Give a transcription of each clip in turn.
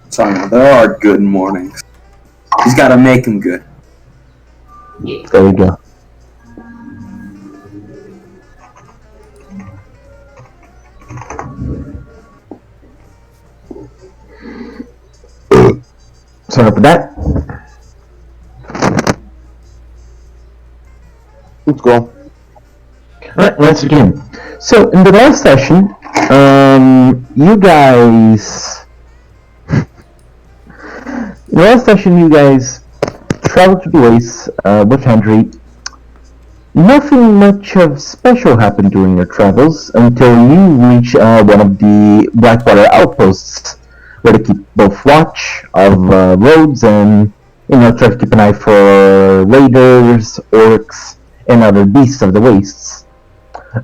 So there are good mornings. He's got to make them good. There we go. Sorry for that. Let's go. Alright, let's begin. So, in the last session, you guys traveled to the Wastes with Henry. Nothing much of special happened during your travels until you reach one of the Blackwater outposts, where they keep both watch of roads and try to keep an eye for raiders, orcs, and other beasts of the wastes.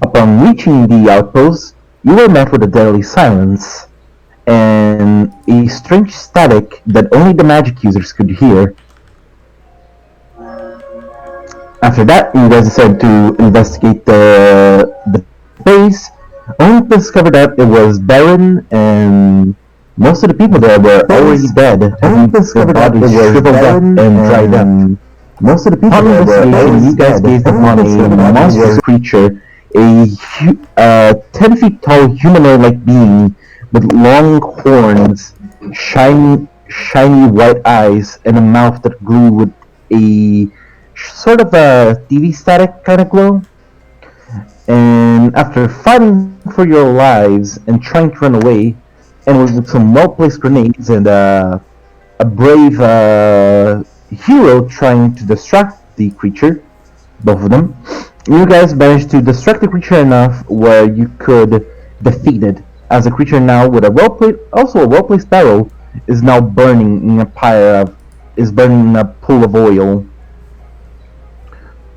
Upon reaching the outpost, you were met with a deadly silence and a strange static that only the magic users could hear. After that, you guys decided to investigate the base, only to discover that it was barren and most of the people there were already dead. Only to discover that it was shriveled up and dried up. Most of the people there were already you guys gazed upon a monstrous creature, a 10 feet tall humanoid-like being with long horns, shiny white eyes, and a mouth that grew with a sort of a TV static kind of glow. And after fighting for your lives and trying to run away, and with some well-placed grenades and a brave hero trying to distract the creature, both of them, you guys managed to distract the creature enough where you could defeat it, as the creature now with a well-placed barrel is now burning in a pool of oil.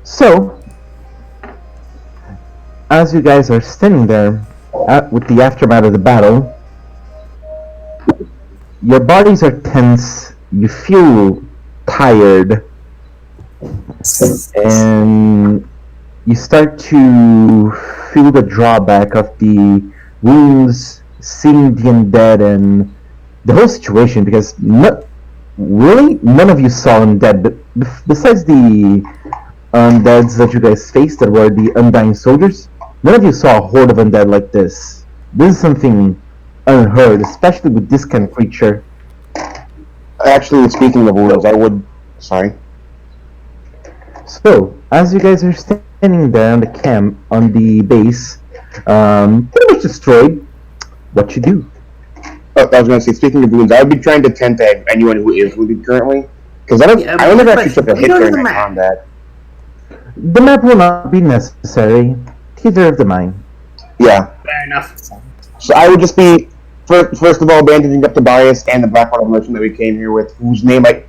So, as you guys are standing there with the aftermath of the battle, your bodies are tense, you feel tired, and you start to feel the drawback of the wounds, seeing the undead, and the whole situation, because really none of you saw undead, but besides the undeads that you guys faced that were the undying soldiers, none of you saw a horde of undead like this. This is something unheard, especially with this kind of creature. Actually, speaking of wounds, Sorry. So, as you guys are standing there on the camp, on the base, pretty much destroyed, what you do? I was going to say, speaking of wounds, I would be trying to tend to anyone who is wounded currently, because I don't actually took a hit during my combat. The map will not be necessary. Theater of the mind. Yeah. Fair enough. So I would just be, first of all, bandaging up Tobias and the Blackwater merchant that we came here with, whose name I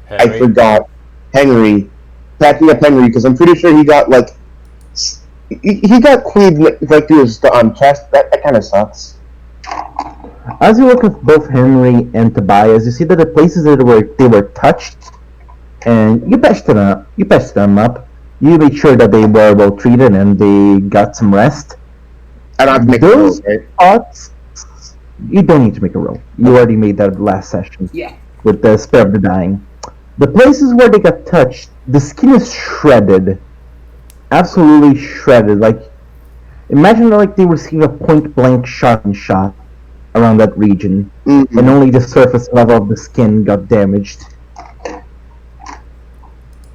forgot. Henry. Packing up Henry, because I'm pretty sure he got, he got cleaved, through his chest. That kind of sucks. As you look at both Henry and Tobias, you see that the places that they were touched, and you patched them up. You made sure that they were well treated and they got some rest. I don't have to make those a roll, right? spots, you don't need to make a roll. You already made that last session. Yeah. With the Spare of the Dying. The places where they got touched, the skin is shredded. Absolutely shredded. Imagine they were seeing a point-blank shot around that region, and only the surface level of the skin got damaged.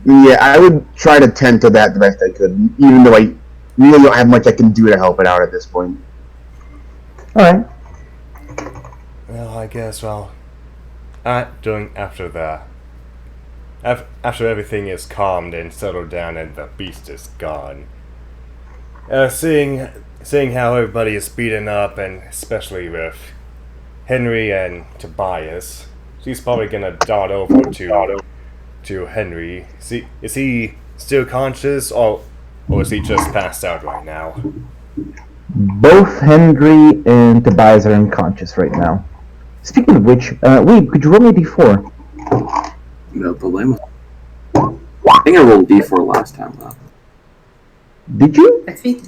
Yeah, I would try to tend to that the best I could, even though I really don't have much I can do to help it out at this point. Alright. Well, I guess, after everything is calmed and settled down and the beast is gone, seeing how everybody is beaten up, and especially with Henry and Tobias, she's probably gonna dart over to Henry. Is he still conscious, or is he just passed out right now? Both Henry and Tobias are unconscious right now. Speaking of which, Weeb, could you roll me a d4? No problema. I think I rolled D4 last time, though. Did you? I think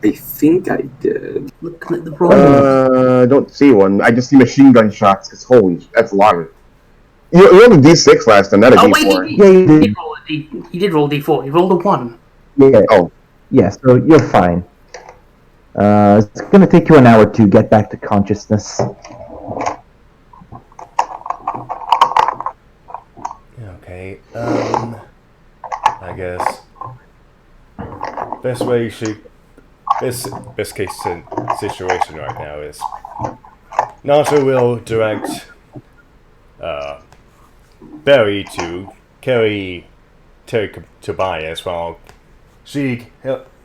I think I did. Looking at the roll. Don't see one. I just see machine gun shots. Cause holy, that's a lot of. You rolled a D6 last time, not a Oh D4. wait, Yeah, you he did. did roll a D. He did roll D4. He rolled a 1. Yeah. Oh. Yeah, so you're fine. It's gonna take you an hour to get back to consciousness. Okay, I guess best way best case situation right now is Nacho will direct Barry to carry Tobias while she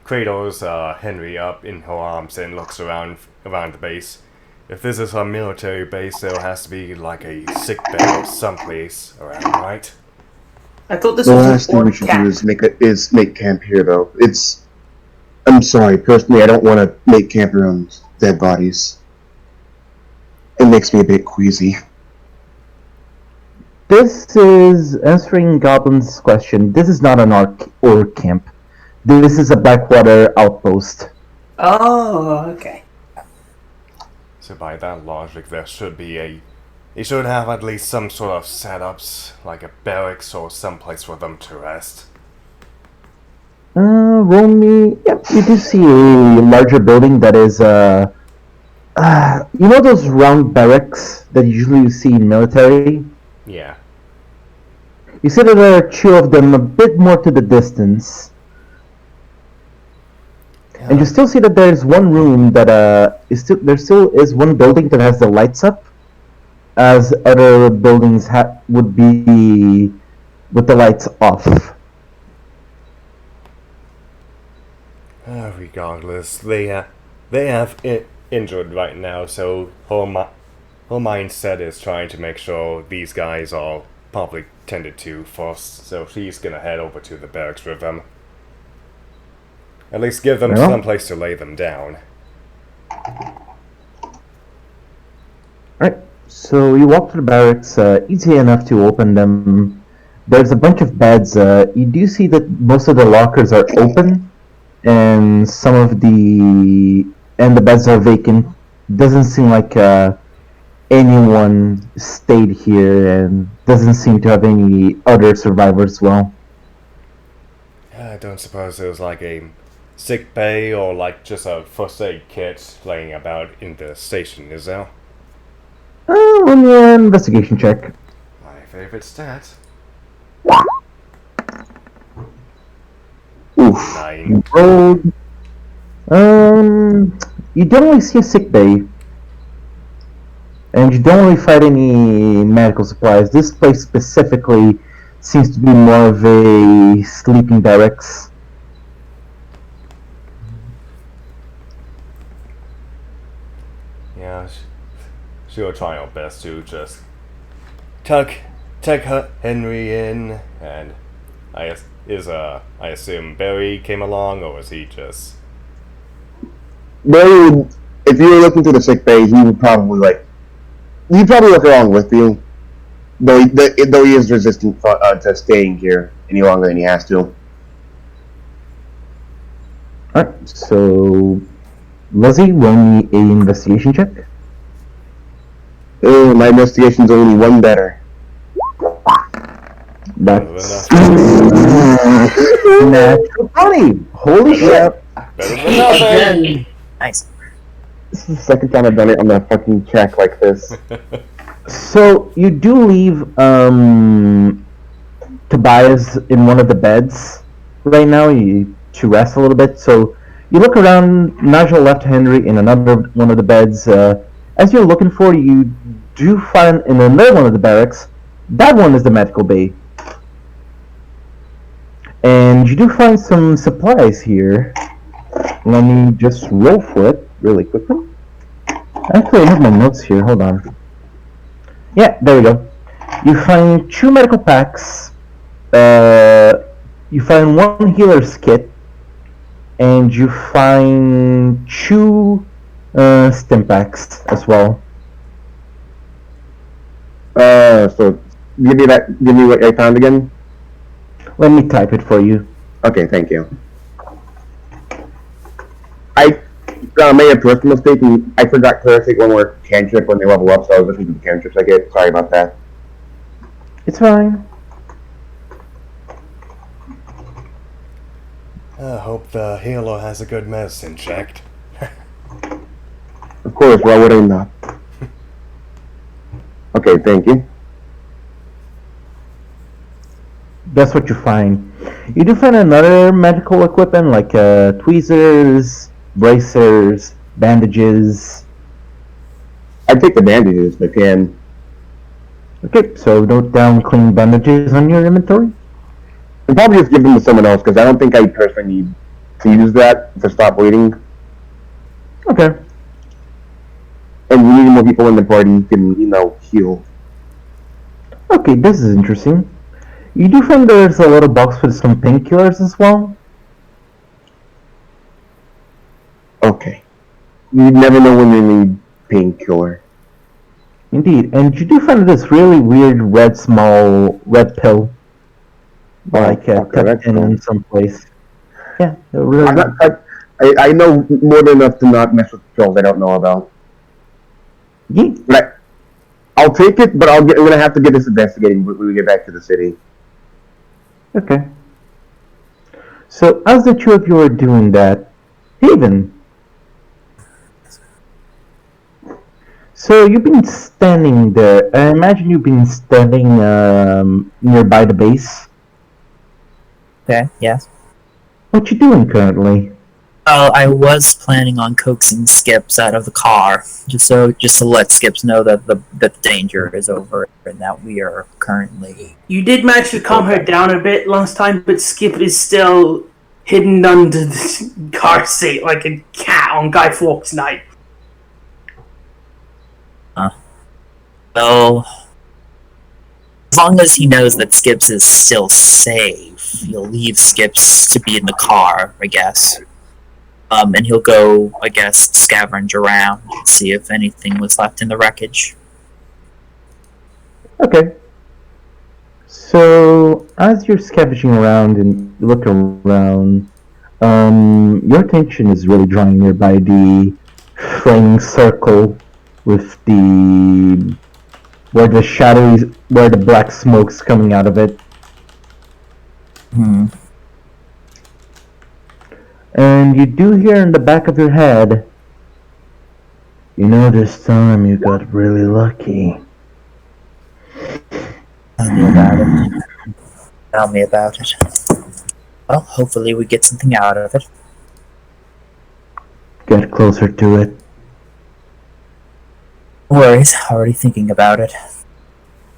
cradles Henry up in her arms and looks around the base. If this is a military base, there has to be like a sick bay or someplace around, right? I thought this The was last an thing we odd should cat. do is make camp here, though. I'm sorry, personally, I don't want to make camp around dead bodies. It makes me a bit queasy. This is answering Goblin's question. This is not an orc camp. This is a backwater outpost. Oh, okay. So by that logic, there should be you should have at least some sort of setups, like a barracks or someplace for them to rest. Roll me. Yep, you do see a larger building that is, you know those round barracks that usually you see in military? Yeah. You see that there are two of them a bit more to the distance. And you still see that there's one room that there still is one building that has the lights up, as other buildings would be with the lights off. Regardless, they have injured right now, so her mindset is trying to make sure these guys are properly tended to first. So she's gonna head over to the barracks with them. At least give them some place to lay them down. Alright, so you walk to the barracks, easy enough to open them. There's a bunch of beds. You do see that most of the lockers are open, and the beds are vacant. Doesn't seem like anyone stayed here, and doesn't seem to have any other survivors as well. I don't suppose there's like a sick bay or like just a first aid kit laying about in the station, is there? Let me an investigation check. My favorite stat. Oof. 9. Rolled. You don't really see a sick bay, and you don't really find any medical supplies. This place specifically seems to be more of a sleeping barracks. Yeah, she'll try her best to just tuck Henry in, and I assume Barry came along, or was he just? Barry would, if you were looking through the sick bay, he'd probably look along with you. Though he is resistant to staying here any longer than he has to. Alright, so Lizzie, roll me a investigation check. Oh, my investigation's only one better. That's natural 20! Holy shit! Better than nothing. Nice. This is the second time I've done it on a fucking check like this. So you do leave Tobias in one of the beds right now to rest a little bit. So you look around. Nigel left Henry in another one of the beds. As you're looking for, you do find in another one of the barracks. That one is the medical bay, and you do find some supplies here. Let me just roll for it really quickly. Actually, I have my notes here. Hold on. Yeah, there we go. You find 2 medical packs. You find 1 healer's kit, and you find 2 stim packs as well. So give me what I found again. Let me type it for you. Okay, thank you. I May have personal mistake, and I forgot to take one more cantrip when they level up, so I was listening to the cantrips I get. Sorry about that. It's fine. I hope the healer has a good medicine checked. Of course, why would I not? Okay, thank you. That's what you find. You do find another medical equipment like tweezers, bracers, bandages. I'd take the bandages if I can. Okay, so note down clean bandages on your inventory. I'd probably just give them to someone else, because I don't think I personally need to use that to stop bleeding. Okay. And we need more people in the party who can, heal. Okay, this is interesting. You do find there's a little box with some painkillers as well. Okay. You never know when you need painkiller. Indeed, and you do find this really weird small red pill, like tucked in someplace. Yeah, really. I know more than enough to not mess with pills I don't know about. Yeah. But I'll take it, but I'm gonna have to get this investigating when we get back to the city. Okay. So as the two of you are doing that, Haven. So you've been standing there. I imagine you've been standing nearby the base. Okay, yes. What you doing currently? I was planning on coaxing Skips out of the car, just to let Skips know that the danger is over and that we are currently. You did manage to calm her down a bit last time, but Skip is still hidden under the car seat like a cat on Guy Fawkes night. Well, as long as he knows that Skips is still safe, he'll leave Skips to be in the car, I guess. And he'll go, I guess, scavenge around and see if anything was left in the wreckage. Okay. So as you're scavenging around and you look around, your attention is really drawn nearby the flaming circle with where the black smoke's coming out of it. And you do hear in the back of your head, this time you got really lucky. Tell me about it. Tell me about it. Well, hopefully we get something out of it. Get closer to it. No worries, already thinking about it.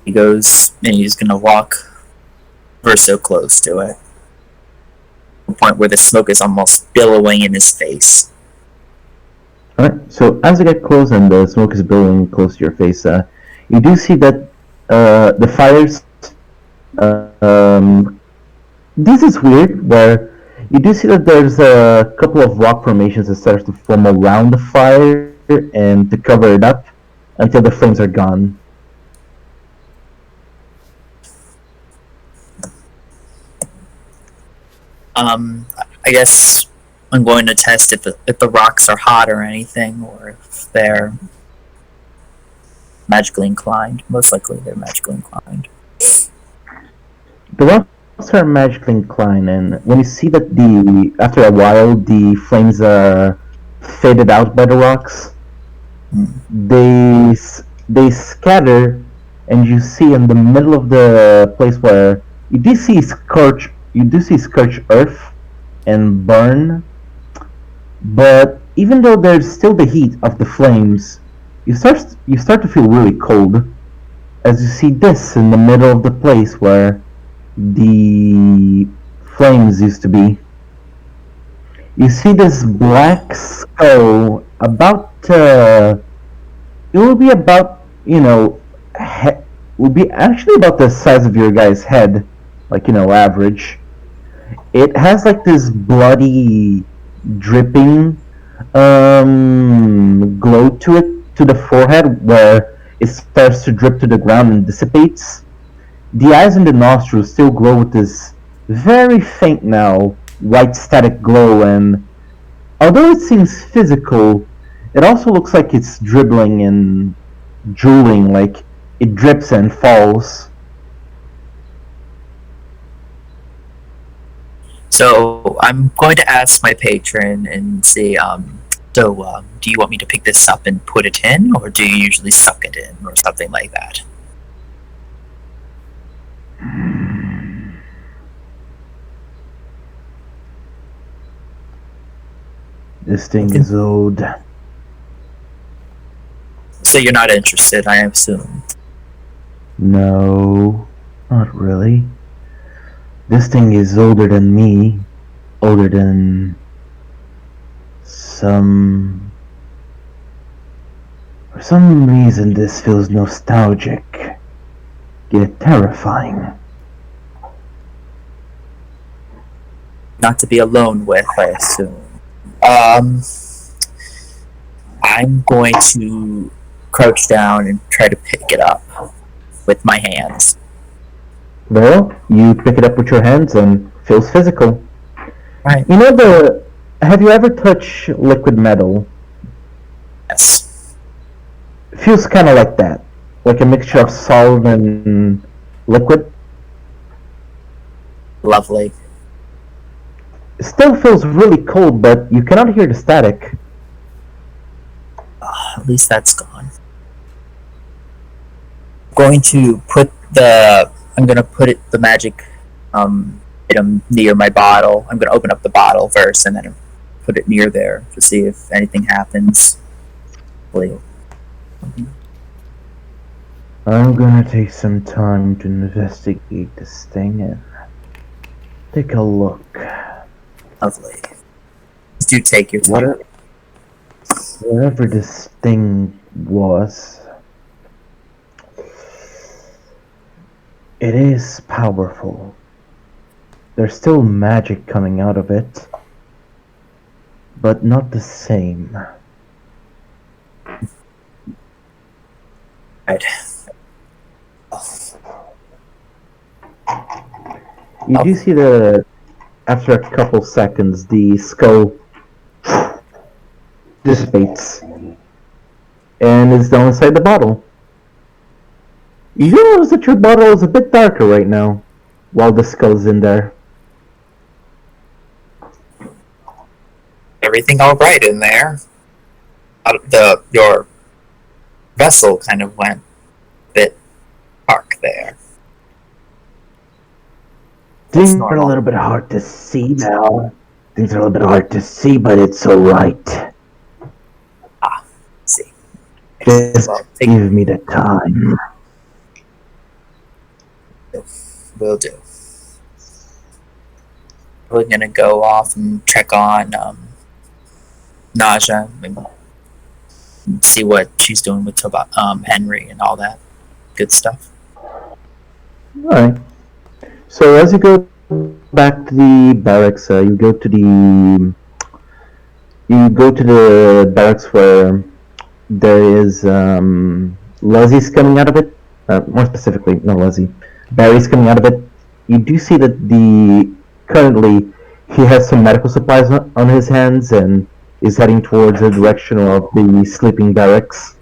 He goes, and he's gonna walk ever so close to it. The point where the smoke is almost billowing in his face. Alright, so as you get close and the smoke is billowing close to your face, you do see that the fires. This is weird, where you do see that there's a couple of rock formations that start to form around the fire and to cover it up until the flames are gone. I guess I'm going to test if the rocks are hot or anything, or if they're magically inclined. Most likely they're magically inclined. The rocks are magically inclined, and when you see that after a while the flames are faded out by the rocks, they scatter, and you see in the middle of the place where you do see scorched earth and burn, but even though there's still the heat of the flames, you start to feel really cold as you see this in the middle of the place where the flames used to be. You see this black skull about it will be about will be actually about the size of your guy's head, like average. It has like this bloody dripping glow to it, to the forehead, where it starts to drip to the ground and dissipates. The eyes and the nostrils still glow with this very faint now white static glow, and Although it seems physical, it also looks like it's dribbling and drooling, like it drips and falls. So I'm going to ask my patron and say, do you want me to pick this up and put it in, or do you usually suck it in, or something like that? This thing is old. So you're not interested, I assume. No, not really. This thing is older than me. Older than some... For some reason this feels nostalgic. Yet terrifying. Not to be alone with, I assume. I'm going to crouch down and try to pick it up with my hands. Well, you pick it up with your hands and feels physical. Right. You know have you ever touched liquid metal? Yes. It feels kind of like that. Like a mixture of solid and liquid. Lovely. It still feels really cold, but you cannot hear the static. At least that's gone. I'm gonna put the magic item near my bottle. I'm gonna open up the bottle first and then put it near there to see if anything happens. I'm gonna take some time to investigate this thing and take a look. Lovely. Do take your time. Whatever this thing was, it is powerful. There's still magic coming out of it, but not the same. Right. You do see after a couple seconds, the skull dissipates and is down inside the bottle. You notice that your bottle is a bit darker right now, while the skull's in there. Everything all right in there? Your vessel kind of went a bit dark there. Things are a little bit hard to see now. Things are a little bit hard to see, but it's alright. See. Just give me the time. Will do. We're gonna go off and check on Naja and see what she's doing with Henry and all that good stuff. Alright. So as you go back to the barracks, you go to the barracks where there is Leslie's coming out of it. More specifically, not Leslie. Barry's coming out of it. You do see that currently he has some medical supplies on his hands and is heading towards the direction of the sleeping barracks.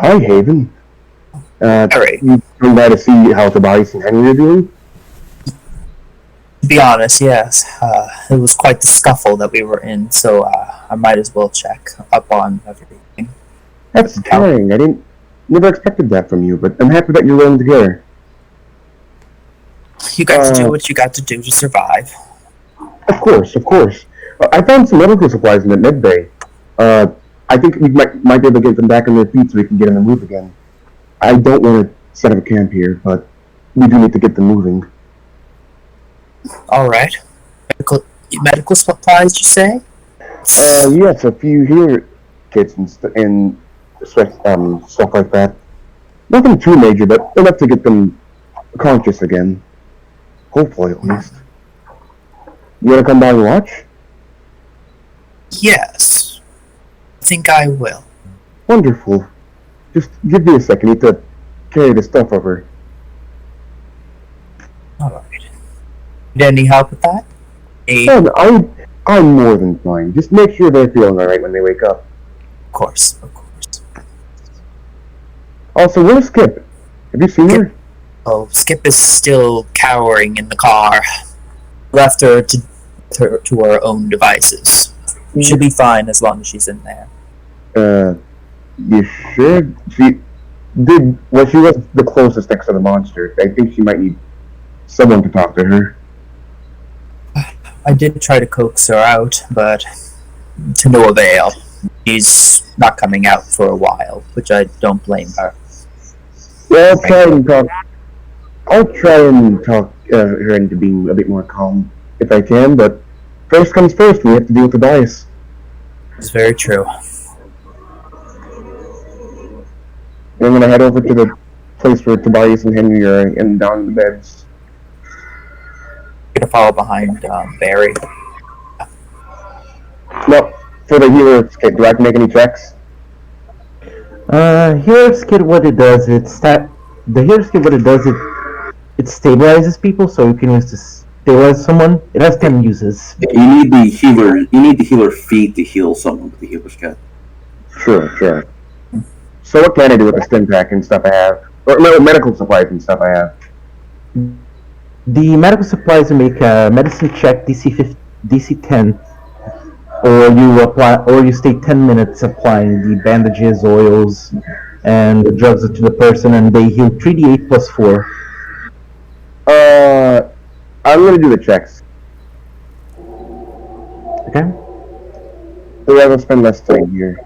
Hi, Haven. Alright. You come by to see how Tobias and Henry are doing? To be honest, yes. It was quite the scuffle that we were in, so I might as well check up on everything. That's tiring. Never expected that from you, but I'm happy that you're willing to care. You got to do what you got to do to survive. Of course. I found some medical supplies in the med bay. I think we might be able to get them back on their feet so we can get on the move again. I don't want to set up a camp here, but we do need to get them moving. Alright. Medical supplies, you say? Yes, a few here kits and stuff like that. Nothing too major, but enough to get them conscious again. Hopefully, at least. You want to come by and watch? Yes. I think I will. Wonderful. Just give me a second. I need to carry the stuff over. Alright. Need any help with that? No, I'm more than fine. Just make sure they're feeling alright when they wake up. Of course. Also, where's Skip? Have you seen her? Oh, Skip is still cowering in the car. Left her to her own devices. She'll be fine as long as she's in there. You sure? She was the closest next to the monster. I think she might need someone to talk to her. I did try to coax her out, but to no avail. She's not coming out for a while, which I don't blame her. Yeah, I'll try and talk her into being a bit more calm if I can, but first comes first, we have to deal with the bias. It's very true. I'm gonna head over to the place where Tobias and Henry are and down in the beds. Gonna follow behind Barry. No, for the healer kit, do I have to make any checks? Here's kit what it does. It stabilizes people, so you can use to stabilize someone. It has 10 uses. You need the healer feet to heal someone with the healer's kit. Sure. So what can I do with the stim pack and stuff I have? Or no, medical supplies and stuff I have. The medical supplies make a medicine check DC 10, or you stay 10 minutes applying the bandages, oils, and the drugs to the person, and they heal 3d8 plus 4. I'm gonna do the checks. Okay. So I will spend less time here.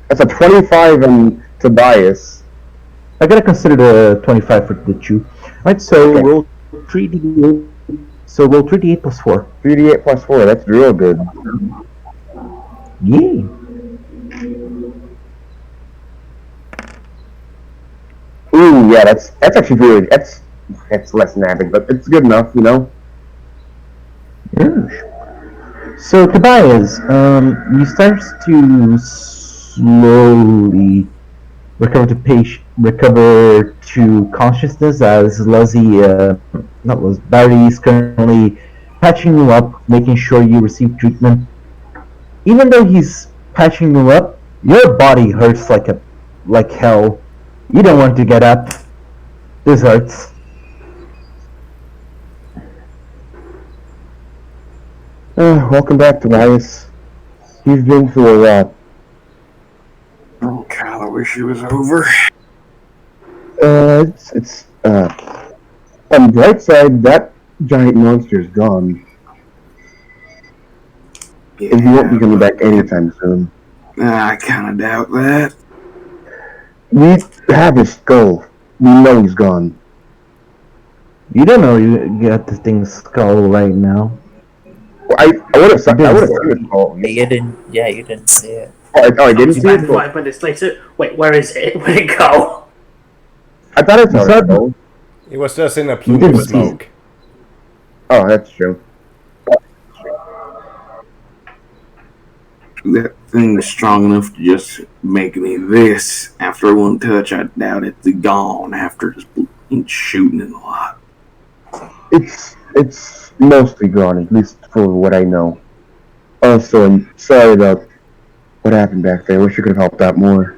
That's a 25 on Tobias. I gotta consider the 25 for the two. Alright, so Okay. roll 3d8. So roll 3d8 plus 4. 3d8 plus 4, that's real good. Yeah. Ooh, yeah, that's actually really, that's less than average, but it's good enough, you know? Yes. So Tobias, you start to slowly recover to consciousness as Barry is currently patching you up, making sure you receive treatment. Even though he's patching you up, your body hurts like hell. You don't want to get up. This hurts. Welcome back, Tobias. You've been through a lot. Oh, God, I wish it was over. On the bright side, that giant monster's gone. Yeah, And he won't be coming back anytime soon. I kind of doubt that. We have his skull. We know he's gone. You don't know you got the thing's skull right now. Well, I would have seen his skull. You didn't see it. I didn't see it. 5 minutes later. Wait, where is it? Where'd it go? I thought I saw saw his skull. It was just in a plume didn't of see smoke. Oh, that's true. That thing was strong enough to just make me this. After one touch, I doubt it's gone after just shooting it a lot. It's mostly gone, at least for what I know. Also, I'm sorry about what happened back there. I wish I could have helped out more.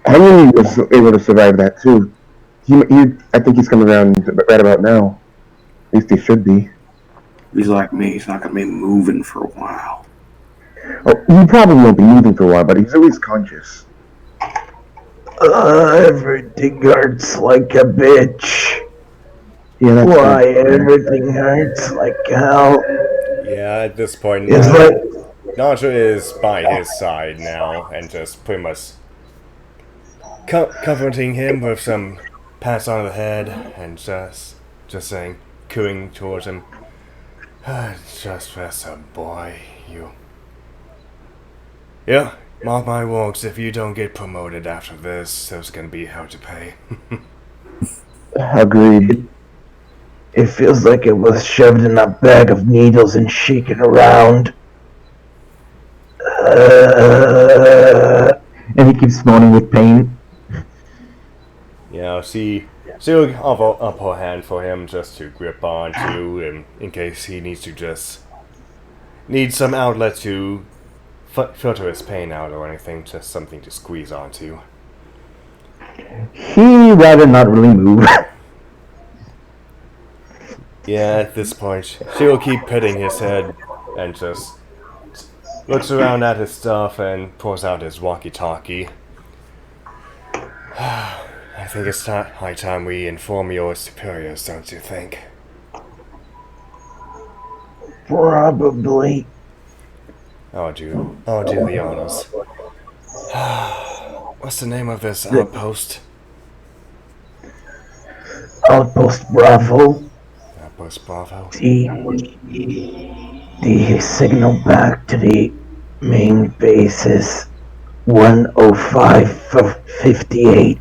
Henry was able to survive that too. I think he's coming around right about now. At least he should be. He's like me. He's not going to be moving for a while. Oh, he probably won't be moving for a while, but he's always conscious. Everything hurts like a bitch. Yeah, that's Why fair. everything hurts like hell. Yeah, at this point, It's like Naja is by his side now and just pretty much comforting him with some pats on the head and just saying, cooing towards him, just rest up, boy. Yeah, mark my words, if you don't get promoted after this, there's gonna be hell to pay. Agreed. it feels like it was shoved in a bag of needles and shaken around. And he keeps moaning with pain. She'll offer up her hand for him just to grip onto, and in case he needs to need some outlet to filter his pain out or anything, just something to squeeze onto. He rather not really move. Yeah, at this point, she will keep petting his head and just looks around at his stuff and pulls out his walkie-talkie. I think it's high time we inform your superiors, don't you think? Probably. I'll do the honors. What's the name of this outpost? Outpost Bravo. Outpost Bravo. The signal back to the main base is 10558.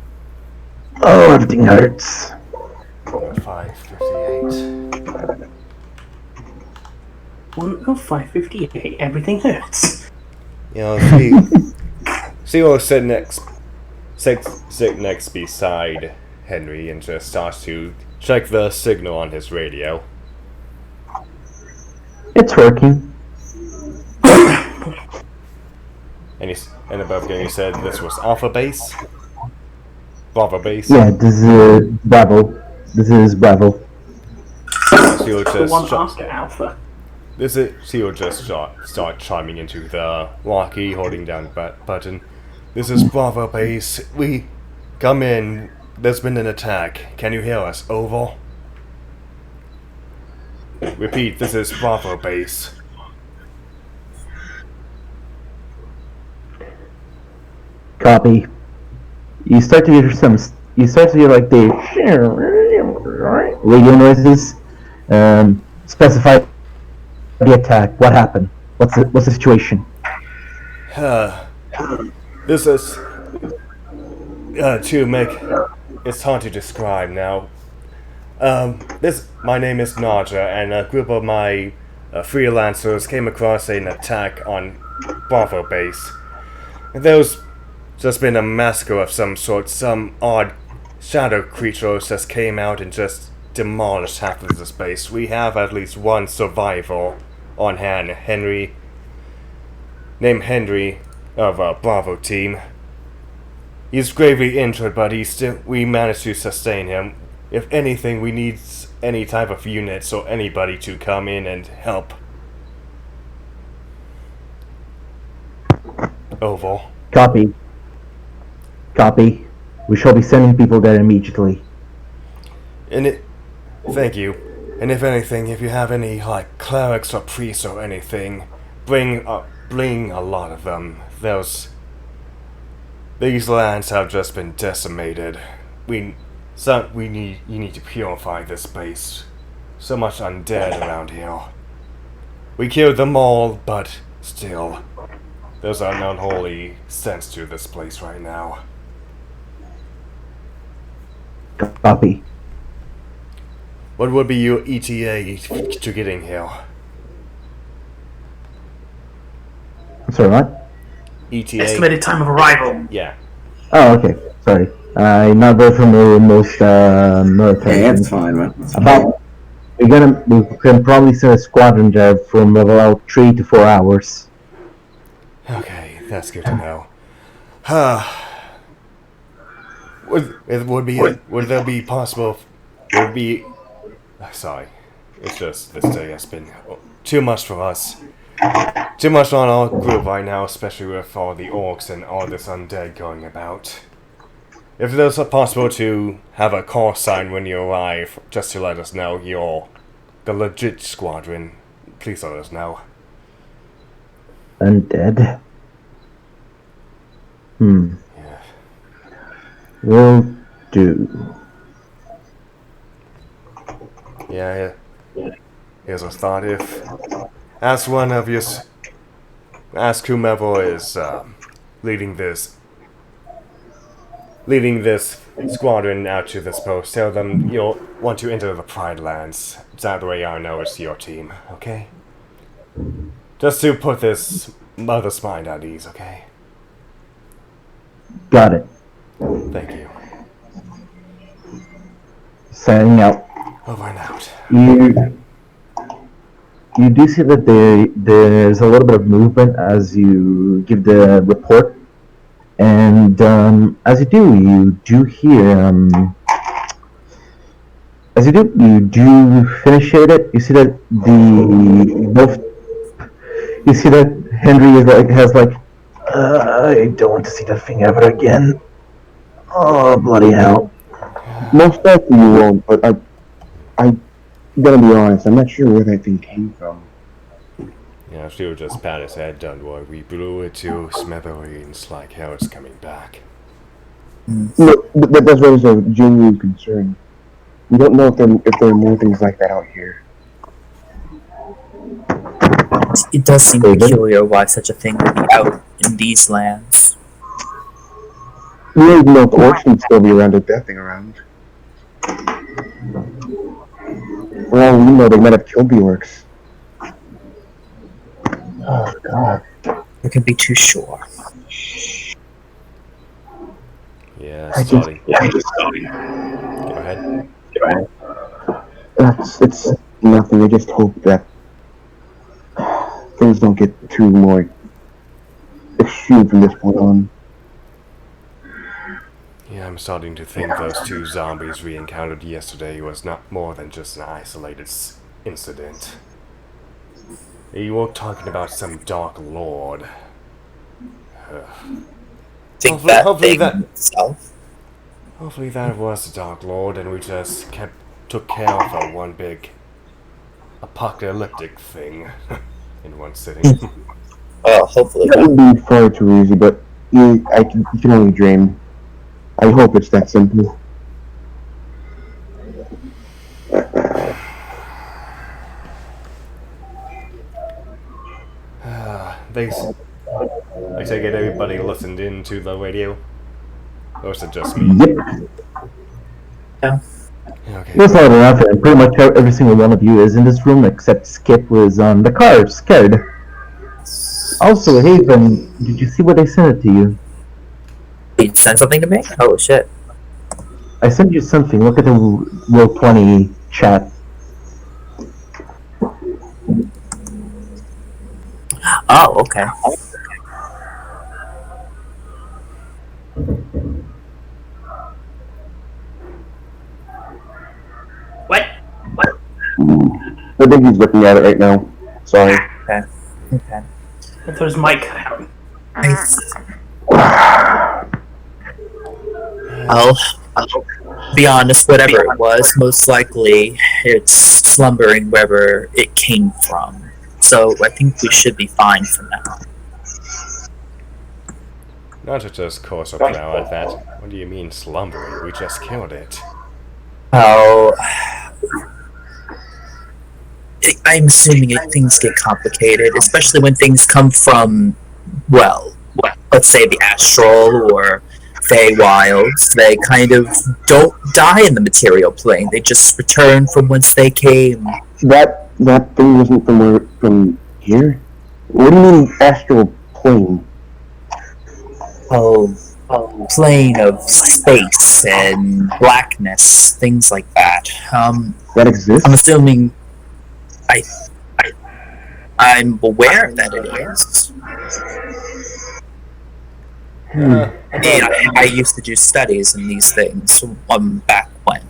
Oh, everything hurts. 558. 10558. Everything hurts. She will sit next beside Henry and just starts to check the signal on his radio. It's working. And above again, you said this was Alpha Base? Bravo Base? Yeah, this is Bravo. This is Bravo. She'll The one just after Alpha. she'll just start chiming into the walkie, holding down the button. This is Bravo Base. We come in. There's been an attack. Can you hear us? Over. Repeat, this is Bravo Base. Copy. You start to hear like the radio noises. Specify the attack. What happened? What's the situation? This is to make. It's hard to describe now. My name is Naja, and a group of my freelancers came across an attack on Bravo Base. There's just been a massacre of some sort. Some odd shadow creatures just came out and just demolished half of the space. We have at least one survivor on hand, named Henry of Bravo team. He's gravely injured, but we managed to sustain him. If anything, we need any type of units or anybody to come in and help. Over. Copy. We shall be sending people there immediately. Thank you. And if anything, if you have any like clerics or priests or anything, bring a lot of them. These lands have just been decimated. You need to purify this place. So much undead around here. We killed them all, but still, there's an unholy sense to this place right now. Copy. What would be your ETA to getting here? I'm sorry, what? ETA. Estimated time of arrival. Yeah. Oh, okay. Sorry. I'm not very familiar with most military. Yeah, it's fine, man. It's fine. About we can probably send a squadron there from about 3 to 4 hours. Okay, that's good to know. Would there be possible? Sorry, it's just this day has been too much for us. Too much on our group right now, especially with all the orcs and all this undead going about. If there's a possible to have a call sign when you arrive, just to let us know you're the legit squadron, please let us know. Undead. Yeah. Will do. Yeah. Here's a thought. Ask whomever is leading this squadron out to this post. Tell them you'll want to enter the Pride Lands. That way I know it's your team, okay? Just to put this mother's mind at ease, okay? Got it. Thank you. Signing out. Over and out. You do see that there's a little bit of movement as you give the report, and as you do hear you do finish it. You see that you see that Henry I don't want to see that thing ever again. Oh, bloody hell. Most likely you won't, but I gotta be honest, I'm not sure where that thing came from. Yeah, she'll just pat his head. Don't worry, we blew it to smithereens like hell it's coming back. No, but that's what is a genuine concern. We don't know if there are more things like that out here. It does seem peculiar why such a thing would be out in these lands. We don't even know if the orcs can still be around if that thing around. For all we know, they might have killed the orcs. Oh, God. You can be too sure. Yeah, starting. Go ahead. It's nothing. I just hope that things don't get too more extreme from this point on. Yeah, I'm starting to think those two zombies we encountered yesterday was not more than just an isolated incident. You were talking about some Dark Lord. Think hopefully that thing itself. Hopefully that was the Dark Lord and we just took care of her one big apocalyptic thing in one sitting. Hopefully. That would be far too easy, but you can only dream. I hope it's that simple. Thanks. I take it everybody listened in to the radio? Or is it just me? Yep. Yeah. Okay. That's loud enough, and pretty much every single one of you is in this room except Skip was on the car, scared. Also, Haven, did you see what I sent it to you? You sent something to me? Oh shit. I sent you something. Look at the Roll20 chat. Oh, okay. What? I think he's looking at it right now. Sorry. Okay. If there's Mike cut out. I'll be honest, whatever it was, most likely it's slumbering wherever it came from. So I think we should be fine for now. Not to just course up now at that. What do you mean slumbering? We just killed it. Oh, I'm assuming things get complicated, especially when things come from, well, let's say the astral or Feywilds. They kind of don't die in the material plane. They just return from whence they came. That thing wasn't from here? What do you mean astral plane? Oh, plane of space and blackness, things like that. That exists? I'm assuming I'm aware that it is. I used to do studies in these things back when,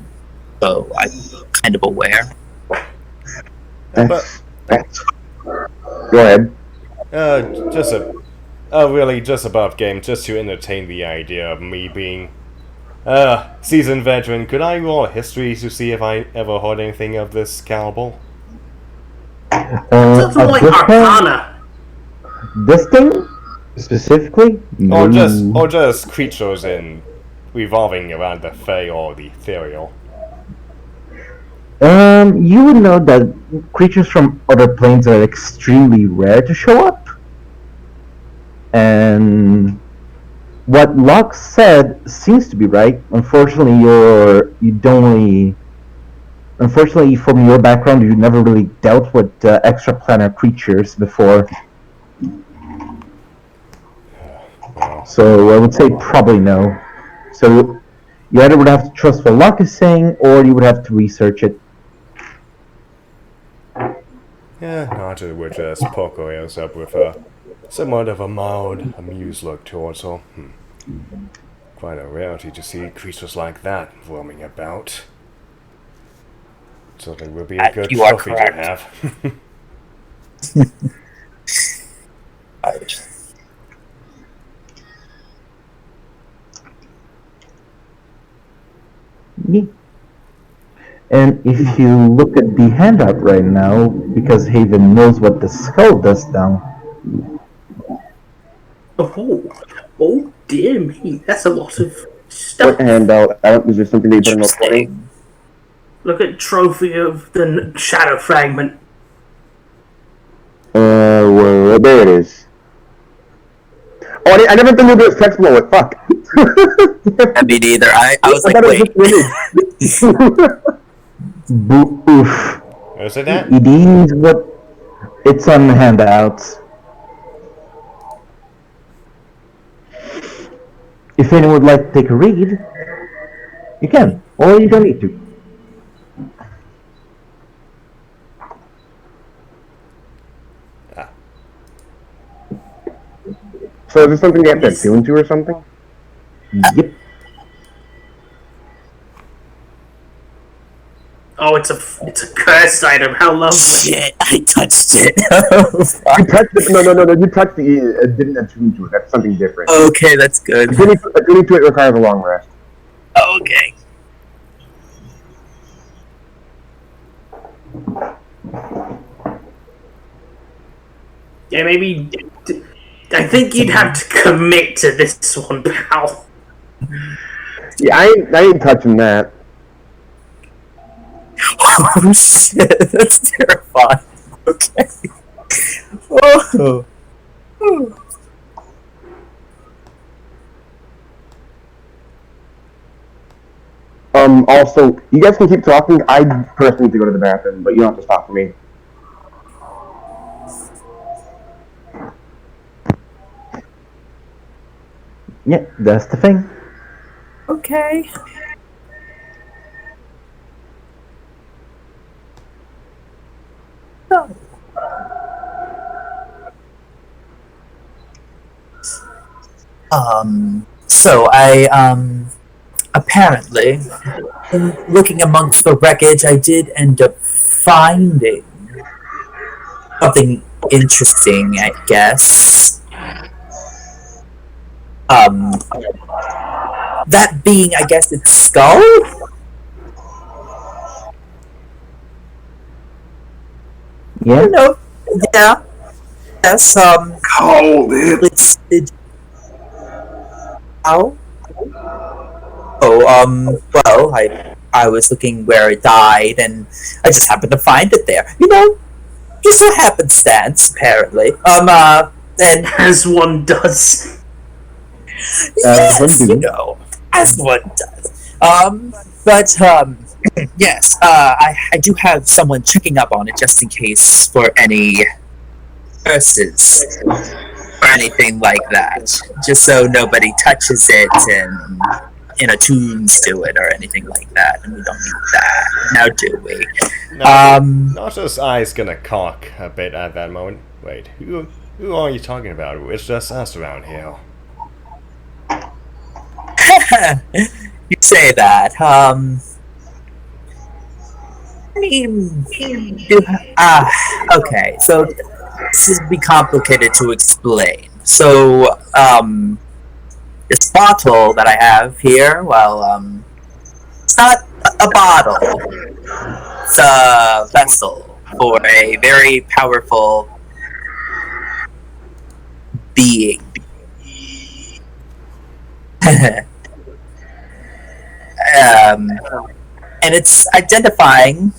so I'm kind of aware. That's Go ahead. Really just above game, just to entertain the idea of me being seasoned veteran. Could I roll a history to see if I ever heard anything of this cannibal? Something like Arcana. This thing? Specifically? Or just creatures revolving around the Fey or the ethereal. You would know that creatures from other planes are extremely rare to show up. And what Locke said seems to be right. Unfortunately, from your background, you never really dealt with extraplanar creatures before. So I would say probably no. So you either would have to trust what Locke is saying, or you would have to research it. Yeah, Nigel would just poke her ears up with a somewhat of a mild, amused look towards her. Quite a rarity to see creatures like that roaming about. Certainly would be a good You are trophy to correct. have. Yeah. And if you look at the handout right now, because Haven knows what the skull does now. Oh dear me, that's a lot of stuff. What handout? Is there something that you put in the recording? Interesting. Look at trophy of the shadow fragment. Well, there it is. Oh, I never thought it was text below it. Fuck. Me neither. I was like, thought wait. it was just an image. Oof. Is it that? It is what it's on the handouts. If anyone would like to take a read, you can, or you don't need to. So is this something you have to attune to or something? Yep. Oh, it's a cursed item. How lovely. Shit, I touched it. You touched it. No. You touched it. Didn't attune to it. That's something different. Okay, that's good. Attuning to it requires a long rest. Okay. Yeah, maybe. I think you'd have to commit to this one, pal. Yeah, I ain't touching that. Oh shit, that's terrifying. Okay. Oh. Also, you guys can keep talking. I personally need to go to the bathroom, but you don't have to stop for me. Yeah, that's the thing. Okay. So apparently, looking amongst the wreckage, I did end up finding something interesting, I guess. That being, I guess, its skull? Yeah. No, yeah. Yes, Hold it. How? Oh, well, I was looking where it died, and I just happened to find it there. You know, just a happenstance, apparently. And As one does. yes, you know, as one does. Yes, I do have someone checking up on it just in case for any curses or anything like that. Just so nobody touches it and attunes to it or anything like that. And we don't need that, now do we? Nacho's eyes gonna cock a bit at that moment. Wait, who are you talking about? It's just us around here. You say that. I mean, okay, so this would be complicated to explain. So, this bottle that I have here, well, it's not a bottle. It's a vessel for a very powerful being. And it's identifying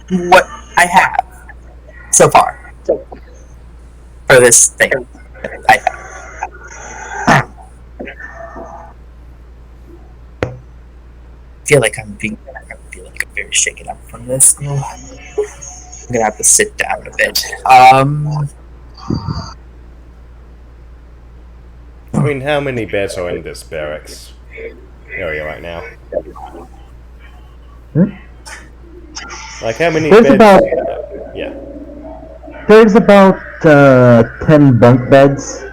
what I have so far for this thing that I have. I feel like I'm very shaken up from this. I'm gonna have to sit down a bit. mean, how many beds are in this barracks area right now? Like, how many There's beds? about Yeah. there's about 10 bunk beds.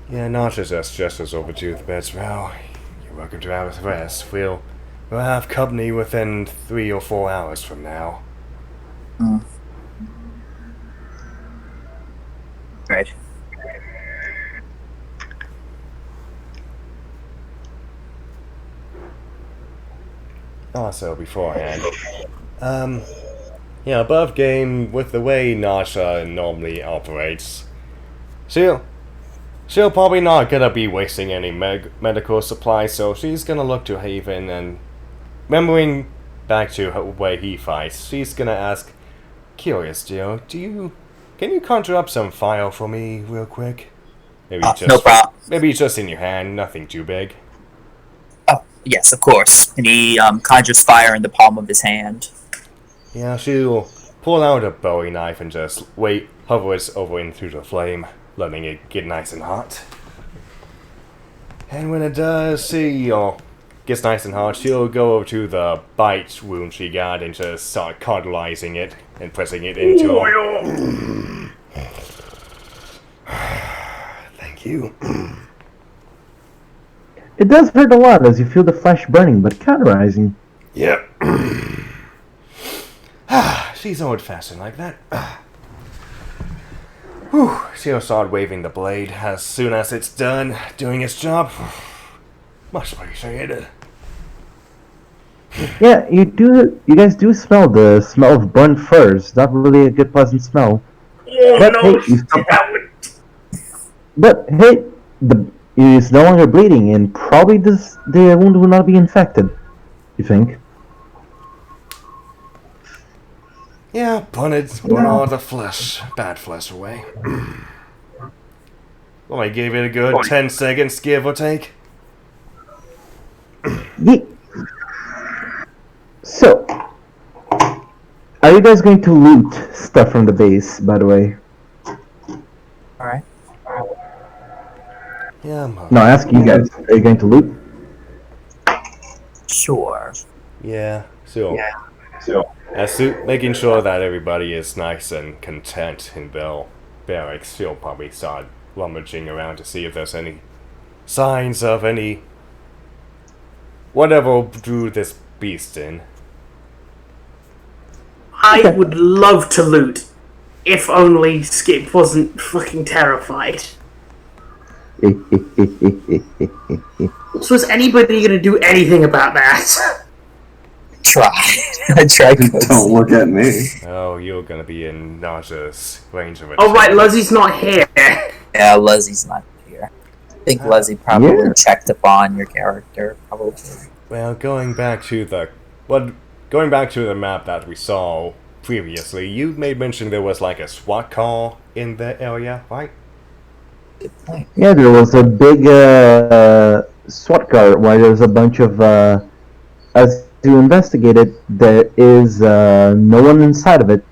Yeah, not just us over to the beds. Well, you're welcome to have a rest. We'll have company within 3 or 4 hours from now. Right. Also, beforehand, yeah, above game, with the way Nasha normally operates, she'll probably not gonna be wasting any medical supplies, so she's gonna look to Haven and, remembering back to the way he fights, she's gonna ask, "Curious, Dio, can you conjure up some fire for me real quick? Maybe No problem. Maybe just in your hand, nothing too big." Oh, yes, of course. And he conjures fire in the palm of his hand. Yeah, she'll pull out a Bowie knife and just hover it over into the flame, letting it get nice and hot. And when it does, gets nice and hot, she'll go over to the bite wound she got and just start cauterizing it and pressing it into it. Thank you. It does hurt a lot as you feel the flesh burning, but cauterizing. Yep. She's old-fashioned like that. Whew. She'll start waving the blade as soon as it's done doing its job. Much appreciated. Yeah, you guys do smell the smell of burnt furs. Not really a good pleasant smell. Oh But no, hey, that would... But hey, it's no longer bleeding, and probably the wound will not be infected. You think? Yeah, burn all the bad flesh away. Well, I gave it a good 10 seconds, give or take. So, are you guys going to loot stuff from the base, by the way? Alright. Yeah, No, I ask you guys, are you going to loot? Sure. Yeah, so making sure that everybody is nice and content in their barracks, she'll probably start rummaging around to see if there's any signs of any whatever drew this beast in. I would love to loot, if only Skip wasn't fucking terrified. So is anybody gonna do anything about that? Try. I try. Don't look at me. Oh, you're gonna be in Naja's range of it. Oh right, Leslie's not here. Yeah, Leslie's not here. I think Leslie probably checked upon your character, probably. Well, going back to the map that we saw previously, you made mention there was like a SWAT car in the area, right? Good point. Yeah, there was a big SWAT car where there's a bunch of. As you investigated, there is no one inside of it,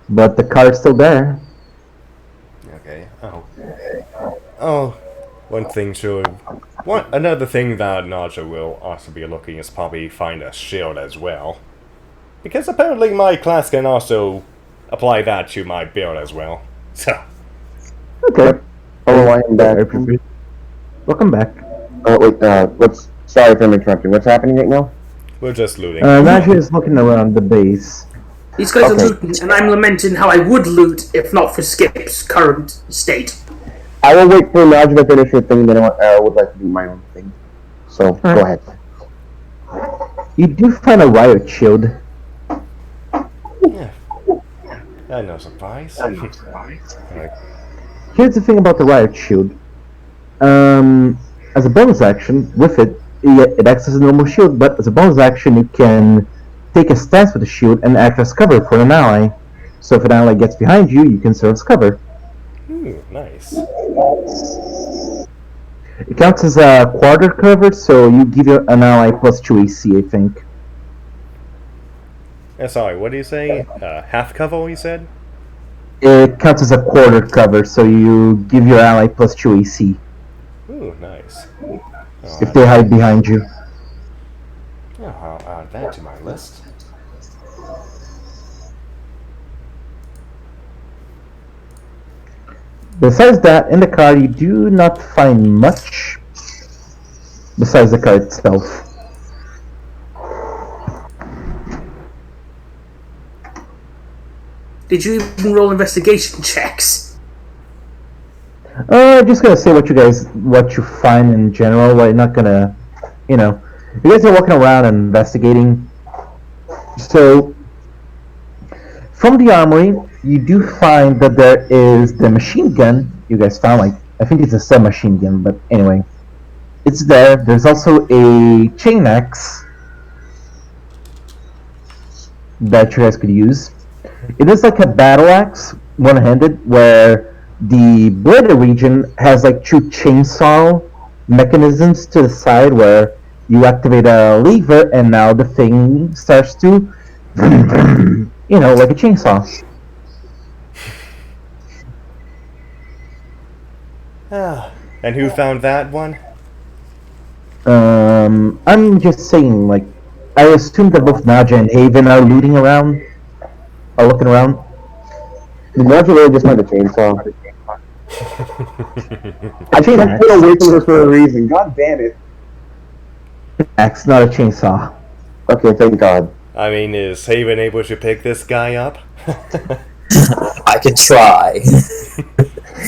but the car is still there. Okay. Oh. Another thing that Naja will also be looking is probably find a shield as well. Because apparently my class can also apply that to my build as well. So. Okay. Oh, I am back. Welcome back. Oh, wait, sorry for interrupting. What's happening right now? We're just looting. Najee is looking around the base. These guys are looting, and I'm lamenting how I would loot if not for Skip's current state. I will wait for Najee to finish her thing, then I would like to do my own thing. So, go ahead. You do find a riot shield. Yeah. No surprise. Here's the thing about the riot shield. As a bonus action, with it acts as a normal shield, but as a bonus action, you can take a stance with the shield and act as cover for an ally. So if an ally gets behind you, you can serve as cover. Nice. It counts as a quarter cover, so you give an ally plus 2 AC, I think. Sorry, what do you say? Half cover, you said? it counts as a quarter cover, so you give your ally +2 AC Ooh, nice. if they hide behind you. I'll add that to my list. Besides that, in the card you do not find much besides the card itself. Did you even roll investigation checks? Just gonna say what you find in general. Like, not gonna, you guys are walking around and investigating. So, from the armory, you do find that there is the machine gun you guys found. Like, I think it's a submachine gun, but anyway, it's there. There's also a chain axe that you guys could use. It is like a battle axe, one-handed, where the bladed region has like 2 chainsaw mechanisms to the side where you activate a lever and now the thing starts to, like a chainsaw. And who found that one? I'm just saying, like, I assume that both Naja and Haven are looting around, are looking around. Naja really just find a chainsaw. I think I'm put away from her for a reason. God damn it. Axe, not a chainsaw. Okay, thank God. I mean, is Haven able to pick this guy up? I could try.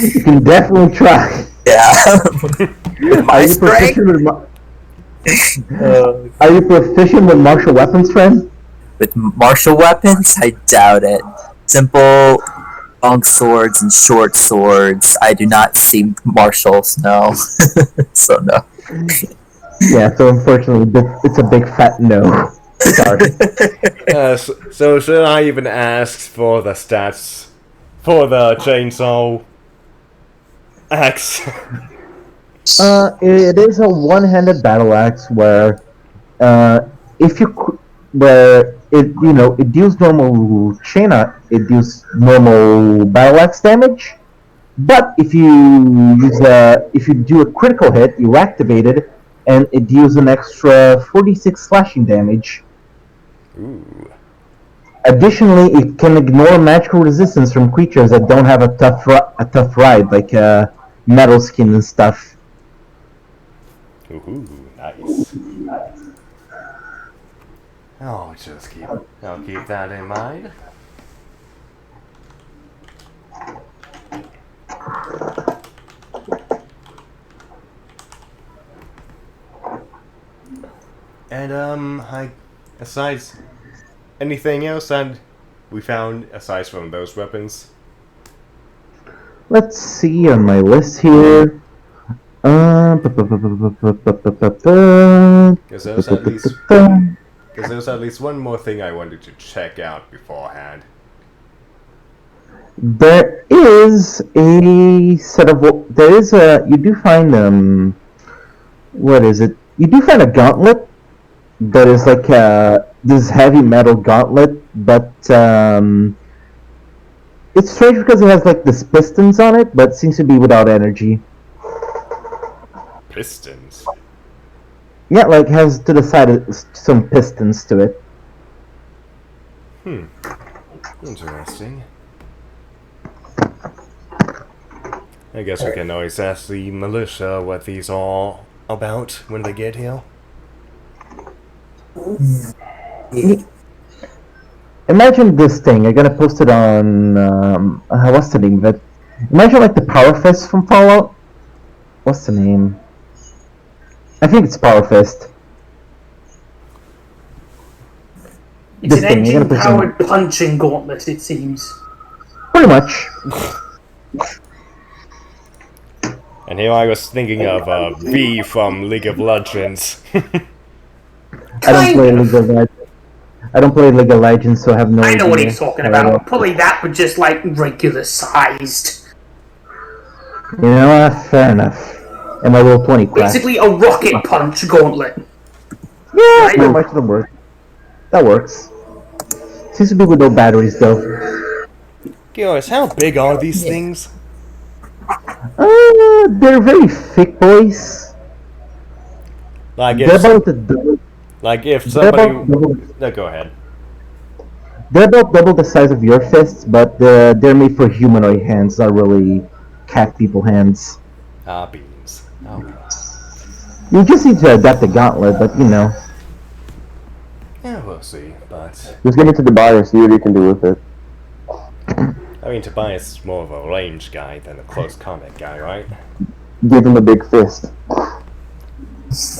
You can definitely try. Yeah. My strength. Are you proficient with martial weapons, friend? With martial weapons? I doubt it. Simple long swords and short swords. I do not see martials, no. So no. Yeah, so unfortunately, it's a big fat no. Sorry. So should I even ask for the stats for the chainsaw axe? It is a one-handed battle axe where, it deals normal it deals normal battle axe damage, but if you do a critical hit, you activate it, and it deals an extra 46 slashing damage. Ooh. Additionally, it can ignore magical resistance from creatures that don't have a tough ride, like metal skin and stuff. Ooh, nice. I'll keep that in mind. And besides anything else that we found aside from those weapons? Let's see on my list here. Because there's at least one more thing I wanted to check out beforehand. There is a set of you do find what is it? You do find a gauntlet that is like this heavy metal gauntlet, but it's strange because it has like this pistons on it, but seems to be without energy. Pistons? Yeah, like has to the side some pistons to it. Interesting. I guess we can always ask the militia what these are all about when they get here. Imagine this thing. I'm gonna post it on what's the name of it? Imagine like the Power Fist from Fallout. What's the name? I think it's Power Fist. It's an engine-powered punching gauntlet, it seems. Pretty much. And here I was thinking of V from League of Legends. I don't play League of Legends, so I have no idea. I know what he's talking about. Probably that would just like regular sized. You know what? Fair enough. And my little 20 class. Basically a rocket punch gauntlet. Yeah, Right? pretty much that works. Seems to be with no batteries though. Gillis, how big are these things? They're very thick boys. Like They're if, about double. like if They're somebody. about double. No, go ahead. They're about double the size of your fists, but they're made for humanoid hands, not really cat people hands. Ah, beans. Oh well. You just need to adapt the gauntlet, but you know. Yeah, we'll see. But Just give it to the buyer, see what you can do with it. I mean, Tobias is more of a range guy than a close combat guy, right? Give him a big fist.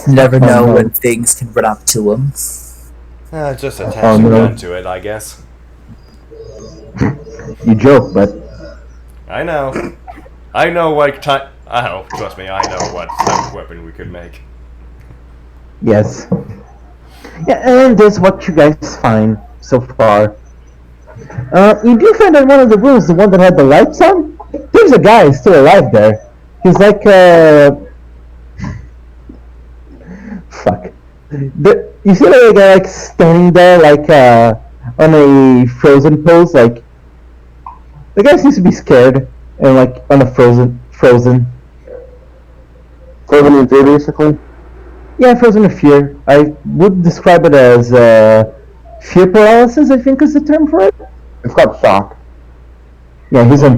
You never know when things can run up to him. Just attach a gun to it, I guess. You joke, but I know. I know what type. Oh, trust me, I know what type of weapon we could make. yes. Yeah, and that's what you guys find so far. You do find that one of the rooms, the one that had the lights on, there's a guy still alive there. He's like, fuck. You see that guy like standing there, like, on a frozen pose, like, the guy seems to be scared, and like, on a frozen. Frozen in fear, basically. Yeah, frozen in fear. I would describe it as, fear paralysis, I think is the term for it. It's called shock. Yeah, he's in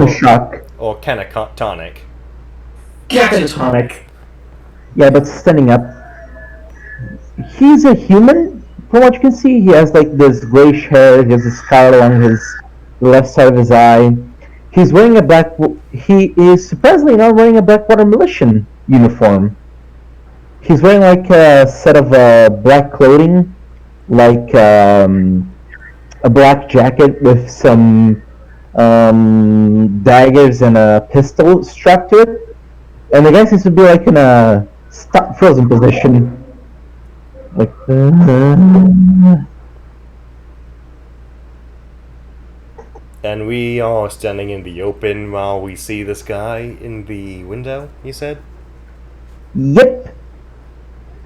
shock. Or catatonic. Catatonic. Yeah, but standing up. He's a human, from what you can see. He has like this grayish hair. He has a scar along his left side of his eye. He's wearing a black. He is surprisingly not wearing a Blackwater Militian uniform. He's wearing like a set of black clothing, like a black jacket with some daggers and a pistol strapped to it. And the guy seems to be like in a frozen position. Like, And we are standing in the open while we see this guy in the window, you said? Yep.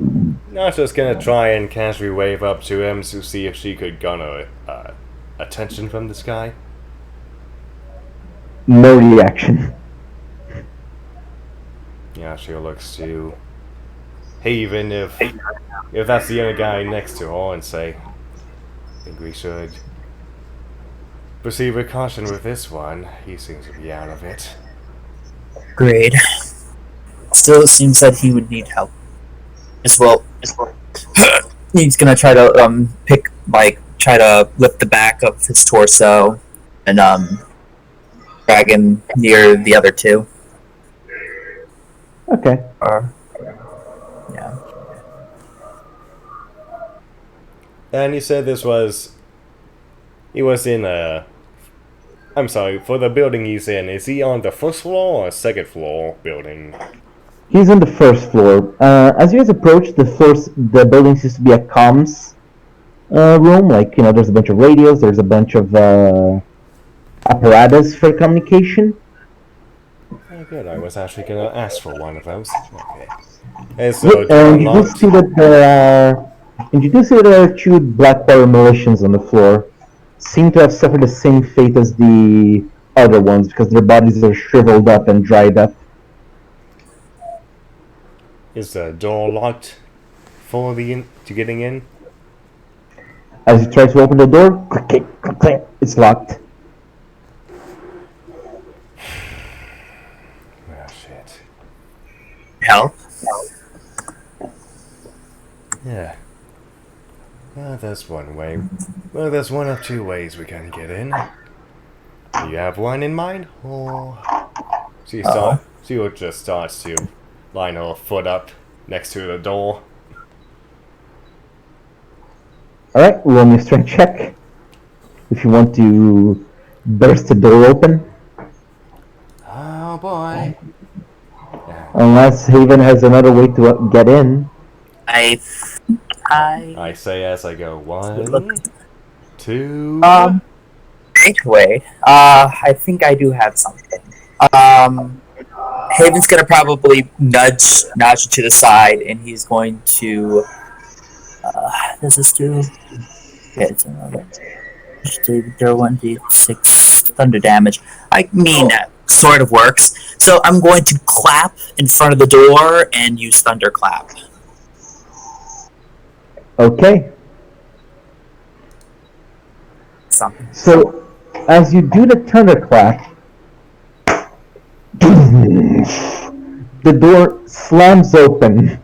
I was just gonna try and casually wave up to him to see if she could garner attention from this guy. No reaction. Yeah, she looks to Haven if that's the only guy next to her and say, I think we should proceed with caution with this one. He seems to be out of it. Great. Still, it seems that he would need help. As well. He's gonna try to try to lift the back of his torso and drag him near the other two. Okay. Yeah. And you said he was in I'm sorry, for the building he's in, is he on the first floor or second floor building? He's on the first floor. As you guys approach, the building seems to be a comms room. Like, there's a bunch of radios, there's a bunch of apparatus for communication. Oh, good. I was actually going to ask for one of those. Okay. And so, And you do see that there are two Blackwater Militians on the floor. Seem to have suffered the same fate as the other ones because their bodies are shriveled up and dried up. Is the door locked for getting in? As you try to open the door, click, click, click, it's locked. Oh, shit. Help? Yeah. Well, there's one way. Well, there's one of two ways we can get in. Do you have one in mind? Or... She just starts to line her foot up next to the door. Alright, roll me a strength check. If you want to burst the door open. Oh boy. Unless Haven has another way to get in. I say as I go, 1, 2... Wait. I think I do have something. Haven's gonna probably nudge to the side, and he's going to. Does this do? Yeah, it's another. There 1d6 thunder damage. I mean, that sort of works. So I'm going to clap in front of the door and use thunderclap. Okay. Something. So, as you do the thunderclap, the door slams open.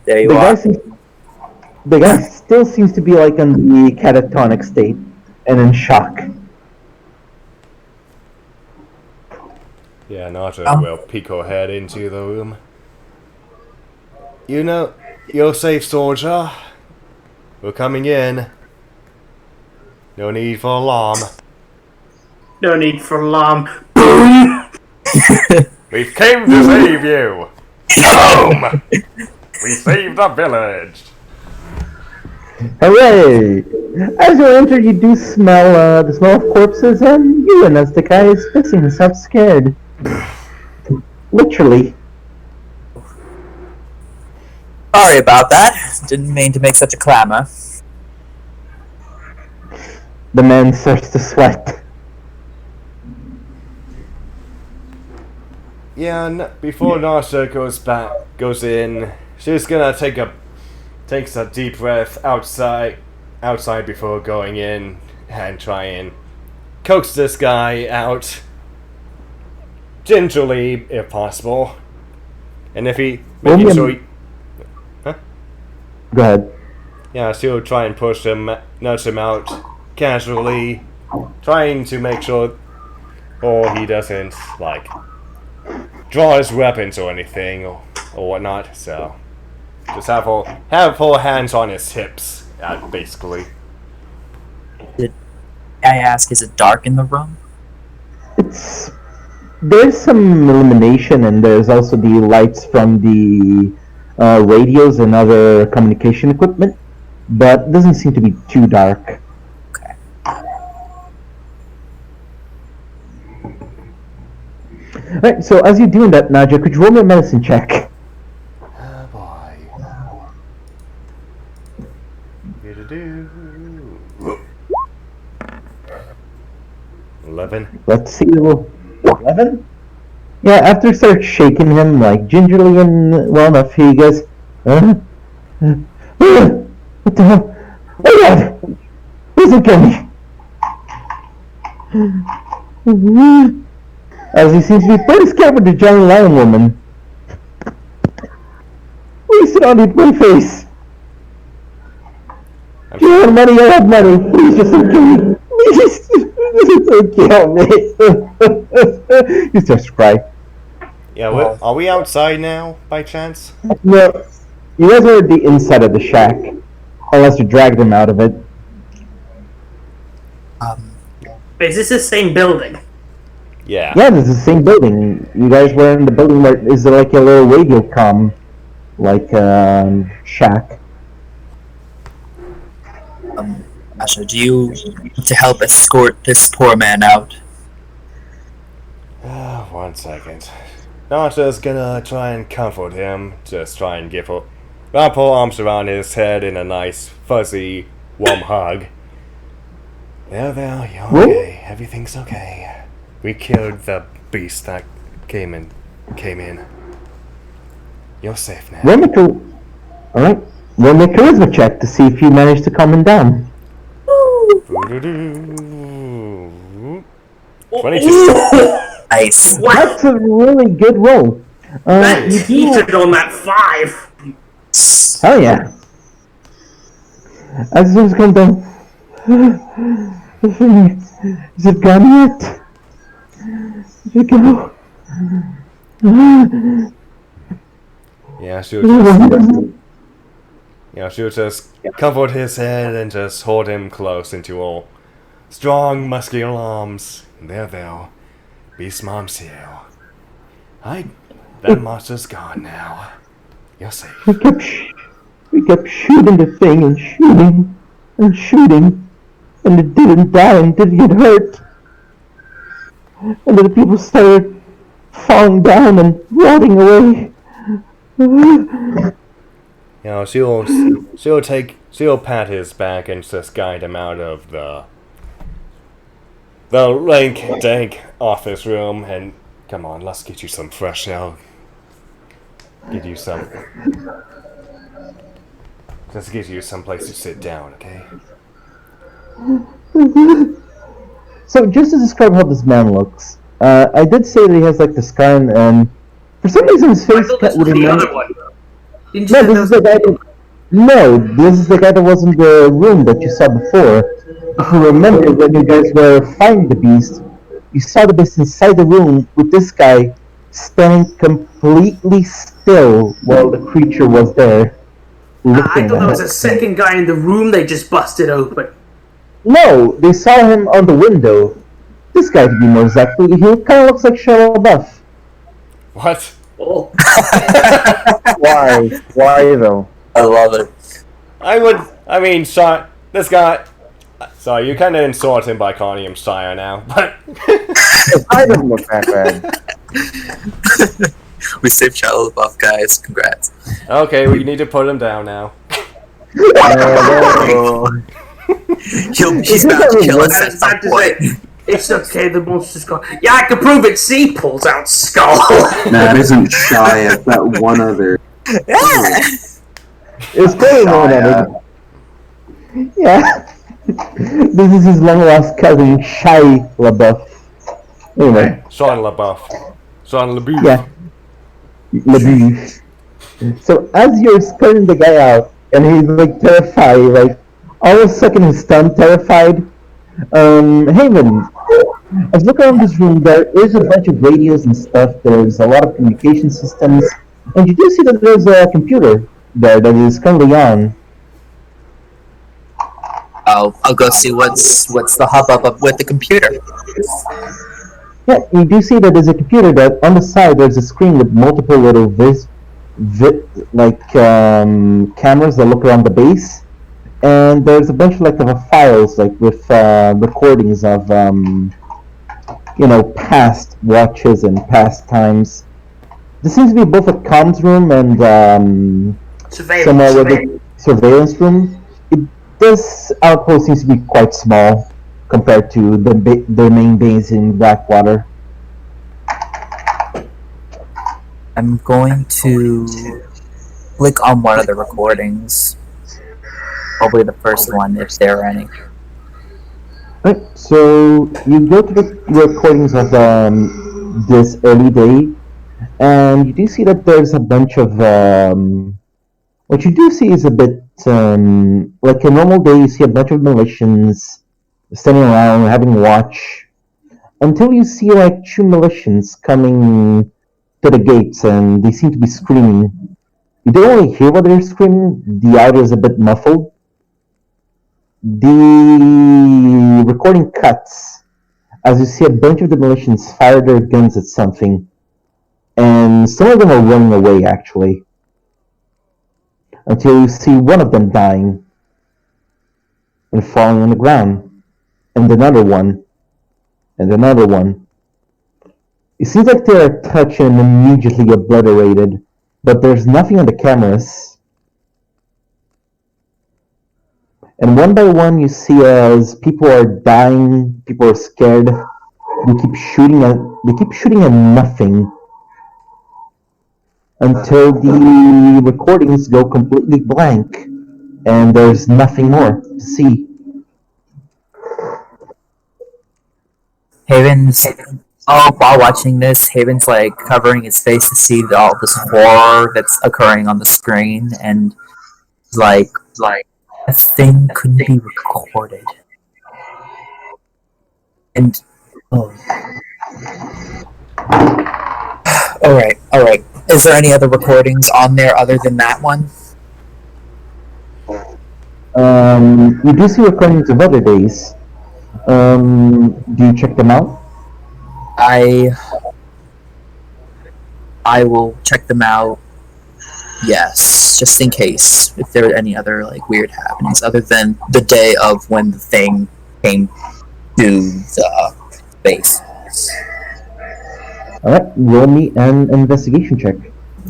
There you are. The guy still seems to be like in the catatonic state and in shock. Yeah, Naja will peek her head into the room. You know, you're safe, soldier. We're coming in. No need for alarm. No need for alarm. We've came to save you! Boom! We saved the village! Hooray! As you enter, you do smell the smell of corpses, and Ewan, as the guy is pissing himself scared. Literally. Sorry about that. Didn't mean to make such a clamor. The man starts to sweat. Yeah, before Nasha goes in, she's gonna takes a deep breath outside before going in and try and coax this guy out gingerly, if possible. And if he making sure he, Go ahead. yeah, she'll try and nudge him out casually, trying to make sure, or he doesn't like draw his weapons or anything or whatnot. So just have her hands on his hips, basically. I ask, is it dark in the room? There's some illumination, and there's also the lights from the radios and other communication equipment, but it doesn't seem to be too dark. Okay. Alright, so as you're doing that, Naja, could you roll me a medicine check? Oh boy. 11. Let's see. 11? Yeah, after you start shaking him, like, gingerly and well enough, he goes, what the hell? Oh god! Please don't kill me! As he seems to be pretty scared with the giant lion woman. Please sit on my face! If you have money, I have money. Please just don't kill me. Please don't kill me. He starts to cry. Yeah, are we outside now, by chance? No, you guys are at the inside of the shack. Unless you dragged him out of it. Wait, is this the same building? Yeah. Yeah, this is the same building. You guys were in the building where is there like a little radio comm, like shack. Asha, do you want to help escort this poor man out? 1 second. Nasha's gonna try and comfort him. Just try and wrap her arms around his head in a nice, fuzzy, warm hug. There, you're okay. Everything's okay. We killed the beast that came in. You're safe now. Alright. Roll me a charisma check to see if you manage to calm him down. 22. Nice. That's a really good roll. That heated on that 5. Oh yeah. As soon as it comes down, is it gone yet? Did it go? She'll just comfort his head and just hold him close into her strong, muscular arms. There. Beast Mom's here. That monster's gone now. You're safe. We kept shooting the thing and shooting, and it didn't die and didn't get hurt. And then the people started falling down and rotting away. She'll pat his back and just guide him out of the dank office room, and come on, let's get you some fresh air. Get you some. Let's get you some place to sit down, okay? So, just to describe how this man looks, I did say that he has like the scar, and for some reason his I face thought this would was the remind. other one. Didn't you No, say this that is the guy. No, this is the guy that was in the room that you saw before. If you remember, when you guys were fighting the beast, you saw the beast inside the room with this guy standing completely still while the creature was there I looking thought there at was a it. second guy in the room they just busted open. No, they saw him on the window. This guy, to be more exactly, he kind of looks like Shia LaBeouf. What? Oh. Why? Why though? I love it. I mean, this guy. Sorry, you kind of insult him by calling him Sire now, but. I don't look that bad. We saved Shia LaBeouf, guys. Congrats. Okay, we need to put him down now. He's about to kill us I at was some about to point. say, it's okay, the monster's gone. Yeah, I can prove it. See, pulls out skull. That isn't shy of that one other. It's clearly one Shia. other. Yeah. This is his long lost cousin, Shia LaBeouf. Anyway, Sean LaBeouf. Sean LaBeouf. yeah. LaBeouf. So as you're scaring the guy out, and he's like terrified, like all of a sudden he's stunned, terrified. Haven, as you look around this room, there is a bunch of radios and stuff. There's a lot of communication systems, and you do see that there's a computer there that is currently on. I'll go see what's the hubbub up with the computer. Yeah, you do see that there's a computer that on the side there's a screen with multiple little cameras that look around the base, and there's a bunch of files like with recordings of past watches and past times. This seems to be both a comms room and surveillance room. This outpost seems to be quite small compared to their main base in Blackwater. I'm going to click on one of the recordings. Probably the first one, if there are any. Right, so you go to the recordings of this early day, and you do see that there's a bunch of what you do see is a bit like a normal day. You see a bunch of militians standing around having watch until you see like two militians coming to the gates, and they seem to be screaming. You don't really hear what they're screaming. The audio is a bit muffled. The recording cuts as you see a bunch of the militians fire their guns at something, and some of them are running away actually, until you see one of them dying and falling on the ground, and another one, and another one. It seems like they are touched and immediately obliterated, but there's nothing on the cameras. And one by one you see as people are dying, people are scared, they keep shooting at nothing until the recordings go completely blank and there's nothing more to see. Haven's while watching this, Haven's like covering his face to see all this horror that's occurring on the screen, and like a thing couldn't be recorded. And all right. Is there any other recordings on there other than that one? You do see recordings of other days. Do you check them out? I will check them out. Yes, just in case if there are any other like weird happenings other than the day of when the thing came to the base. Alright, roll me an investigation check.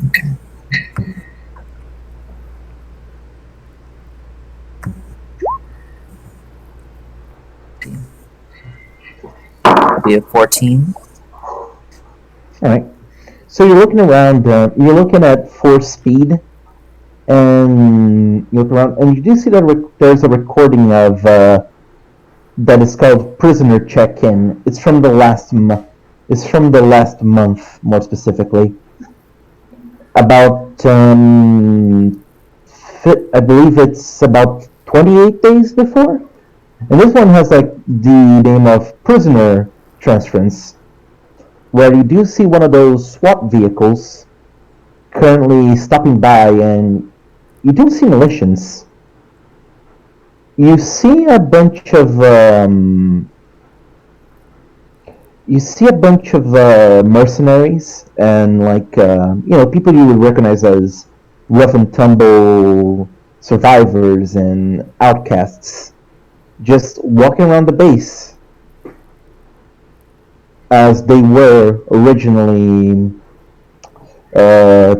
Okay. That'd be a 14. Alright. So you're looking around, you're looking at force speed, and you look around, and you do see that there's a recording of, that is called Prisoner Check-In. It's from the last month, more specifically. About, I believe it's about 28 days before? And this one has, like, the name of Prisoner Transference, where you do see one of those SWAT vehicles currently stopping by, and you do see militians. You see a bunch of mercenaries and people you would recognize as rough and tumble survivors and outcasts, just walking around the base as they were originally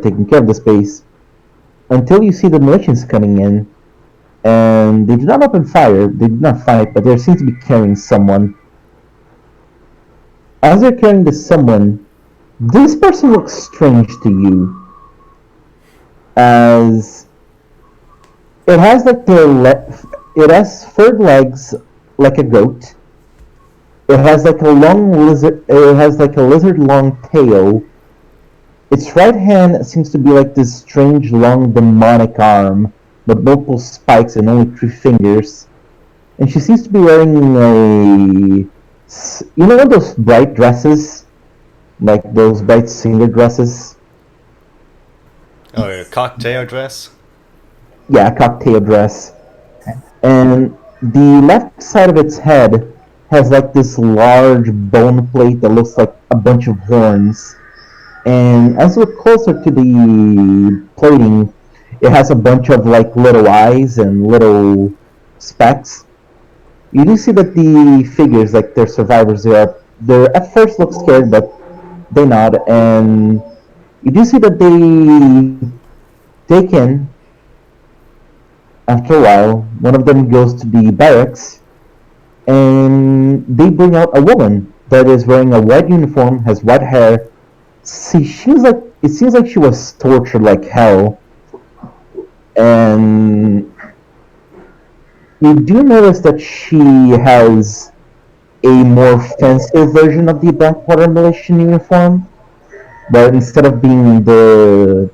taking care of the space, until you see the militias coming in. And they do not open fire, they do not fight, but they seem to be carrying someone. As they're carrying this someone, this person looks strange to you. As it has it has furred legs like a goat. It has like a lizard long tail. Its right hand seems to be like this strange long demonic arm with multiple spikes and only 3 fingers. And she seems to be wearing those bright dresses? Like those bright singer dresses? Oh, a cocktail dress? Yeah, a cocktail dress. And the left side of its head has like this large bone plate that looks like a bunch of horns. And as you look closer to the plating, it has a bunch of like little eyes and little specks. You do see that the figures, like they're survivors, they at first look scared, but they nod, and you do see that they take in. After a while, one of them goes to the barracks, and they bring out a woman that is wearing a white uniform, has white hair. See, it seems like she was tortured like hell. And you do notice that she has a more fancier version of the Blackwater Militia uniform, but instead of being the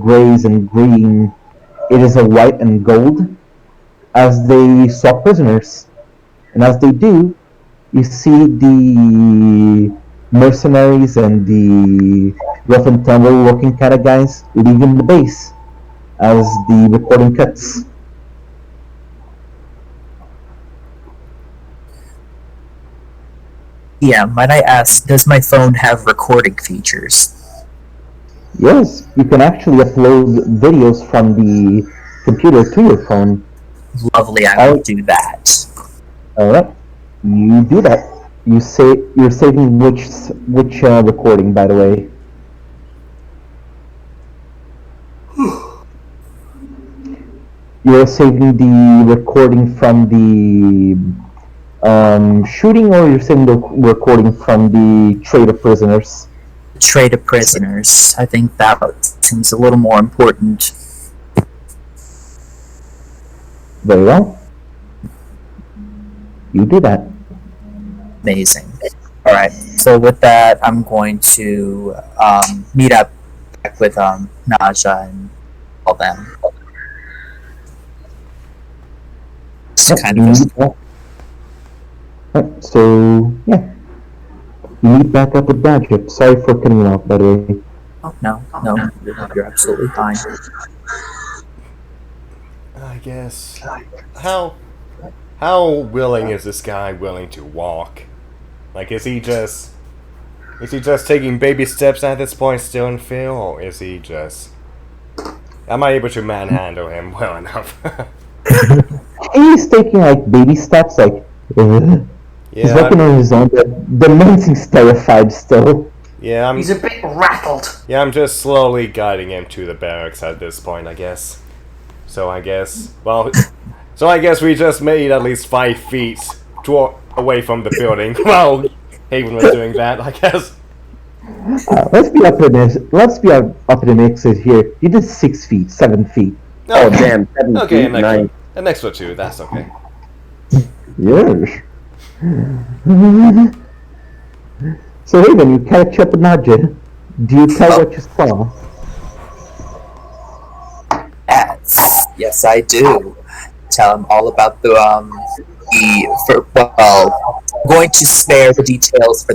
grays and green, it is a white and gold, as they swap prisoners. And as they do, you see the mercenaries and the rough and tumble looking kind of guys leaving the base as the recording cuts. Yeah, might I ask, does my phone have recording features? Yes, you can actually upload videos from the computer to your phone. Lovely, I will do that. Alright, you do that. You're saving which recording, by the way? You're saving the recording from the shooting, or you're saving the recording from the trade of prisoners? Trade of prisoners. I think that seems a little more important. Very well. You do that. Amazing. Alright, so with that, I'm going to meet up back with Naja and all them. Just kind of... Right, so, yeah. You meet back up with Badger. Sorry for cutting you off, by the way. Oh, no, you're absolutely fine. I guess. How willing is this guy willing to walk? Like, is he just taking baby steps at this point still in fear, or is he just... Am I able to manhandle him well enough? He's taking, like, baby steps, like... He's walking on his own, but the man seems terrified still. Yeah, he's a bit rattled. Yeah, I'm just slowly guiding him to the barracks at this point, I guess. So I guess we just made at least 5 feet away from the building while Haven was doing that, I guess. Let's be up in this. Let's be up in the mix here. You did 6 feet, 7 feet. Oh damn! 7 Okay, feet, nice. an extra 2, that's okay. Yes. So Haven, you catch up with Nadja. Do you tell what you saw? Yes, I do. Tell him all about I'm going to spare the details for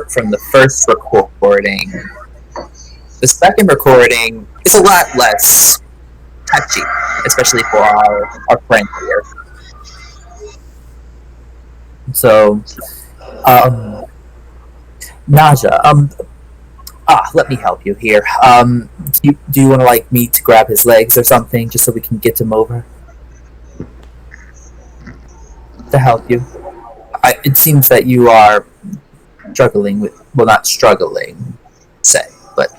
from the first recording. The second recording is a lot less touchy, especially for our friend here. So, Naja, let me help you here. Do you want to like me to grab his legs or something, just so we can get him over? To help you. It seems that you are struggling with, well, not struggling, but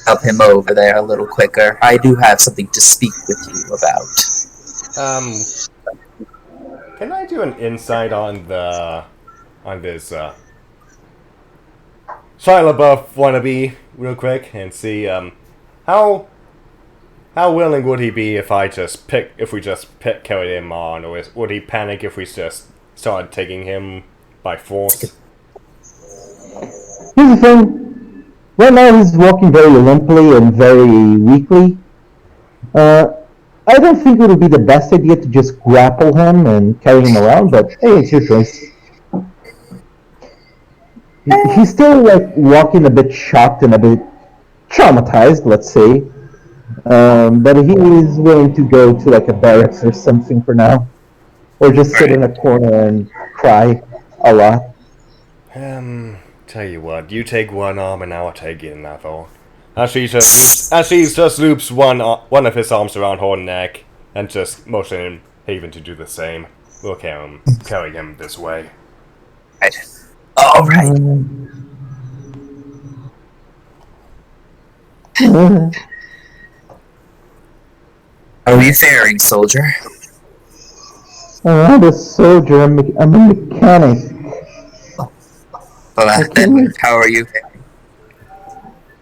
help him over there a little quicker. I do have something to speak with you about. Can I do an insight on this Shia LaBeouf wannabe real quick and see how willing would he be if we just carried him on, or would he panic if we just started taking him by force? Here's the thing. Right now he's walking very limply and very weakly. I don't think it would be the best idea to just grapple him and carry him around, but hey, it's your choice. He's still like walking a bit shocked and a bit traumatized, let's say. But he is willing to go to like a barracks or something for now. Or just sit in a corner and cry a lot. Tell you what, you take one arm and I'll take another. As he just loops one of his arms around her neck and just motioning Haven to do the same. We'll carry him this way. Right. All right. How are you faring, soldier? I'm not a soldier, I'm a mechanic. Well, then, how are you faring?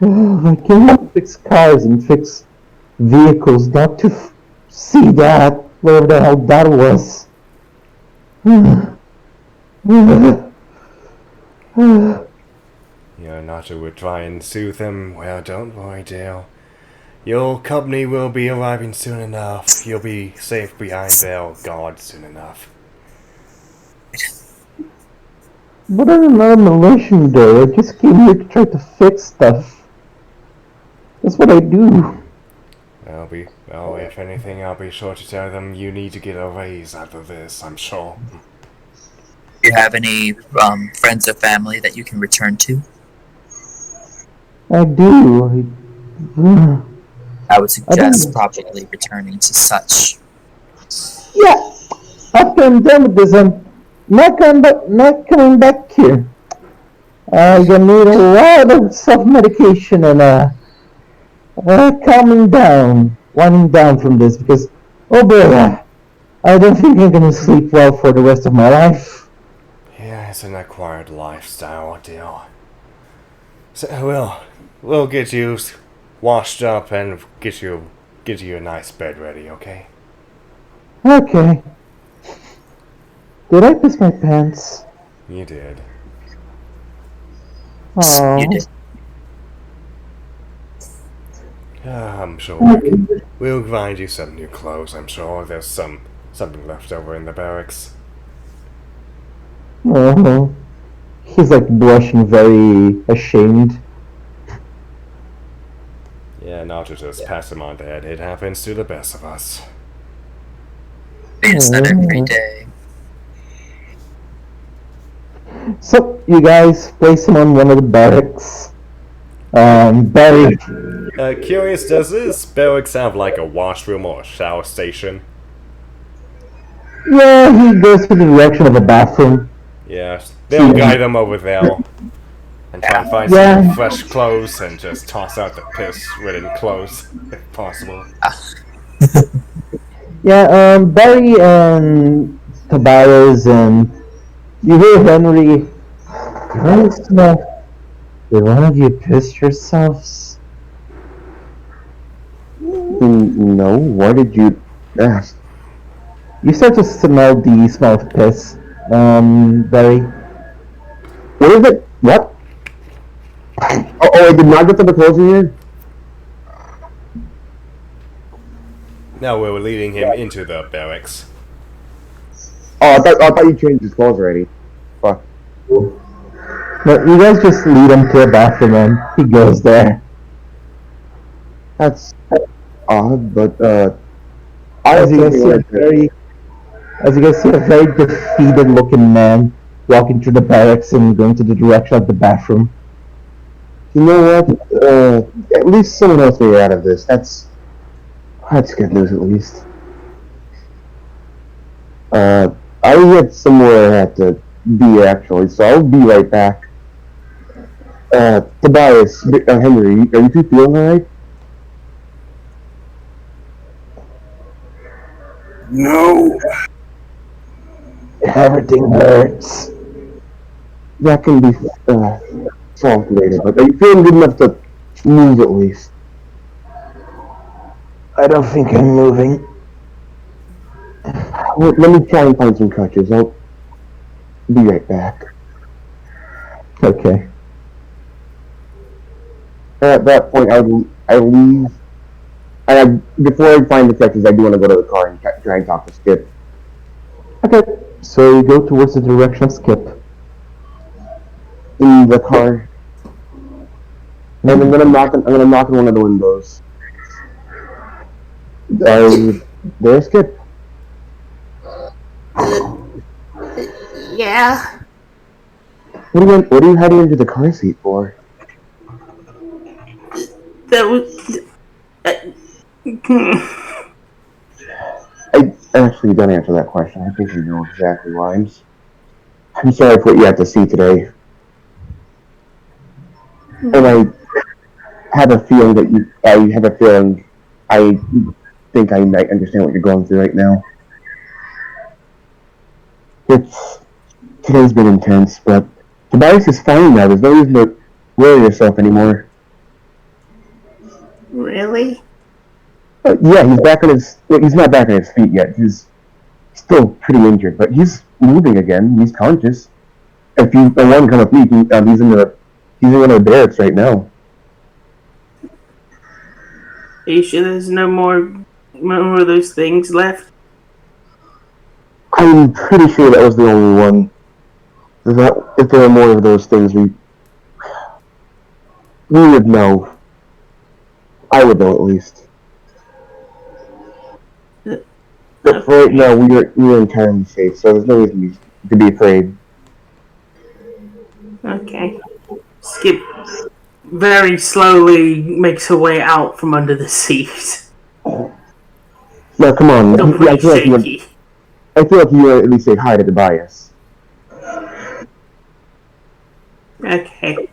I came to fix cars and fix vehicles, not to see that, whatever the hell that was. Your Nacho would try and soothe him. Well, don't worry, Dale. Your company will be arriving soon enough. You'll be safe behind their guards soon enough. But I'm not a militia, though. I just came here to try to fix stuff. That's what I do. Well, if anything, I'll be sure to tell them you need to get a raise out of this, I'm sure. Do you have any friends or family that you can return to? I do. I would suggest probably returning to such. Yeah, after I'm done with this, I'm not coming back here. I'm gonna need a lot of self-medication and calming down, winding down from this, because, oh boy, I don't think I'm gonna sleep well for the rest of my life. Yeah, it's an acquired lifestyle deal. So we'll get you washed up and get you a nice bed ready, okay? Okay. Did I piss my pants? You did. Oh. You did. I'm sure we'll find you some new clothes. I'm sure there's something left over in the barracks. Oh. He's like blushing, very ashamed. Yeah, not to just pass him on, Dad. It happens to the best of us. It's not every day. So, you guys place him on one of the barracks. Barry. Curious, does this barracks have like a washroom or a shower station? Yeah, he goes to the direction of a bathroom. Yes, they'll guide him over there and try and find some fresh clothes and just toss out the piss-ridden clothes if possible. Yeah, Barry and Tobias and you hear Henry Guys, did one of you piss yourselves? No, why did you ask? You start to smell the smell of piss, Barry. What is it? What? Oh, I did not get to the closing here? Now we're leading him into the barracks. Oh, I thought you changed his clothes already. Fuck. But you guys just lead him to a bathroom and he goes there. That's odd, but, As you guys see a very defeated looking man walking through the barracks and going to the direction of the bathroom. You know what? At least someone else made it out of this. That's good news, at least. I had somewhere I had to be, actually, so I'll be right back. Tobias, Henry, are you two feeling alright? No. Everything hurts. That can be, solved later, but are you feeling good enough to move at least? I don't think I'm moving. Well, let me try and find some crutches. I'll be right back. Okay. At that point, I leave. And before I find the crutches, I do want to go to the car and try and talk to Skip. Okay. So you go towards the direction of Skip. In the car. And I'm gonna knock on one of the windows. There's Skip. Yeah. What are you hiding under the car seat for? That was. I actually don't answer that question. I think you know exactly why. I'm sorry for what you had to see today. And I have a feeling I think I might understand what you're going through right now. Today's been intense, but Tobias is fine now. There's no reason to worry yourself anymore. Really? Yeah, he's not back on his feet yet. He's still pretty injured, but he's moving again. He's conscious. If you want to come with me, he's in one of the barracks right now. Are you sure there's no more of those things left? I'm pretty sure that was the only one. If there were more of those things, we would know. I would know at least. But for right now, we're entirely safe, so there's no reason to be afraid. Okay. Skip very slowly makes her way out from under the seat. Now, come on. Still pretty shaky. I feel like you would at least say hi to Tobias. Okay.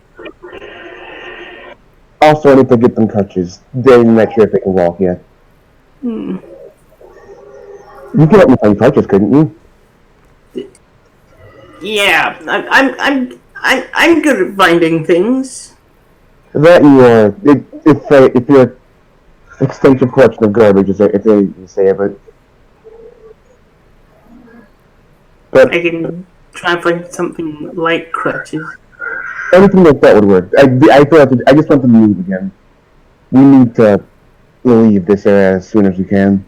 Also, I need to get them crutches. They're not sure if they can walk yet. You could help me find crutches, couldn't you? Yeah, I'm good at finding things. That you are. If your extensive collection of garbage is if anything to say of it. But I can try and find something like crutches. anything like that would work. I just want them to move again. We need to leave this area as soon as we can.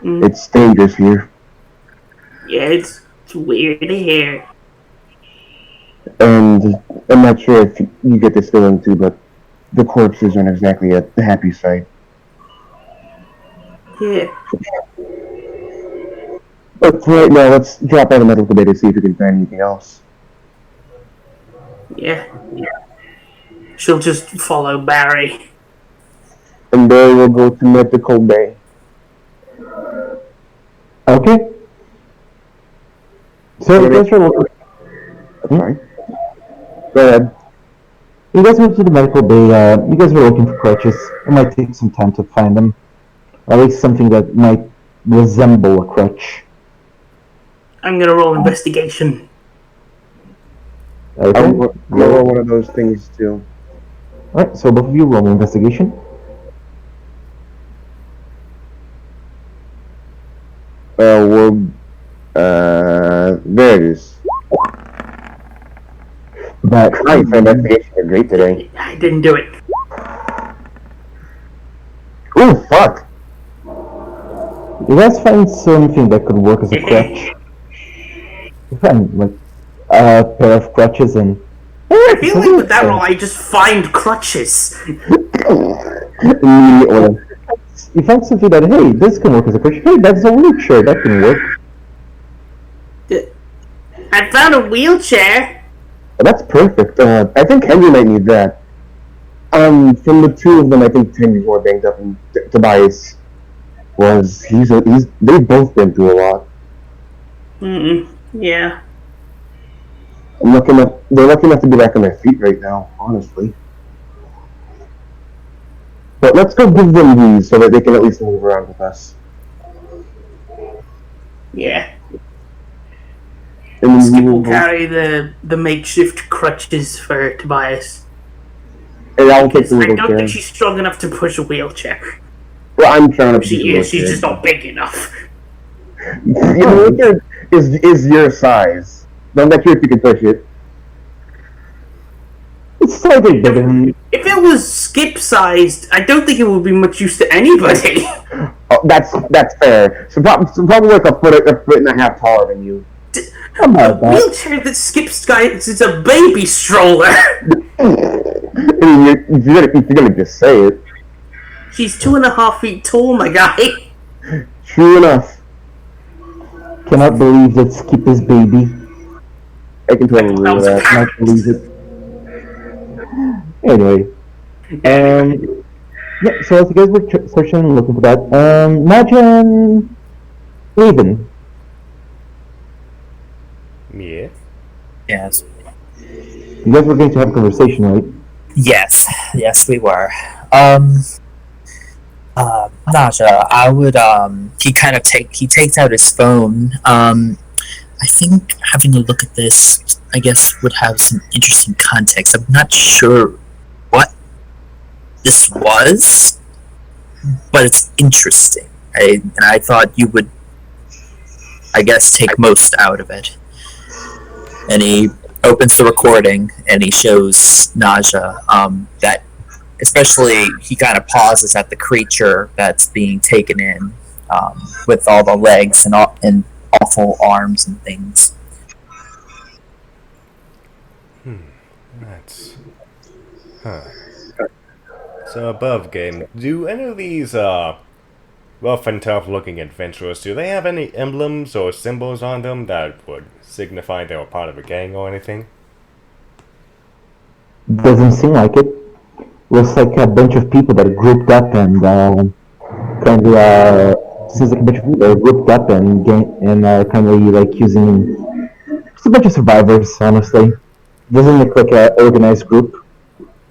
It's dangerous here. Yeah, it's weird here. And I'm not sure if you get this feeling too, but the corpses aren't exactly a happy sight. Yeah. But for right now, let's drop out the medical bay to see if we can find anything else. Yeah. She'll just follow Barry. And Barry will go to medical bay. Okay. So you guys are looking. Sorry. Go ahead. You guys went to the medical bay. You guys were looking for crutches. It might take some time to find them, or at least something that might resemble a crutch. I'm gonna roll investigation. Okay. I'll roll one of those things too. Alright, so both of you roll investigation. There it is. But Nice, my investigations are great today. I didn't do it. Ooh, fuck. you guys find something that could work as a crutch. You find like a pair of crutches and I feel like with that roll, I just find crutches. Immediately. you find something that, hey, this can work as a crutch. Hey, that's a wheelchair, that can work. I found a wheelchair. That's perfect. I think Henry might need that. From the two of them, I think Henry's more banged up, and Tobias was. They've both been through a lot. Yeah. They're lucky enough to be back on their feet right now, honestly. But let's go give them these so that they can at least move around with us. Yeah. And Skip will carry the makeshift crutches for Tobias. And I'll take the I wheelchair. don't think she's strong enough to push a wheelchair. Well, I'm trying to push She is. She's just not big enough. Your wheelchair is your size. Don't let you if you can push it. It's slightly bigger than If it was Skip-sized, I don't think it would be much use to anybody. Oh, that's fair. So probably like a foot and a half taller than you. A wheelchair that Skip's guys is a baby stroller. I mean, if you're gonna just say it. She's 2.5 feet tall, my guy. True enough. cannot believe that Skip is baby. I can totally believe that. Cannot believe it. Anyway. Yeah, so as you guys were searching and looking for that, imagine Raven. Yeah. Yes. You guys were going to have a conversation, right? Yes, we were. Naja, I would, he takes out his phone. I think having a look at this, I guess, would have some interesting context. I'm not sure what this was, but it's interesting. And I thought you would, I guess, take most out of it. And he opens the recording and he shows Naja that, especially, he kind of pauses at the creature that's being taken in with all the legs and awful arms and things. That's... Huh. So above game, do any of these, rough and tough looking adventurers, do they have any emblems or symbols on them that would signify they were part of a gang or anything? Doesn't seem like it. Looks like a bunch of people that are grouped up and seems like a bunch of people that are grouped up and kind of like using. It's a bunch of survivors, honestly. Doesn't look like an organized group.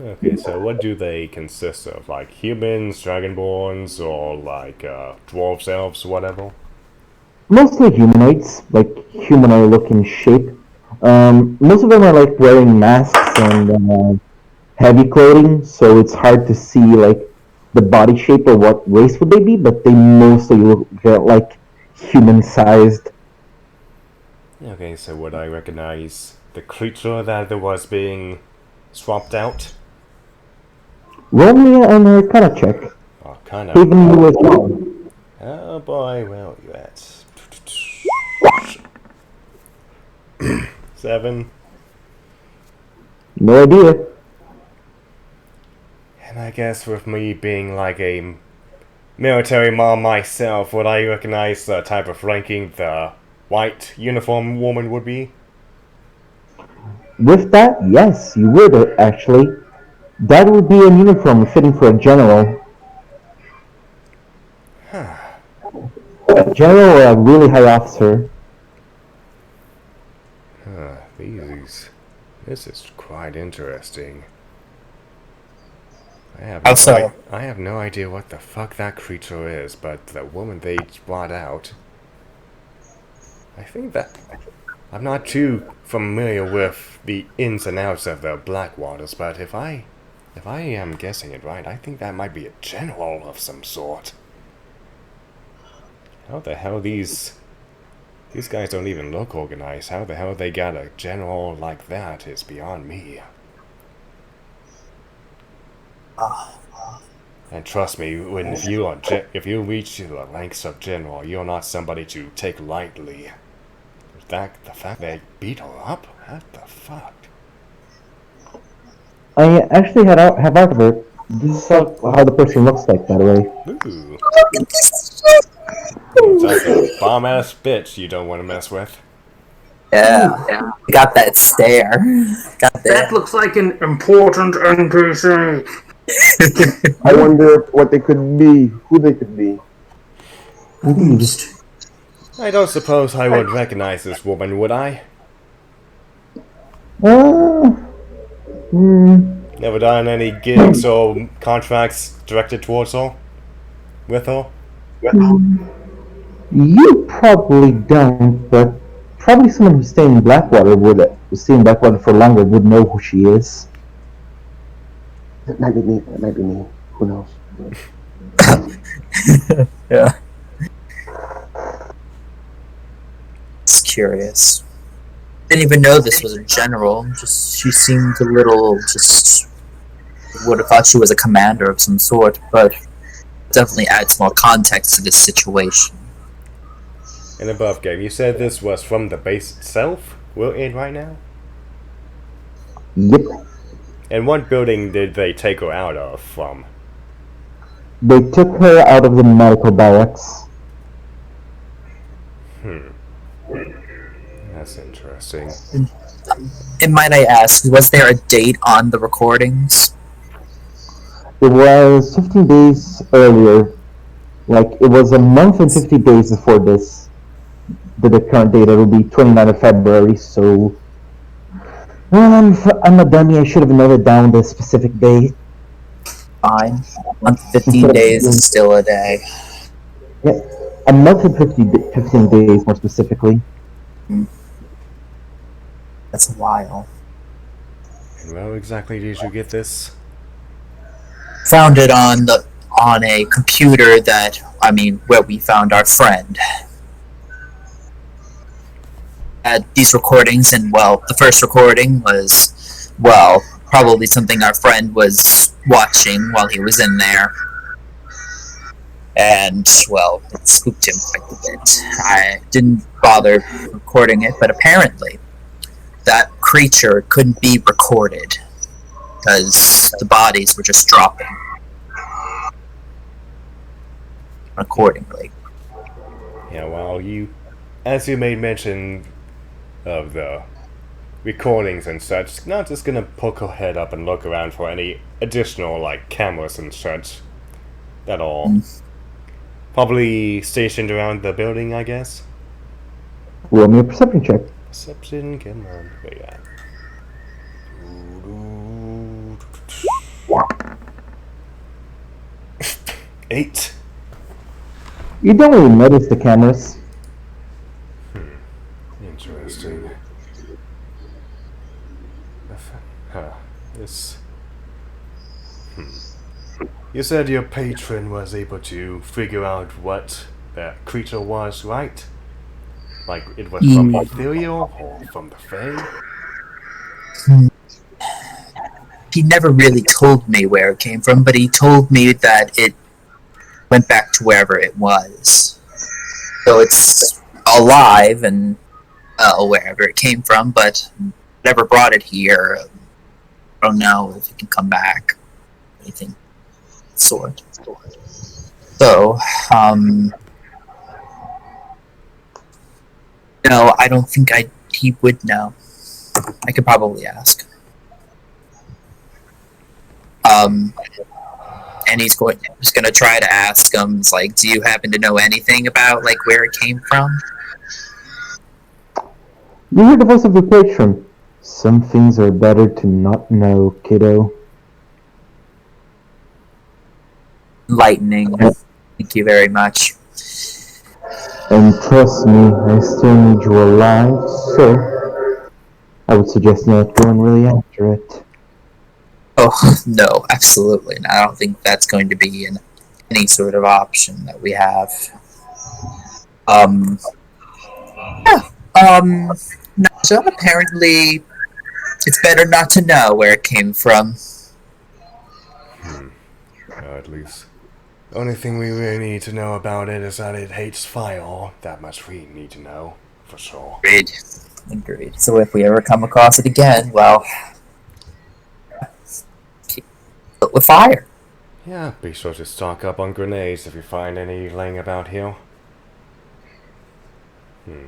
Okay, so what do they consist of? Like humans, dragonborns, or like dwarves, elves, whatever? Mostly humanoids, like humanoid-looking shape. Most of them are like wearing masks and heavy clothing, so it's hard to see like the body shape or what race would they be, but they mostly look like human-sized. Okay, so would I recognize the creature that was being swapped out? Roll me an Arcana check. Arcana. Even you as well. Oh boy, well, you at 7. No idea. And I guess with me being like a military mom myself, would I recognize the type of ranking the white uniform woman would be? With that, yes, you would actually. That would be a uniform fitting for a general. A general or a really high officer. This is quite interesting. I have no idea what the fuck that creature is, but the woman they brought out, I think I'm not too familiar with the ins and outs of the Blackwaters, but if I am guessing it right, I think that might be a general of some sort. How the hell these guys don't even look organized. How the hell they got a general like that is beyond me. And trust me, if you reach the ranks of general, you're not somebody to take lightly. The fact they beat her up? What the fuck? I actually have out of it. This is how the person looks like, by the way. Ooh. That's a bomb-ass bitch you don't want to mess with. Yeah. Got that stare. That looks like an important NPC. I wonder what they could be, who they could be. I don't suppose I would recognize this woman, would I? Never done any gigs or contracts directed towards her? With her? You probably don't, but probably someone who's staying in Blackwater for longer would know who she is. That might be me. Who knows? Yeah. It's curious. Didn't even know this was a general. She seemed a little would have thought she was a commander of some sort, but definitely adds more context to this situation. And above game, you said this was from the base itself we're in right now? Yep. And what building did they take her out of from? They took her out of the medical barracks. That's interesting. And might I ask, was there a date on the recordings? It was 15 days earlier. Like, it was a month and 50 days before this. The current date, it will be 29th of February, so... Well, I'm a dummy, I should have noted down the specific date. Fine. Month 15 days is still a day. Yeah, a month and 15 days, more specifically. That's a while. And where exactly did you get this? Found it on a computer where we found our friend. Had these recordings, and the first recording was, probably something our friend was watching while he was in there. And, it spooked him quite a bit. I didn't bother recording it, but apparently that creature couldn't be recorded because the bodies were just dropping accordingly. Yeah, as you made mention of the recordings and such, not just gonna poke her head up and look around for any additional, cameras and such at all. Probably stationed around the building, I guess? Roll me a perception check. Perception, come on, where you at? 8. You don't really notice the cameras. Interesting. You said your patron was able to figure out what the creature was, right? Like, it was from ethereal or from the Fae? He never really told me where it came from, but he told me that it went back to wherever it was. So it's alive and wherever it came from, but whatever brought it here, I don't know if it can come back. Anything sort. So, no, I don't think he would know. I could probably ask. And he's going to try to ask him, do you happen to know anything about, where it came from? You heard the voice of the patron. Some things are better to not know, kiddo. Enlightening. Thank you very much. And trust me, I still need your lives. so, I would suggest not going really after it. Oh, no, absolutely not. I don't think that's going to be any sort of option that we have. Yeah. No, so apparently, it's better not to know where it came from. At least, the only thing we really need to know about it is that it hates fire. That much we need to know, for sure. Agreed. So if we ever come across it again, well, keep it with fire. Yeah, be sure to stock up on grenades if you find any laying about here.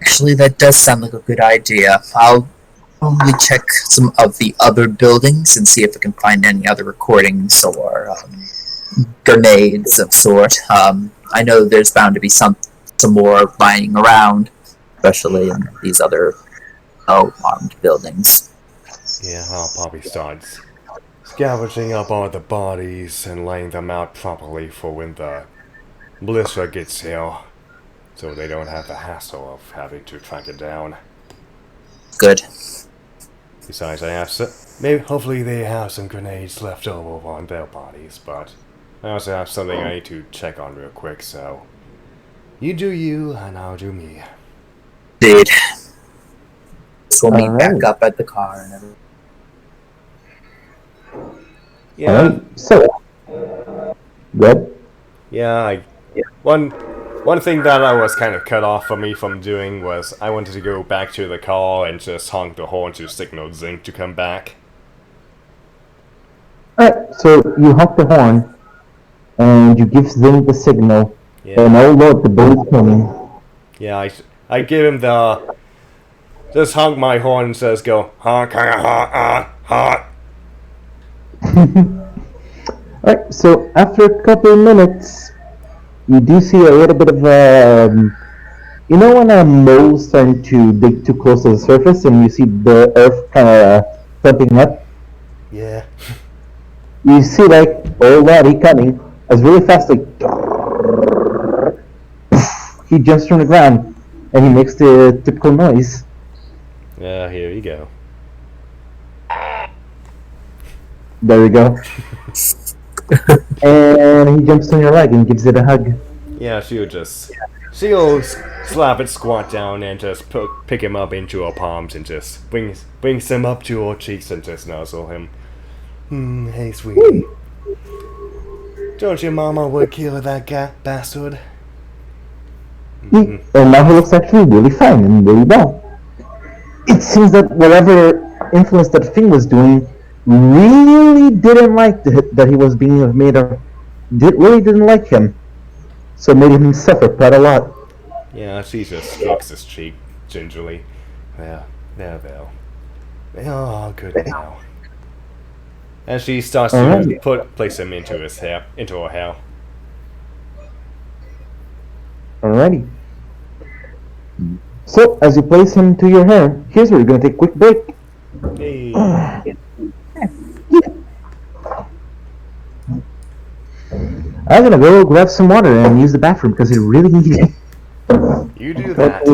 Actually, that does sound like a good idea. I'll probably check some of the other buildings and see if I can find any other recordings or grenades of sort. I know there's bound to be some more lying around, especially in these other armed buildings. Yeah, I'll probably start scavenging up all the bodies and laying them out properly for when the militia gets here, so they don't have the hassle of having to track it down. Good. Besides, hopefully they have some grenades left over on their bodies, but I also have something I need to check on real quick, so you do you, and I'll do me. Indeed. So we'll meet back up at the car and everything. Yeah. So, good. Yeah, one thing that I was kind of cut off for me from doing was I wanted to go back to the car and just honk the horn to signal Zinc to come back. Alright, so you honk the horn, and you give them the signal, and oh look, the boat's coming. Yeah, I give him the just honk my horn and says go honk honk honk. Alright, so after a couple of minutes, you do see a little bit of you know when a mole's starting to dig too close to the surface and you see the earth kind of thumping up? Yeah. You see like, oh lad, he coming, as really fast, like, he jumps from the ground, and he makes the typical noise. Yeah, here you go. There we go. And he jumps on your leg and gives it a hug. Yeah, she'll slap it squat down and just pick him up into her palms and just brings him up to her cheeks and just nuzzle him. Hey sweetie. Don't your mama would kill that bastard? And now he looks actually really fine and really well. It seems that whatever influence that thing was doing really didn't like that he was being made of. Really didn't like him. So it made him suffer quite a lot. Yeah, she just strokes his cheek gingerly. Yeah, there. They're all good now. And she starts to place him into her hair. Alrighty. So, as you place him to your hair, here's where you're going to take a quick break. Hey. I'm going to go grab some water and use the bathroom because I really need it. You do that.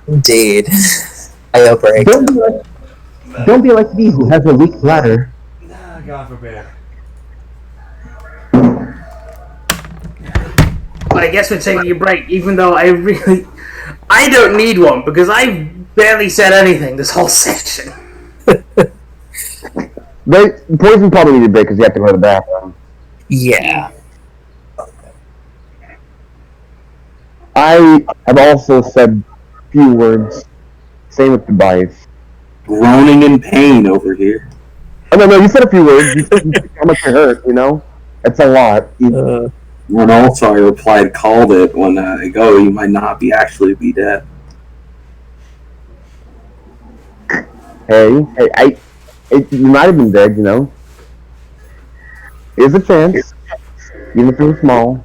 Indeed. I break. Don't be like me who has a weak bladder. Nah, God forbid. But I guess we're taking a break, even though I don't need one because I barely said anything this whole section. Poison probably need a break because you have to go to the bathroom. Yeah. I have also said few words. Same with Tobias. Groaning in pain over here. Oh, no, you said a few words. You said how much it hurt, you know? That's a lot. And also I replied, called it when I go, you might not actually be dead. Hey, you might have been dead, you know? Here's a chance. Even if it was small.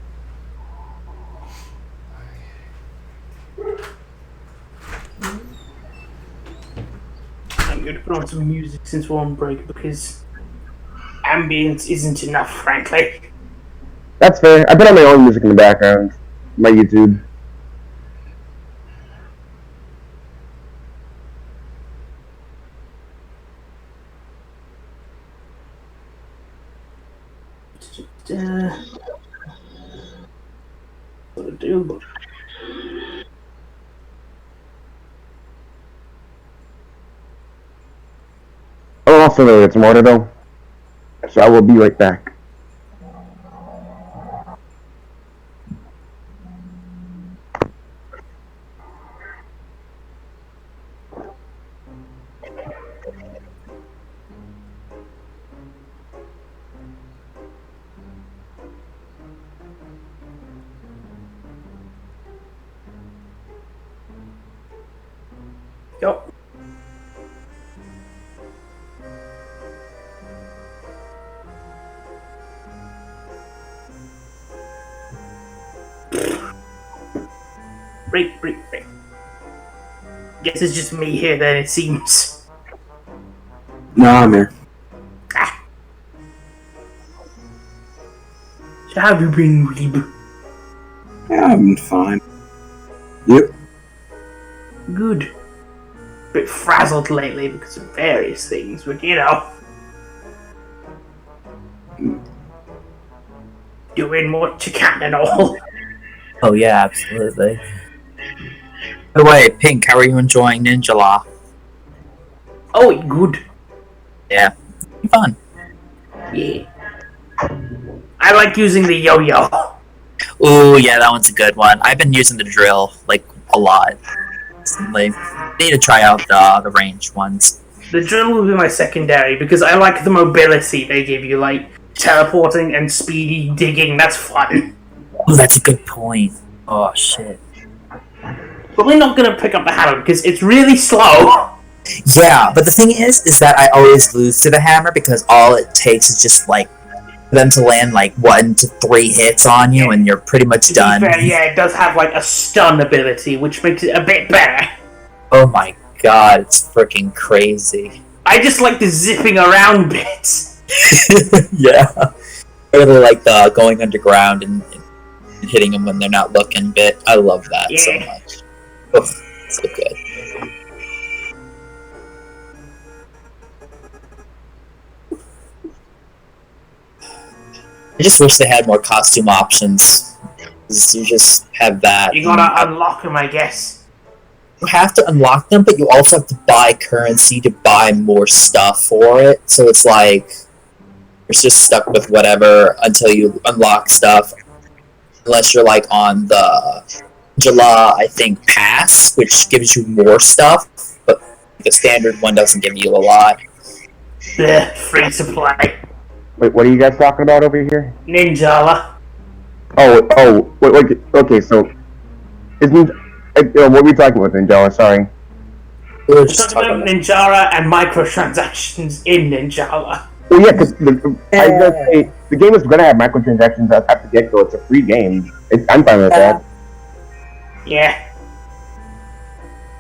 I'm going to put on some music since we're on break because ambience isn't enough, frankly. That's fair. I put on my own music in the background. My YouTube. Also, there it's water though, so I will be right back. Yo. Right. Guess it's just me here then, it seems. No, I'm here. So how have you been, Weeb? Yeah, I'm fine. Yep. Good. Bit frazzled lately because of various things, but you know. Doing what you can and all. Oh yeah, absolutely. By the way, Pink, how are you enjoying Ninja Law? Oh, good. Yeah, fun. Yeah. I like using the yo-yo. Ooh, yeah, that one's a good one. I've been using the drill like a lot recently. Need to try out the range ones. The drill will be my secondary because I like the mobility they give you, like teleporting and speedy digging. That's fun. Oh, that's a good point. Oh shit. Probably not gonna pick up the hammer because it's really slow. Yeah, but the thing is that I always lose to the hammer because all it takes is just like for them to land like 1 to 3 hits on you, and you're pretty much done. Fair, yeah, it does have like a stun ability, which makes it a bit better. Oh my god, it's freaking crazy. I just like the zipping around bits. Yeah, I really like the going underground and hitting them when they're not looking bit. I love that so much. Oh, so good. I just wish they had more costume options. You just have that. You gotta unlock them, I guess. You have to unlock them, but you also have to buy currency to buy more stuff for it. So it's like you're just stuck with whatever until you unlock stuff. Unless you're like on the Jala, I think, pass, which gives you more stuff, but the standard one doesn't give you a lot. Blech, free supply. Wait, what are you guys talking about over here? Ninjala. Wait, okay, so isn't what are we talking about, Ninjala? Sorry. We were We're just talking about Ninjala and microtransactions in Ninjala. Well, yeah, because I was gonna say the game is gonna have microtransactions at the get-go. It's a free game. I'm fine with that. Yeah.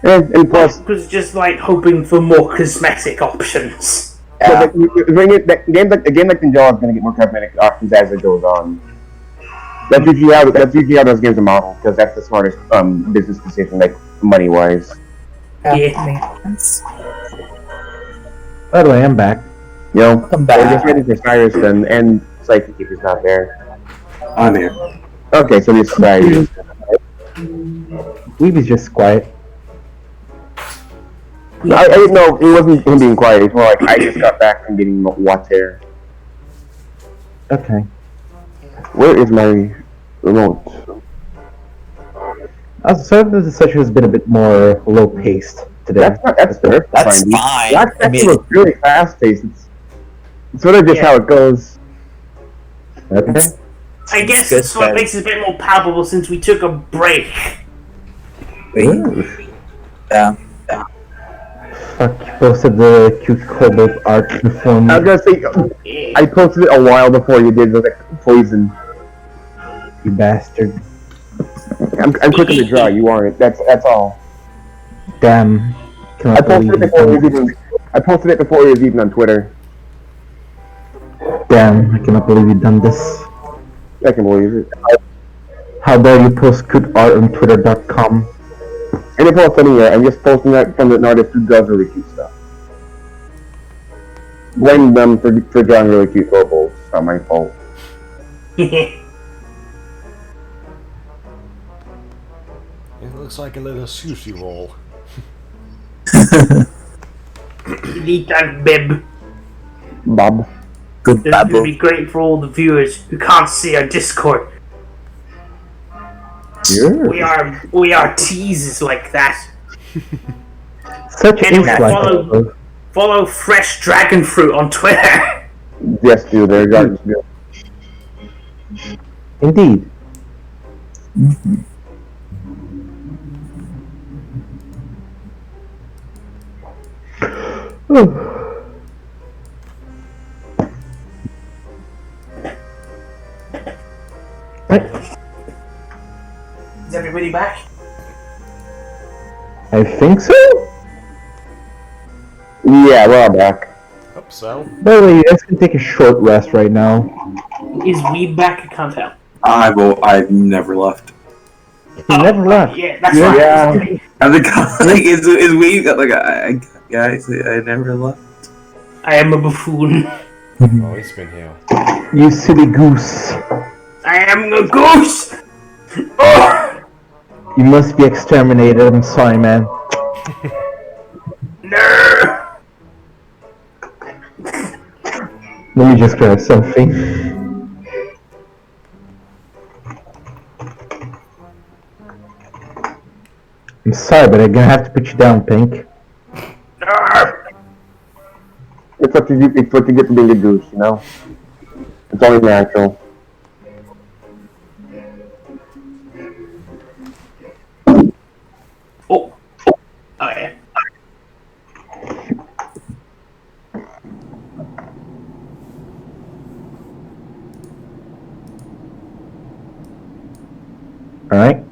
And plus, Because just like hoping for more cosmetic options. Yeah. a game like Ninjala is gonna get more cosmetic options as it goes on. That's usually how those games are modeled, because that's the smartest business decision, like money-wise. Yeah. By the way, I'm back. You know, Welcome we're back. just waiting for Cyrus and Psychic if he's not there. I'm here. Okay, so this Cyrus. Weeb is just quiet. I didn't know it wasn't him being quiet. It's more like I just got back from getting water. Okay. Where is my remote? Also, the session has been a bit more low-paced today. That's fair. That's fine. Last I mean, session was really fast-paced. It's sort of just how it goes. Okay. I guess good that's what then. makes it a bit more palpable since we took a break. yeah. Fuck, you posted the cute kobold art before me. I was gonna say, I posted it a while before you did. It was like poison. You bastard. I'm clicking the draw. You aren't. That's all. Damn. I posted it before it was even on Twitter. Damn, I cannot believe you've done this. I can believe it. How dare you post cute art on twitter.com? I didn't post anywhere. I'm just posting that from an artist who does really cute stuff. Blame them for drawing really cute kobolds. It's not my fault. It looks like a little sushi roll. Delete that bib. Bob. Good This would babble. be great for all the viewers who can't see our Discord. Sure. We are teases like that. Such Anyway, is life. follow Fresh Dragon Fruit on Twitter. Yes, dude. Their garden's good. Indeed. Right. Is everybody back? I think so. Yeah, we're all back. Hope so. By the way, you guys can take a short rest right now. Is Weeb back? I can't tell. I've never left. You never left. Yeah, that's Yeah. right. I think like is we got like guys I never left. I am a buffoon. Oh, he's been here. You silly goose. I am a goose. Oh You must be exterminated. I'm sorry, man. no! Let me just grab something. I'm sorry, but I'm gonna have to put you down, Pink. It's what you get for being a goose, you know? It's only natural. Oh yeah. Alright?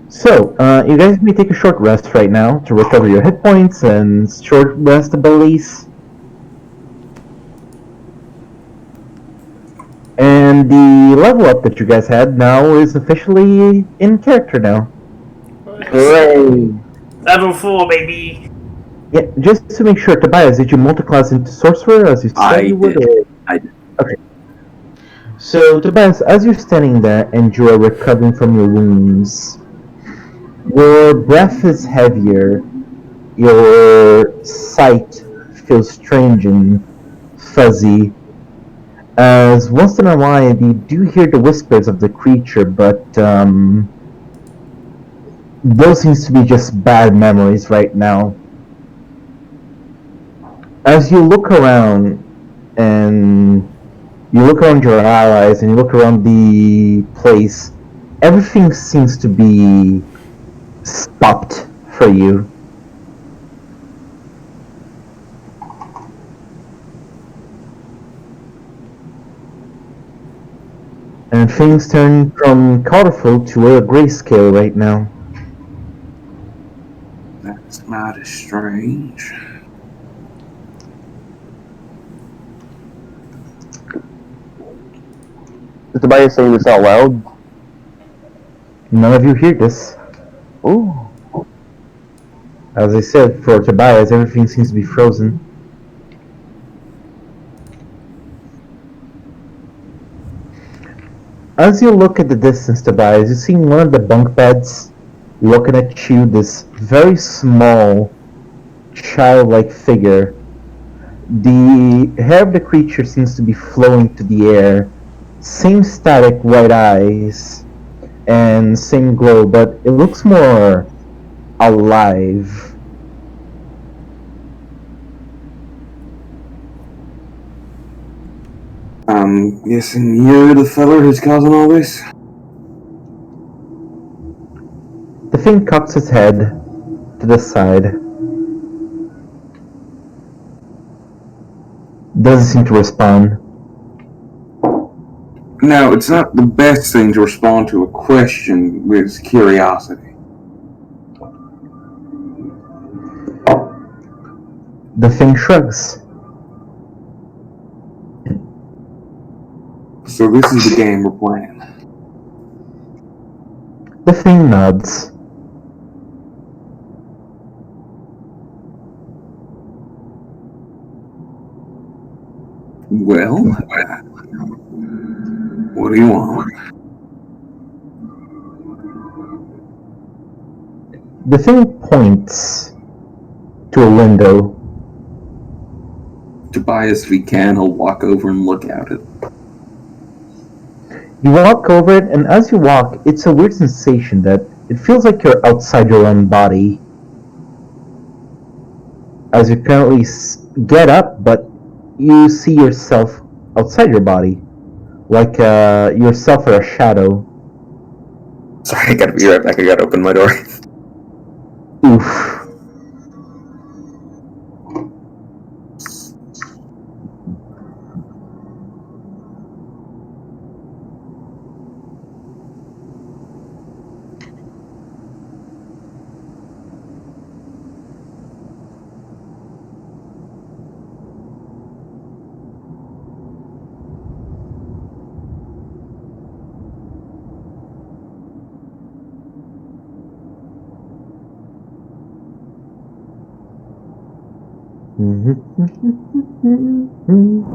So, you guys may take a short rest right now to recover your hit points and short rest abilities. And the level up that you guys had now is officially in character now. Hooray! Level 4, baby. Yeah, just to make sure, Tobias, did you multi-class into Sorcerer as you said I you would? did. I did. Okay. So, Tobias, as you're standing there and you are recovering from your wounds, your breath is heavier, your sight feels strange and fuzzy, as once in a while you do hear the whispers of the creature, but those seems to be just bad memories right now. As you look around and you look around your allies and you look around the place, everything seems to be stopped for you. And things turn from colorful to a grayscale right now. That's mighty strange. Is Tobias saying this out loud? None of you hear this. Ooh. As I said, for Tobias, everything seems to be frozen. As you look at the distance, Tobias, you see one of the bunk beds looking at you, this very small, childlike figure. The hair of the creature seems to be flowing to the air. Same static white eyes and same glow, but it looks more alive. I'm guessing you're the feller who's causing all this? The thing cocks its head to the side. Doesn't seem to respond. Now, it's not the best thing to respond to a question with curiosity. The thing shrugs. So this is the game we're playing. The thing nods. Well, what do you want? The thing points to a window. Tobias, if he can, he'll walk over and look at it. You walk over it, and as you walk, it's a weird sensation that it feels like you're outside your own body. As you currently get up, but you see yourself outside your body, like yourself or a shadow. Sorry, I gotta be right back. I gotta open my door. Oof.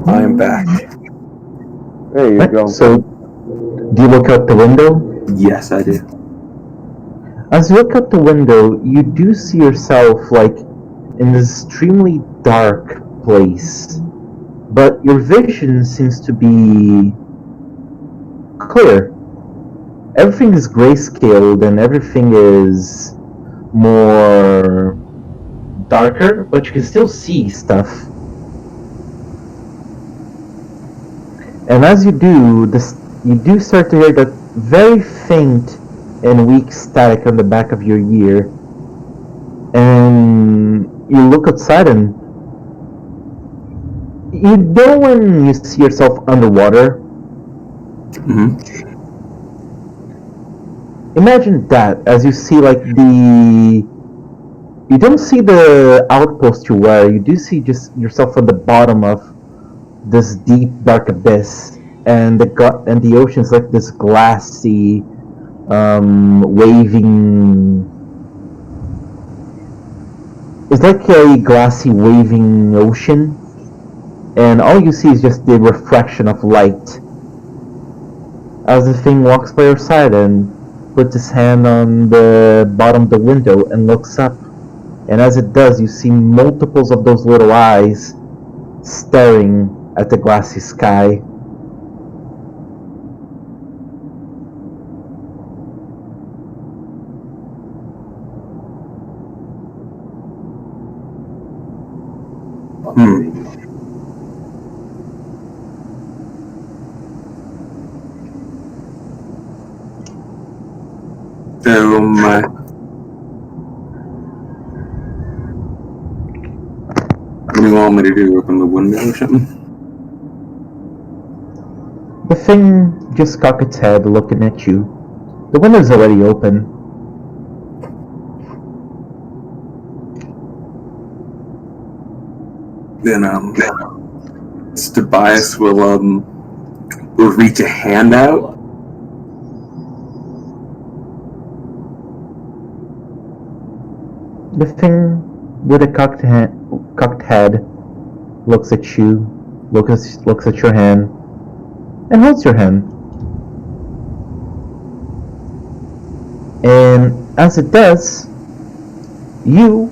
I am back. There you go. So, do you look out the window? Yes, I do. As you look out the window, you do see yourself like in this extremely dark place, but your vision seems to be clear. Everything is grayscaled and everything is more darker, but you can still see stuff. And as you do, you do start to hear that very faint and weak static on the back of your ear. And you look outside and you know when you see yourself underwater. Imagine that as you see like you don't see the outpost you were, you do see just yourself on the bottom of this deep dark abyss, and the ocean's like this glassy waving. It's like a glassy waving ocean, and all you see is just the reflection of light as the thing walks by your side and puts his hand on the bottom of the window and looks up. And as it does, you see multiples of those little eyes staring at the glassy sky. What do you want me to do? Open the window or something? The thing just cocked its head looking at you. The window's already open. Then Tobias will reach a hand out. The thing with a cocked head looks at you, looks at your hand, and holds your hand. And as it does, you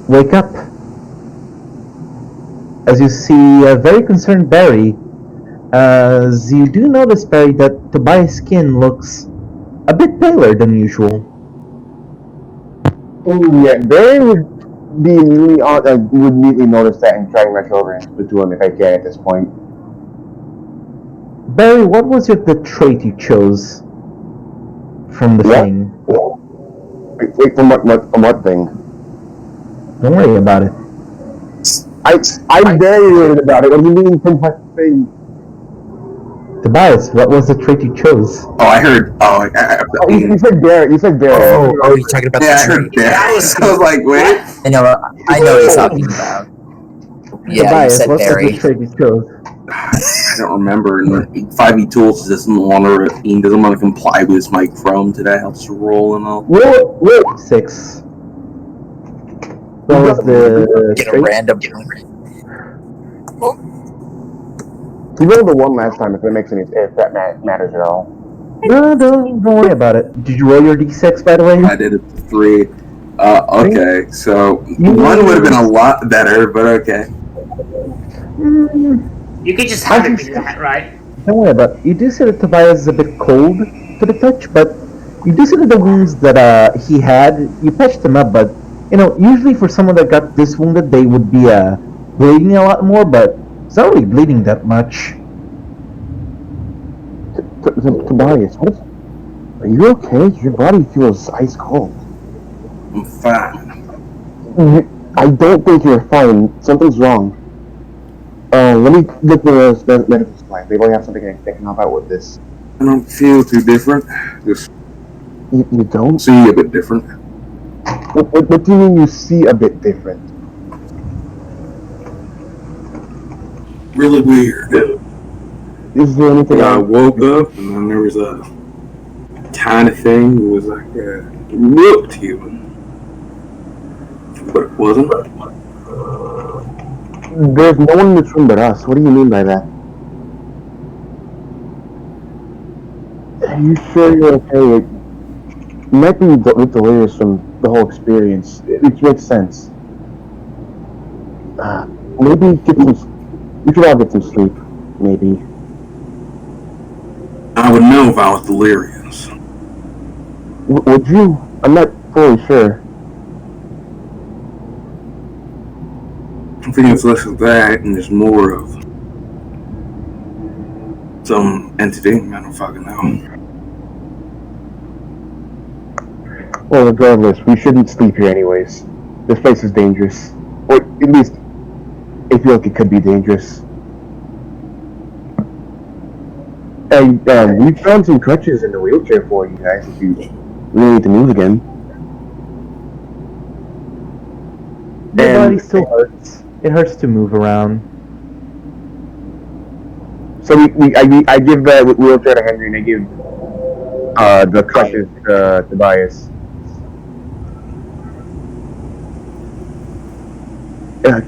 wake up as you see a very concerned Barry, as you do notice, Barry, that Tobias' skin looks a bit paler than usual. Yeah, Barry would be immediately would immediately notice that and try to rush over and speak to him if I can at this point. Barry, what was the trait you chose from the thing? Wait, from what thing? Don't worry about it. I'm very worried about it. What do you mean from what thing? Tobias, what was the trait you chose? Oh, I heard. You said Barry. You said Barry. Oh, you're talking about Yeah, I the heard tree. that. I was like, wait. I know what he's talking about. Yeah, Tobias, you said what Barry. was the trait you chose? I don't remember. And 5e Tools doesn't want to comply with his mic from today. I'll just roll and all. Roll 6. What was the Get a trait? random. You rolled a 1 last time. If that matters at all. No, don't worry about it. Did you roll your d6, by the way? I did it 3. Okay, so one would have been a lot better, but okay. You could just have it be that, right? Don't worry about it. You do see that Tobias is a bit cold to the touch, but you do see that the wounds that he had, you patched them up, but usually for someone that got this wounded, they would be bleeding a lot more, but it's not really bleeding that much. Tobias, what? Are you okay? Your body feels ice cold. I'm fine. I don't think you're fine. Something's wrong. Let me look for the medical supplies. They probably have something that can help out with this. I don't feel too different. Just You don't? see a bit different. What do you mean you see a bit different? Really weird. Is there anything I woke up and then there was a tiny thing that was like looked human. But it wasn't. There's no one in this room but us. What do you mean by that? Are you sure you're okay? You might be delirious from the whole experience. It makes sense. Maybe you should all get some sleep. Maybe. I would know if I was delirious. Would you? I'm not fully sure. I think it's less of that and there's more of some entity. I don't fucking know. Well, regardless, we shouldn't sleep here anyways. This place is dangerous. Or at least, I feel like it could be dangerous. And we found some crutches in the wheelchair for you guys if you really need to move again. Your body still hurts. It hurts to move around. So I give the wheelchair to Henry and I give the crutches to Tobias.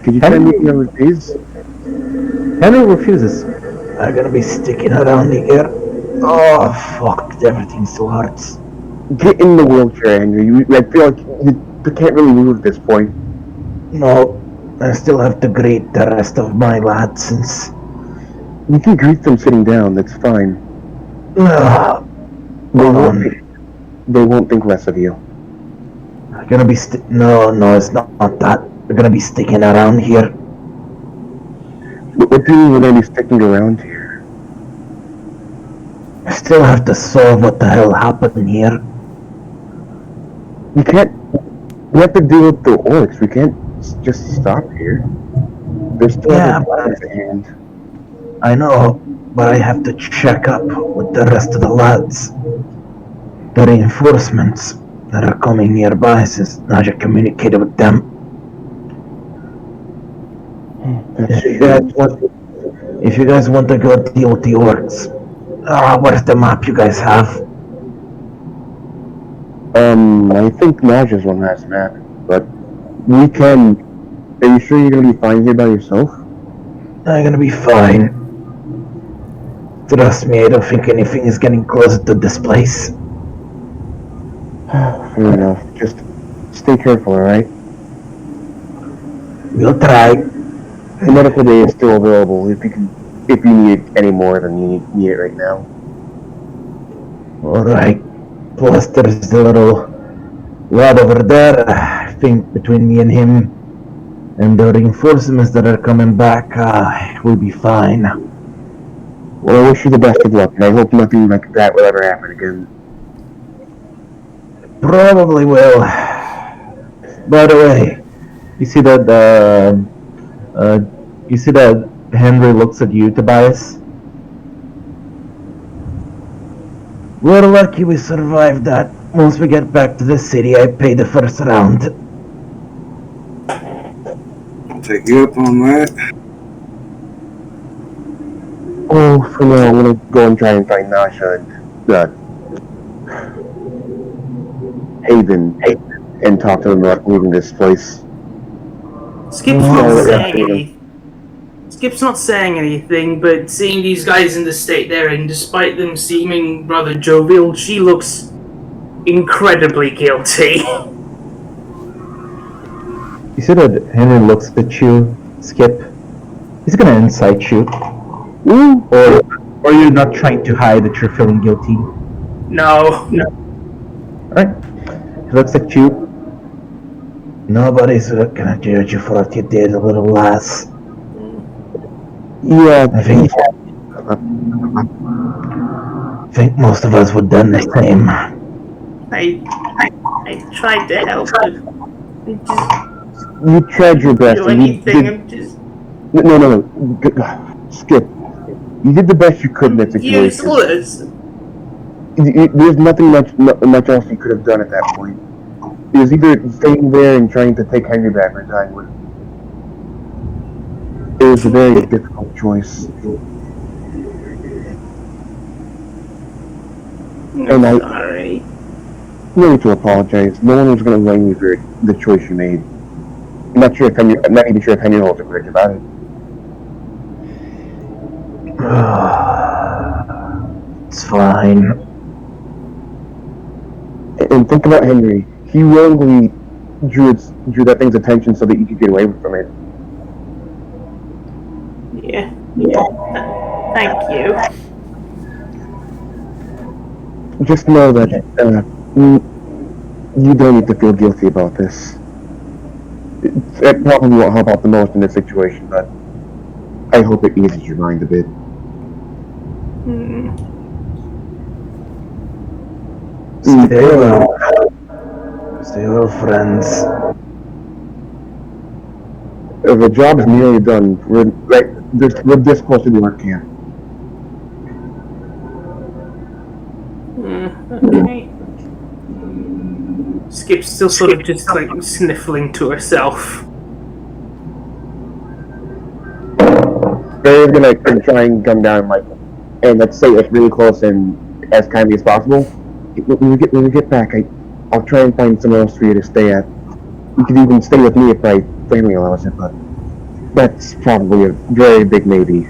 Could you tell me if you please? Henry refuses. I'm gonna be sticking around here. Oh, fuck. Everything still hurts. Get in the wheelchair, Henry. I feel like you can't really move at this point. No, I still have to greet the rest of my lads since... You can greet them sitting down, that's fine. They won't think less of you. I'm gonna be No, it's not that. We're gonna be sticking around here. What do you mean we're gonna be sticking around here? I still have to solve what the hell happened here. We can't... We have to deal with the orcs. We can't just stop here. There's still other plans at hand. I know, but I have to check up with the rest of the lads. The reinforcements that are coming nearby since Naja communicated with them. If you guys want to go deal with the orcs, where's the map you guys have? I think Naja's one has a map, but we can... Are you sure you're gonna be fine here by yourself? I'm gonna be fine. Trust me, I don't think anything is getting closer to this place. Fair enough. Just stay careful, alright? We'll try. The medical day is still available if you need it any more than you need it right now. Alright. Plus there's the little lad over there. I think between me and him and the reinforcements that are coming back, we'll be fine. Well, I wish you the best of luck, and I hope nothing like that will ever happen again. Probably will. By the way, you see that Henry looks at you, Tobias? We're lucky we survived that. Once we get back to the city, I pay the first round. I'll take you up on that. Oh, for now, I'm gonna go and try and find Nasha and Haven and talk to them about leaving this place. Skip's not saying anything, but seeing these guys in the state they're in, despite them seeming rather jovial, she looks incredibly guilty. You see that Henry looks at you, Skip. He's gonna incite you. Or you're not trying to hide that you're feeling guilty. No. Alright. He looks at you. Nobody's gonna judge you for what you did, a little lass. Yeah, I think most of us would done the same. I tried to help, but you tried your best. do And you anything. did... I'm just No. Skip. You did the best you could in that situation. useless. There's nothing much else you could have done at that point. It was either staying there and trying to take Henry back or dying with him. It was a very difficult choice. I'm sorry. No need to apologize. No one was going to blame you for the choice you made. I'm not even sure if Henry holds a grudge about it. It's fine. And think about Henry. He willingly drew that thing's attention so that you could get away from it. Yeah. Thank you. Just know that you don't need to feel guilty about this. It probably won't help out the most in this situation, but I hope it eases your mind a bit. Stay well, friends. The job is nearly done. We're this close to the work camp. Okay. Skip's still sort of just like sniffling to herself. Barry's gonna try and come down, and let's say it's really close and as kindly as possible. When we get back, I'll try and find somewhere else for you to stay at. You could even stay with me if my family allows it, but that's probably a very big maybe.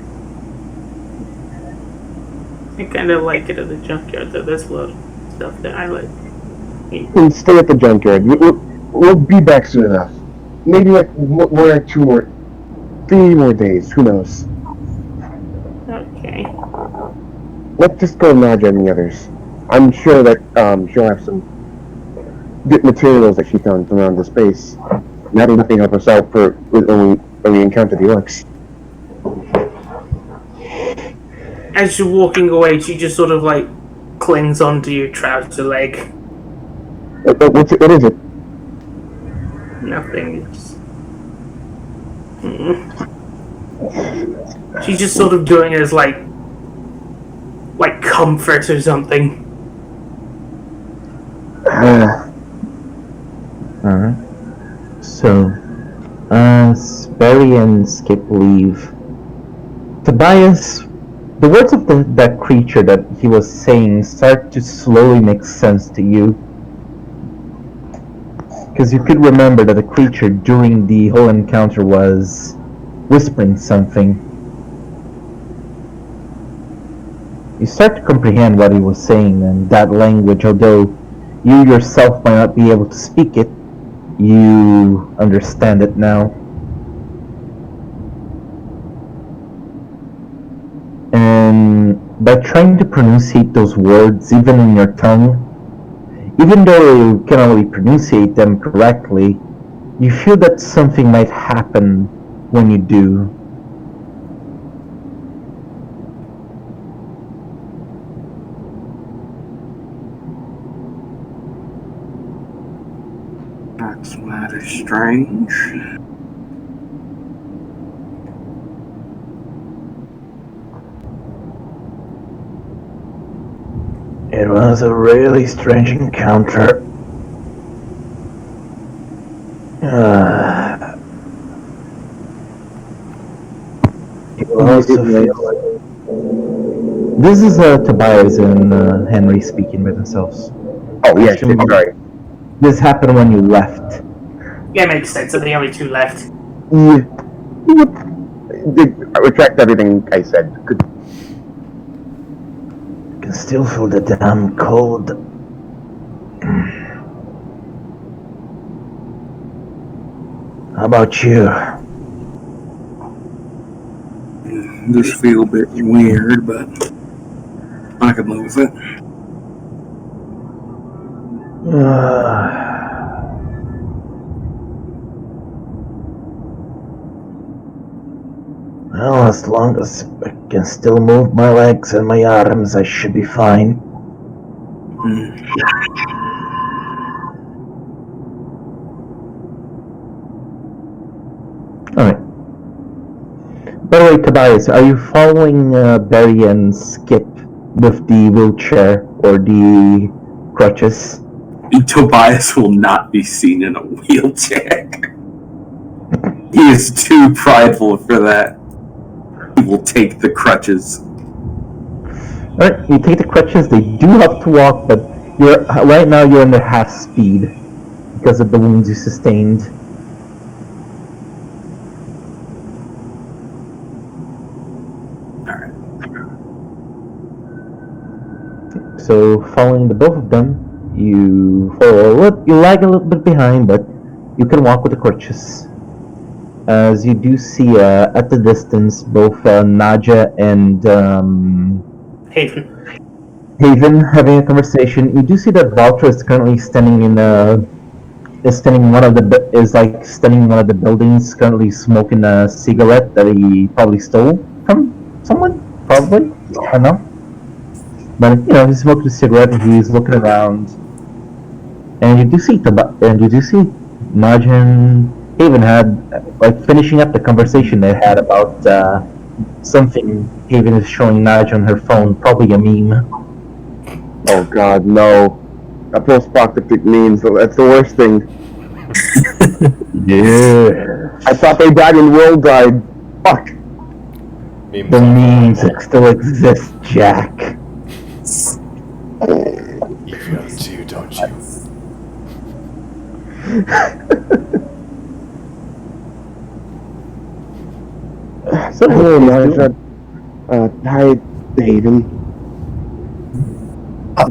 I kind of like it at the junkyard, though. There's a lot of stuff that I like. And stay at the junkyard. We'll be back soon enough. Maybe like 1 or 2 more, 3 more days. Who knows? Okay. Let's just go and nudge on the others. I'm sure that she'll have some good materials that she found around the space. That'll definitely help us out when we encounter the orcs. As you're walking away, she just sort of like clings onto your trouser leg. What is it? Nothing. She's just sort of doing it as like comfort or something. Alright. So, Sperry and Skip leave. Tobias, the words of that creature that he was saying start to slowly make sense to you. Because you could remember that the creature during the whole encounter was whispering something. You start to comprehend what he was saying in that language, although you yourself might not be able to speak it. You understand it now. And by trying to pronunciate those words, even in your tongue, even though you can only pronunciate them correctly, you feel that something might happen when you do. That's mighty strange. It was a really strange encounter. You also feel this is Tobias and Henry speaking by themselves. Oh, yeah, sorry. This happened when you left. Yeah, makes sense. Are the only 2 left? Yeah. I retract everything I said. I can still feel the damn cold. How about you? Just feel a bit weird, but I could live with it. Well, as long as I can still move my legs and my arms, I should be fine. Alright. By the way, Tobias, are you following Barry and Skip with the wheelchair or the crutches? Tobias will not be seen in a wheelchair. He is too prideful for that. He will take the crutches. Alright, you take the crutches, they do have to walk, but right now you're under half speed because of the wounds you sustained. Alright. So following the both of them, you lag a little bit behind, but you can walk with the crutches. As you do see at the distance both Naja and Haven having a conversation. You do see that Valtra is currently standing in one of the buildings, currently smoking a cigarette that he probably stole from someone, probably. I don't know. But he's smoking a cigarette and he's looking around. And you do see Naja and Haven had finishing up the conversation they had about something Haven is showing Naja on her phone, probably a meme. Oh God, no! A post-apocalyptic meme. So that's the worst thing. Yeah. I thought they died when the world died. Fuck. Memes The are memes horrible. still exist, Jack. You feel it too, don't you? So Hello, Naja. Hi, Haven.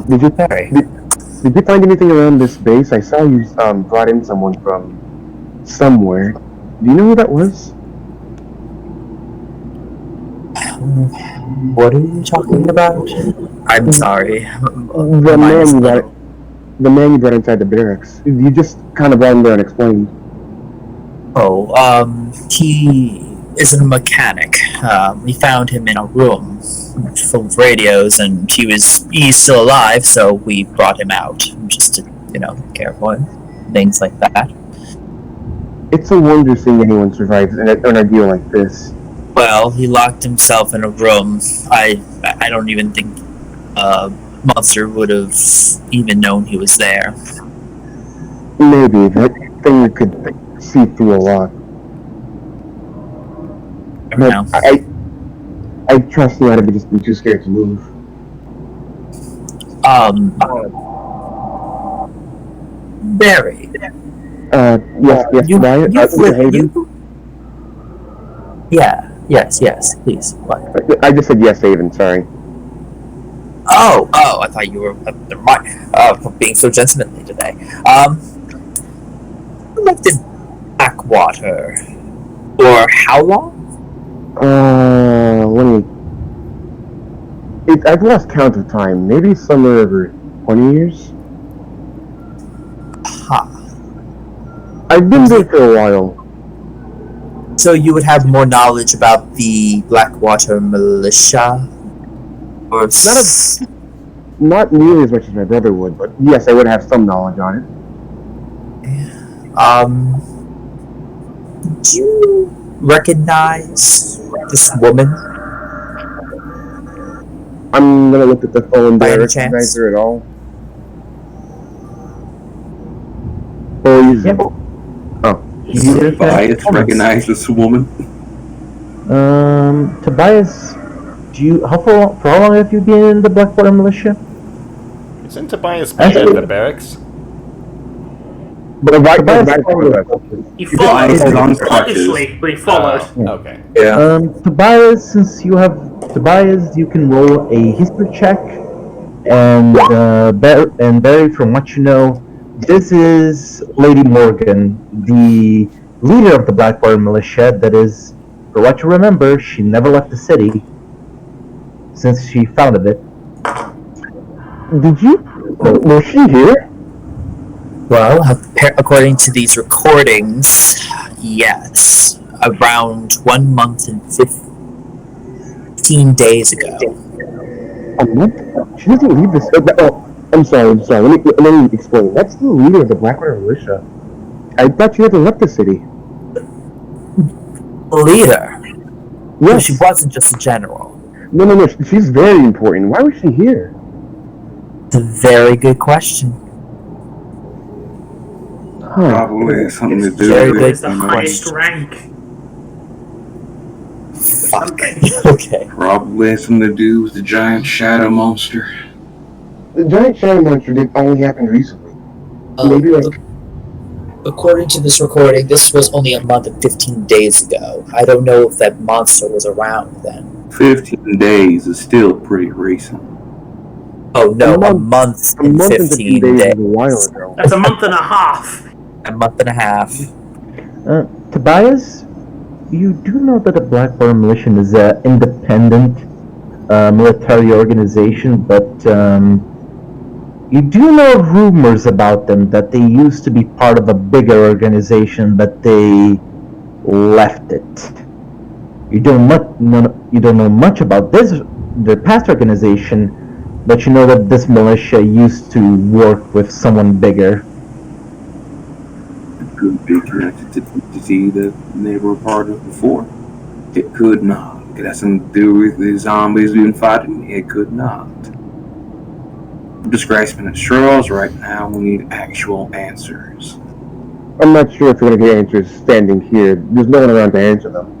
Did you find anything around this base? I saw you brought in someone from somewhere. Do you know who that was? What are you talking about? I'm sorry. The man you brought inside the barracks. You just kind of brought him there and explained. He is a mechanic. We found him in a room full of radios, and he's still alive, so we brought him out just to, care for him. Things like that. It's a wonder seeing anyone survive an ordeal like this. Well, he locked himself in a room. I don't even think Monster would have even known he was there. Maybe that thing could see through a lot. Never know. I trust you to just be too scared to move. Barry. Yes, please. What? I just said yes, Haven. Sorry. Oh, I thought you were. Never mind. Being so gentlemanly today. You lived in Blackwater for how long? I've lost count of time. Maybe somewhere over 20 years. Huh. I've been there for a while. So you would have more knowledge about the Blackwater militia? Or Not nearly as much as my brother would, but yes, I would have some knowledge on it. Do you recognize this woman? I'm gonna look at the phone. By Do I any recognize chance? her at all? Oh, you Yep. Oh. Tobias recognize this woman? Tobias, for how long have you been in the Blackwater militia? Isn't Tobias been at the barracks? But Tobias He followed, Tobias is on crutches. obviously, but he followed. Okay. Yeah. Tobias, since you have Tobias, you can roll a history check, and Barry, from what you know, this is Lady Morgan, the leader of the Blackwater militia. That is, for what you remember, she never left the city since she founded it. Did you? Was she here? Well, according to these recordings, yes. Around 1 month and 15 days ago. A month? She doesn't leave this. Oh, I'm sorry. Let me explain. That's the leader of the Blackwater militia. I thought she never left the city. Leader? Yes. Well, she wasn't just a general. No. She's very important. Why was she here? It's a very good question. Probably something to do Very with good It's the highest rank. Fuck. Okay. Probably something to do with the giant shadow monster. The giant shadow monster did only happen recently. Maybe like. According to this recording, this was only a month and 15 days ago. I don't know if that monster was around then. 15 days is still pretty recent. Oh no, a month and 15 days. is a while ago. That's a month and a half. A month and a half. Tobias, you do know that the Blackwater militia is an independent military organization, but you do know rumors about them that they used to be part of a bigger organization, but they left it. You don't know much about their past organization, but you know that this militia used to work with someone bigger. It could be connected to the entity that they were part of before. It could not. It has something to do with the zombies we've been fighting. It could not. We're just grasping at straws right now. We need actual answers. I'm not sure if we're going to get answers standing here. There's no one around to answer them.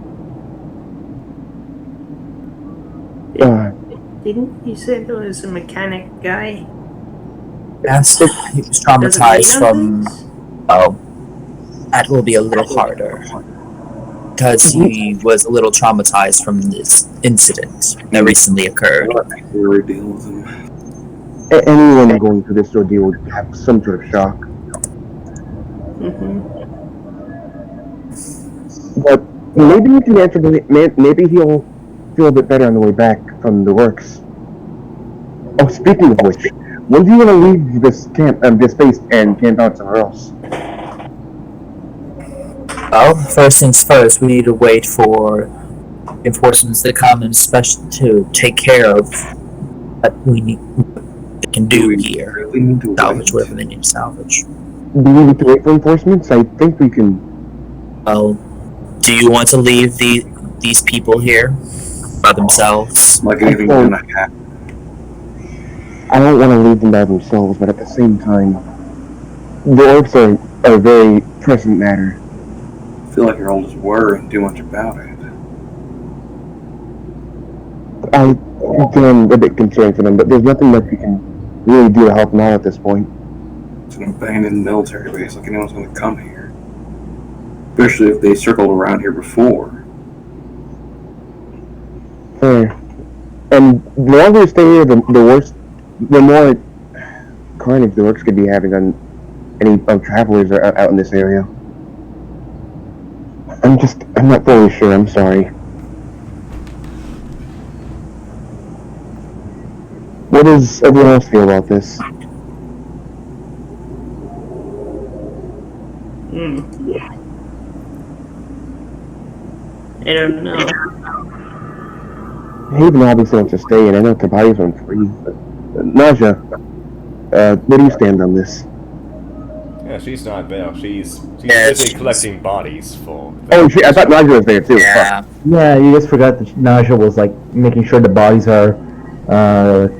Didn't you say there was a mechanic guy? Yes, he was traumatized from... Oh, that will be a little harder. Because he was a little traumatized from this incident that recently occurred. We're dealing with them. Anyone going through this ordeal would have some sort of shock. Mm-hmm. But maybe you can answer. Maybe he'll feel a bit better on the way back from the works. Oh, speaking of which, when do you want to leave this camp, this base, and camp out somewhere else? Well, first things first, we need to wait for enforcements to come and especially to take care of what we can do here. Really need to Salvage wait. whatever they need to salvage. Do we need to wait for enforcements? I think we can. Well, do you want to leave these people here by themselves? Like anything's gonna happen. I don't want to leave them by themselves, but at the same time, the orcs are a very present matter. I feel like you're all just worrying too much about it. I'm a bit concerned for them, but there's nothing that we can really do to help them out at this point. It's an abandoned military base. Like anyone's gonna come here. Especially if they circled around here before. And the longer we stay here, the worse, the more carnage the orcs could be having on any travelers out in this area. I'm not fully sure. I'm sorry. What does everyone else feel about this? I don't know. Haven obviously wants to stay, and I know Tobias went free, but Naja, where do you stand on this? Yeah, she's not there. She's Yeah, busy she's- collecting bodies for... Oh, I thought Naja was there too. Yeah. Yeah, you guys forgot that Naja was like making sure the bodies are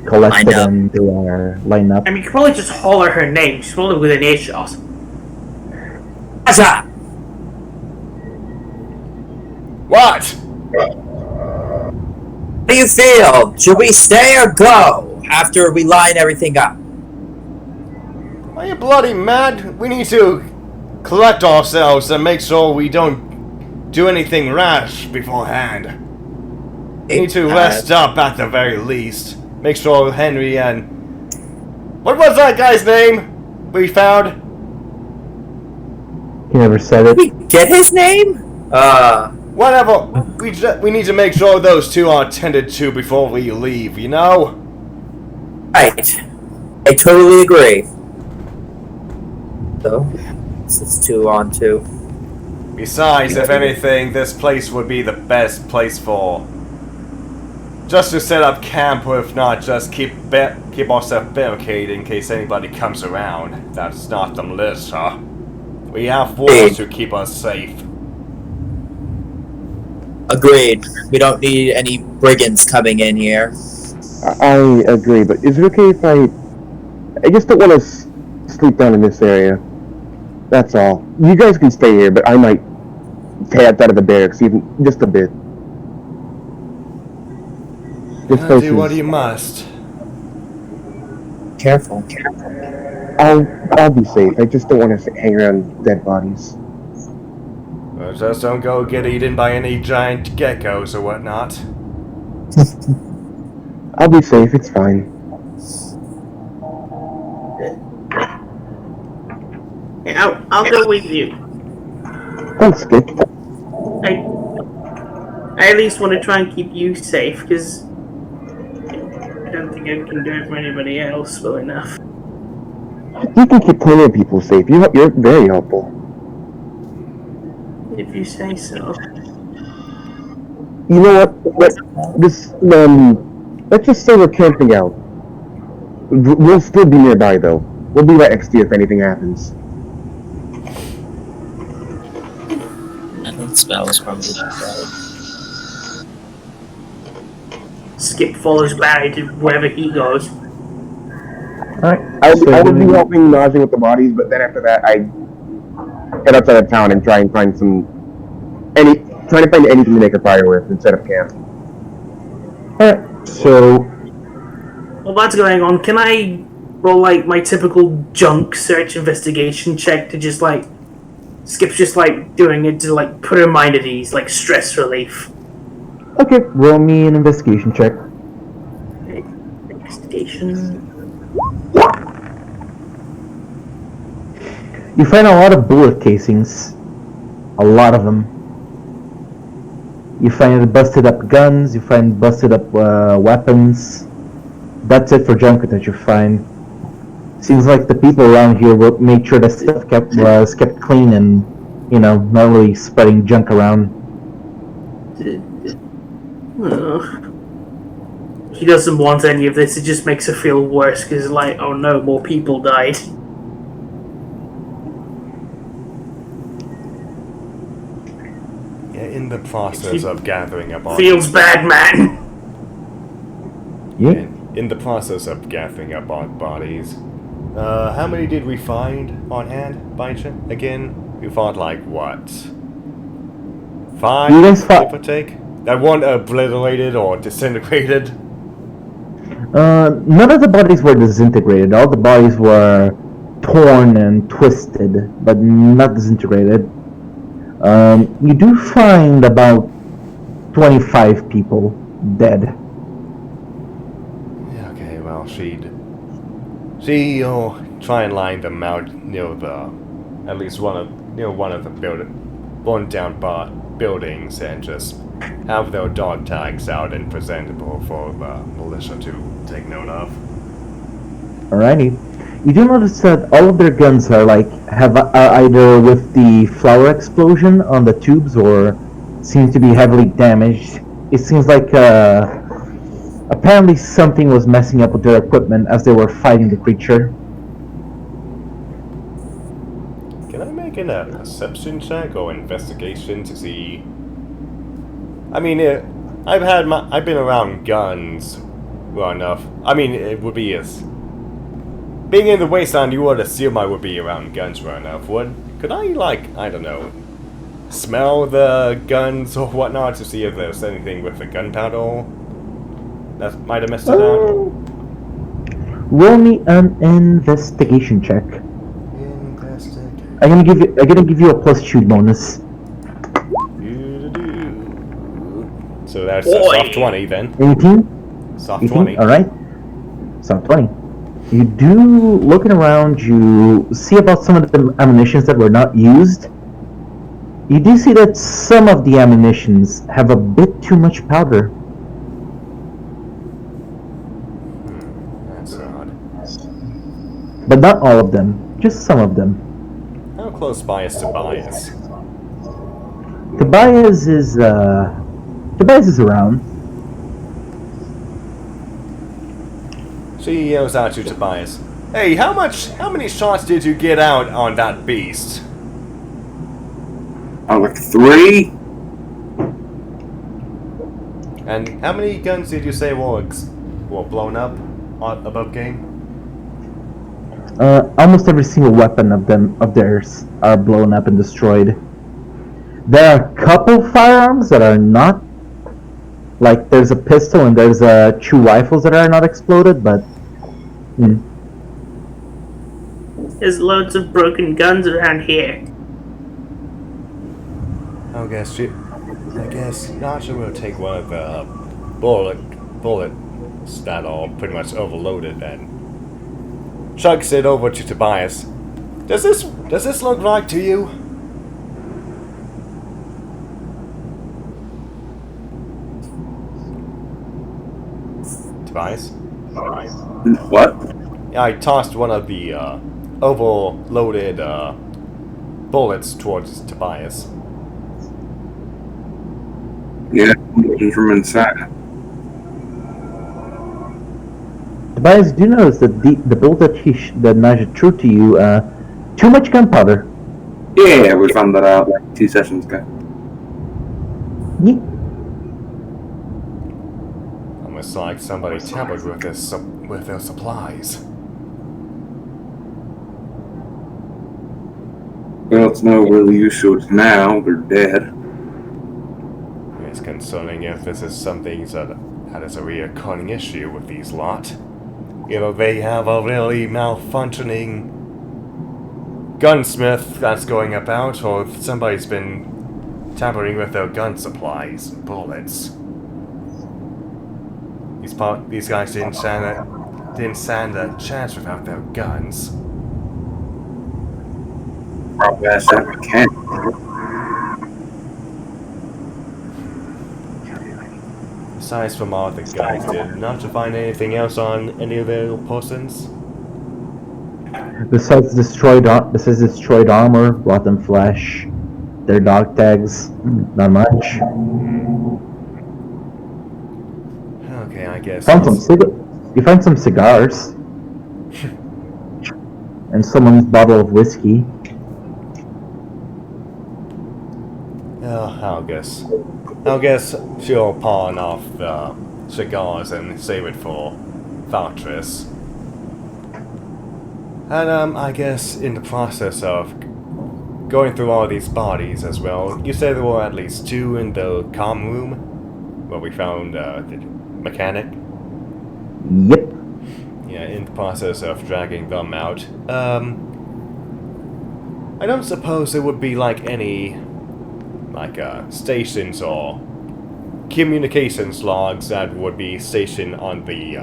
collected Lined up. and they are lined up. I mean, you could probably just holler her name. She's probably within earshot. Asha! What? How do you feel? Should we stay or go after we line everything up? Are you bloody mad? We need to collect ourselves and make sure we don't do anything rash beforehand. We need to rest up at the very least. Make sure Henry and... What was that guy's name we found? He never said it. Did we get his name? Whatever. We need to make sure those two are tended to before we leave. You know. Right. I totally agree. So, it's 2 on 2. Besides, if anything, this place would be the best place for just to set up camp, or if not, just keep ourselves barricaded in case anybody comes around. That's not the list, huh? We have walls to keep us safe. Agreed. We don't need any brigands coming in here. I agree, but is it okay if I just don't want to sleep down in this area. That's all. You guys can stay here, but I might head out of the barracks even just a bit. Do what you must. Careful. I'll be safe. I just don't want to hang around dead bodies. Well, just don't go get eaten by any giant geckos or whatnot. I'll be safe. It's fine. Yeah, I'll go with you. Thanks, Skip. I at least want to try and keep you safe, because I don't think I can do it for anybody else well enough. You can keep plenty of people safe. You're very helpful. If you say so. You know what? Let's just say we're camping out. We'll still be nearby, though. We'll be right next to you if anything happens. That spell is probably not right. Skip follows Barry to wherever he goes. Alright. I would be helping Najee with the bodies, but then after that, I head outside of town and try and find anything to make a fire with and set up camp. Alright, so While that's going on, can I roll like my typical junk search investigation check to just like Skip's just like doing it to like put her mind at ease, like stress relief. okay, roll me an investigation check. Investigation. You find a lot of bullet casings. A lot of them. You find busted up guns, you find busted up weapons. That's it for junk that you find. Seems like the people around here will make sure that stuff was kept clean and, not really spreading junk around. She doesn't want any of this, it just makes her feel worse because like, oh no, more people died. In the process of gathering up bodies. Feels bad, man. Yeah. In the process of gathering up bodies, how many did we find on hand by chance? Again, we found like what? 5, You guys give or take? That weren't obliterated or disintegrated? None of the bodies were disintegrated. All the bodies were torn and twisted, but not disintegrated. You do find about 25 people dead. Yeah, okay, well, she'll try and line them out near at least one of the burned down buildings and just have their dog tags out and presentable for the militia to take note of. Alrighty. You do notice that all of their guns are either with the flower explosion on the tubes or seem to be heavily damaged. It seems like apparently something was messing up with their equipment as they were fighting the creature. Can I make a perception check or investigation to see? I mean, I've been around guns well enough. I mean, it would be being in the wasteland, you would assume I would be around guns well enough. Could I, I don't know, smell the guns or whatnot to see if there's anything with the gunpowder that might have messed it up? Roll me an investigation check. Investigate. I'm gonna give you a +2 bonus. So that's a soft 20 then. 18? Soft 18? 20. Alright. Soft 20. You do, looking around, you see about some of the ammunitions that were not used. You do see that some of the ammunitions have a bit too much powder. That's odd. But not all of them, just some of them. How close by is Tobias? Tobias is around. She yells out to Tobias, "Hey, how many shots did you get out on that beast?" Like 3. And how many guns did you say were blown up above game? Almost every single weapon of theirs are blown up and destroyed. There are a couple firearms that are not. Like there's a pistol and there's 2 rifles that are not exploded, but. There's loads of broken guns around here. I guess Naja will take one of the bullets that are pretty much overloaded and chucks it over to Tobias. Does this look right to you? Tobias? What? I tossed one of the overloaded bullets towards Tobias. Yeah, looking from inside. Tobias, do you notice that the bullet that Naja threw to you, too much gunpowder? Yeah, we found that out like 2 sessions ago. Yeah. Almost like somebody tampered with their supplies. Well, it's no real use to it now. They're dead. It's concerning if this is something that is a reoccurring issue with these lot. Either they have a really malfunctioning gunsmith that's going about, or if somebody's been tampering with their gun supplies and bullets. These guys didn't stand a chance without their guns. Probably ask that mechanic. Aside from all the guys, did not to find anything else on any of their persons? Besides destroyed armor, rotten flesh, their dog tags, not much. Okay, I guess. You find some cigars and someone's bottle of whiskey. I'll guess she'll pawn off the cigars and save it for Valtris. And I guess in the process of going through all these bodies as well, you said there were at least 2 in the comm room where we found the mechanic. Yep. Yeah, in the process of dragging them out. I don't suppose there would be like any stations or communications logs that would be stationed on the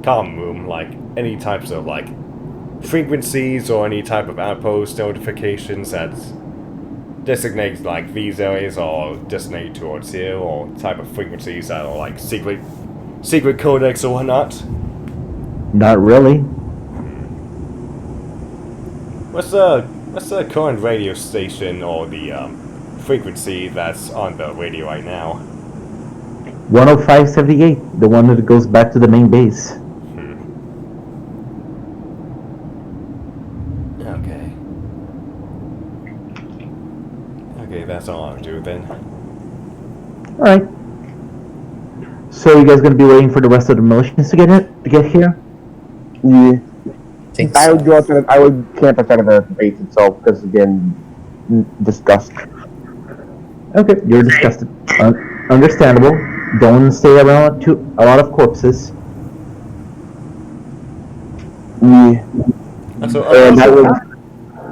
comm room, like any types of like frequencies or any type of outpost notifications that designate like these areas or designate towards here, or type of frequencies that are like secret codecs or whatnot. Not really. What's the current radio station or the frequency that's on the radio right now? 105.78, the one that goes back to the main base. Okay, that's all I'll do then. Alright. So you guys gonna be waiting for the rest of the militias to get here? Yeah. Think I so. would go outside. I would camp outside of the base itself because again, disgust. Okay, you're disgusted. Understandable. Don't stay around a lot of corpses. Yeah. So, That would.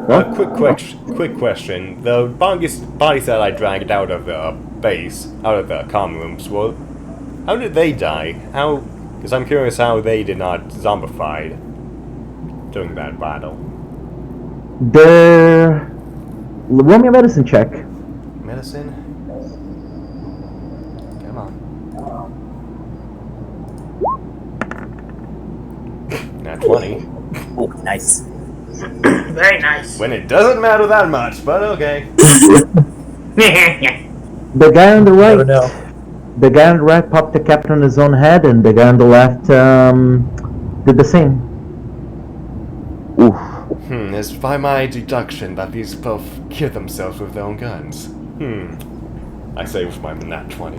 quick question. The bodies that I dragged out of the base, out of the comm rooms, well, how did they die? Because I'm curious how they did not zombified during that battle. roll me a medicine check. Medicine? Come on. Not 20. Oh, nice. Very nice. When it doesn't matter that much, but okay. The guy on the right, Never know. the guy on the right popped the cap on his own head, and the guy on the left did the same. Oof. It's by my deduction that these both kill themselves with their own guns. I say with my nat 20.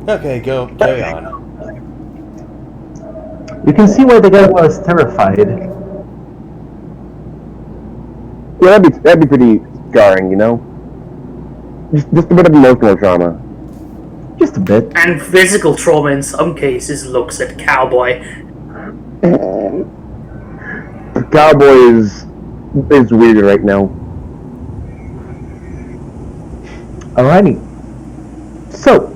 Okay, carry on. You can see why the guy was terrified. Yeah, that'd be pretty scarring, you know? Just a bit of emotional trauma. Just a bit. And physical trauma in some cases, looks at Cowboy. The cowboy is weird right now. Alrighty. So,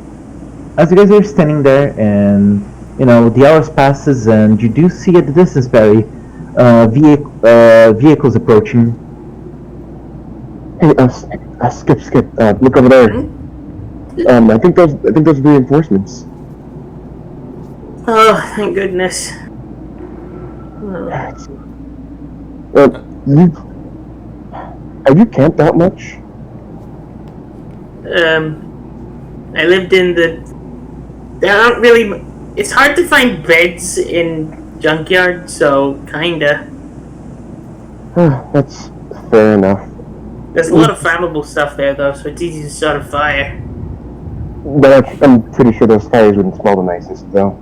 as you guys are standing there, and the hours passes, and you do see at the distance, Barry, vehicles approaching. Hey, Skip, look over there. I think those are reinforcements. Oh, thank goodness. Have you camped out much? I lived in there aren't really. It's hard to find beds in junkyard, so kinda. That's fair enough. There's a lot of flammable stuff there, though, so it's easy to start a fire. But I'm pretty sure those fires wouldn't smell the nicest, though.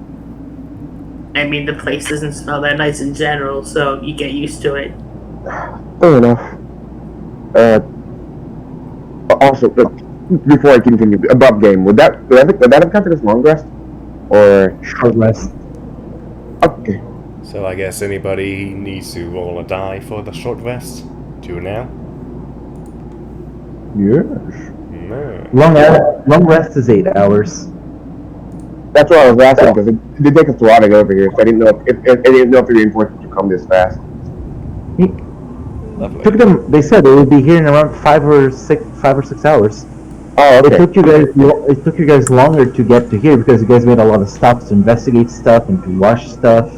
I mean, the place doesn't smell that nice in general, so you get used to it. Fair enough. Also, before I continue, above game, would that have counted as long rest? Or Short rest. okay. So I guess anybody needs to roll a die for the short rest? Do now? Yes. No. Long rest is 8 hours. That's what I was asking, because it did take us a while to get over here, so I didn't know if the reinforcements would come this fast. Lovely. Took them. They said they would be here in around 5 or 6 hours. Oh, okay. It took you guys longer to get to here because you guys made a lot of stops to investigate stuff and to wash stuff.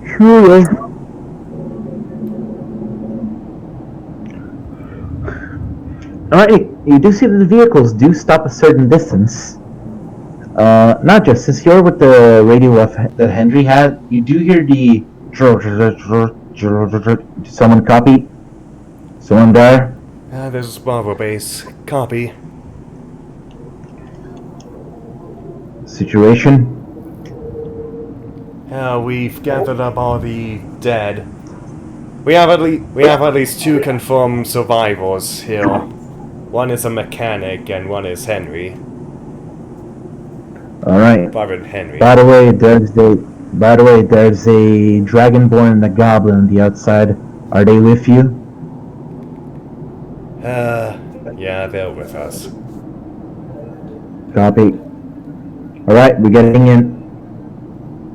Sure. Alright, you do see that the vehicles do stop a certain distance. Not just since you're with the radio that Henry had, you do hear the. Someone copy? Someone there? This is Bravo Base. Copy. Situation? We've gathered up all the dead. We have at least 2 confirmed survivors here. One is a mechanic and one is Henry. Alright. Private Henry. By the way, there's a dragonborn and a goblin on the outside. Are they with you? Yeah, they're with us. Copy. Alright, we're getting in.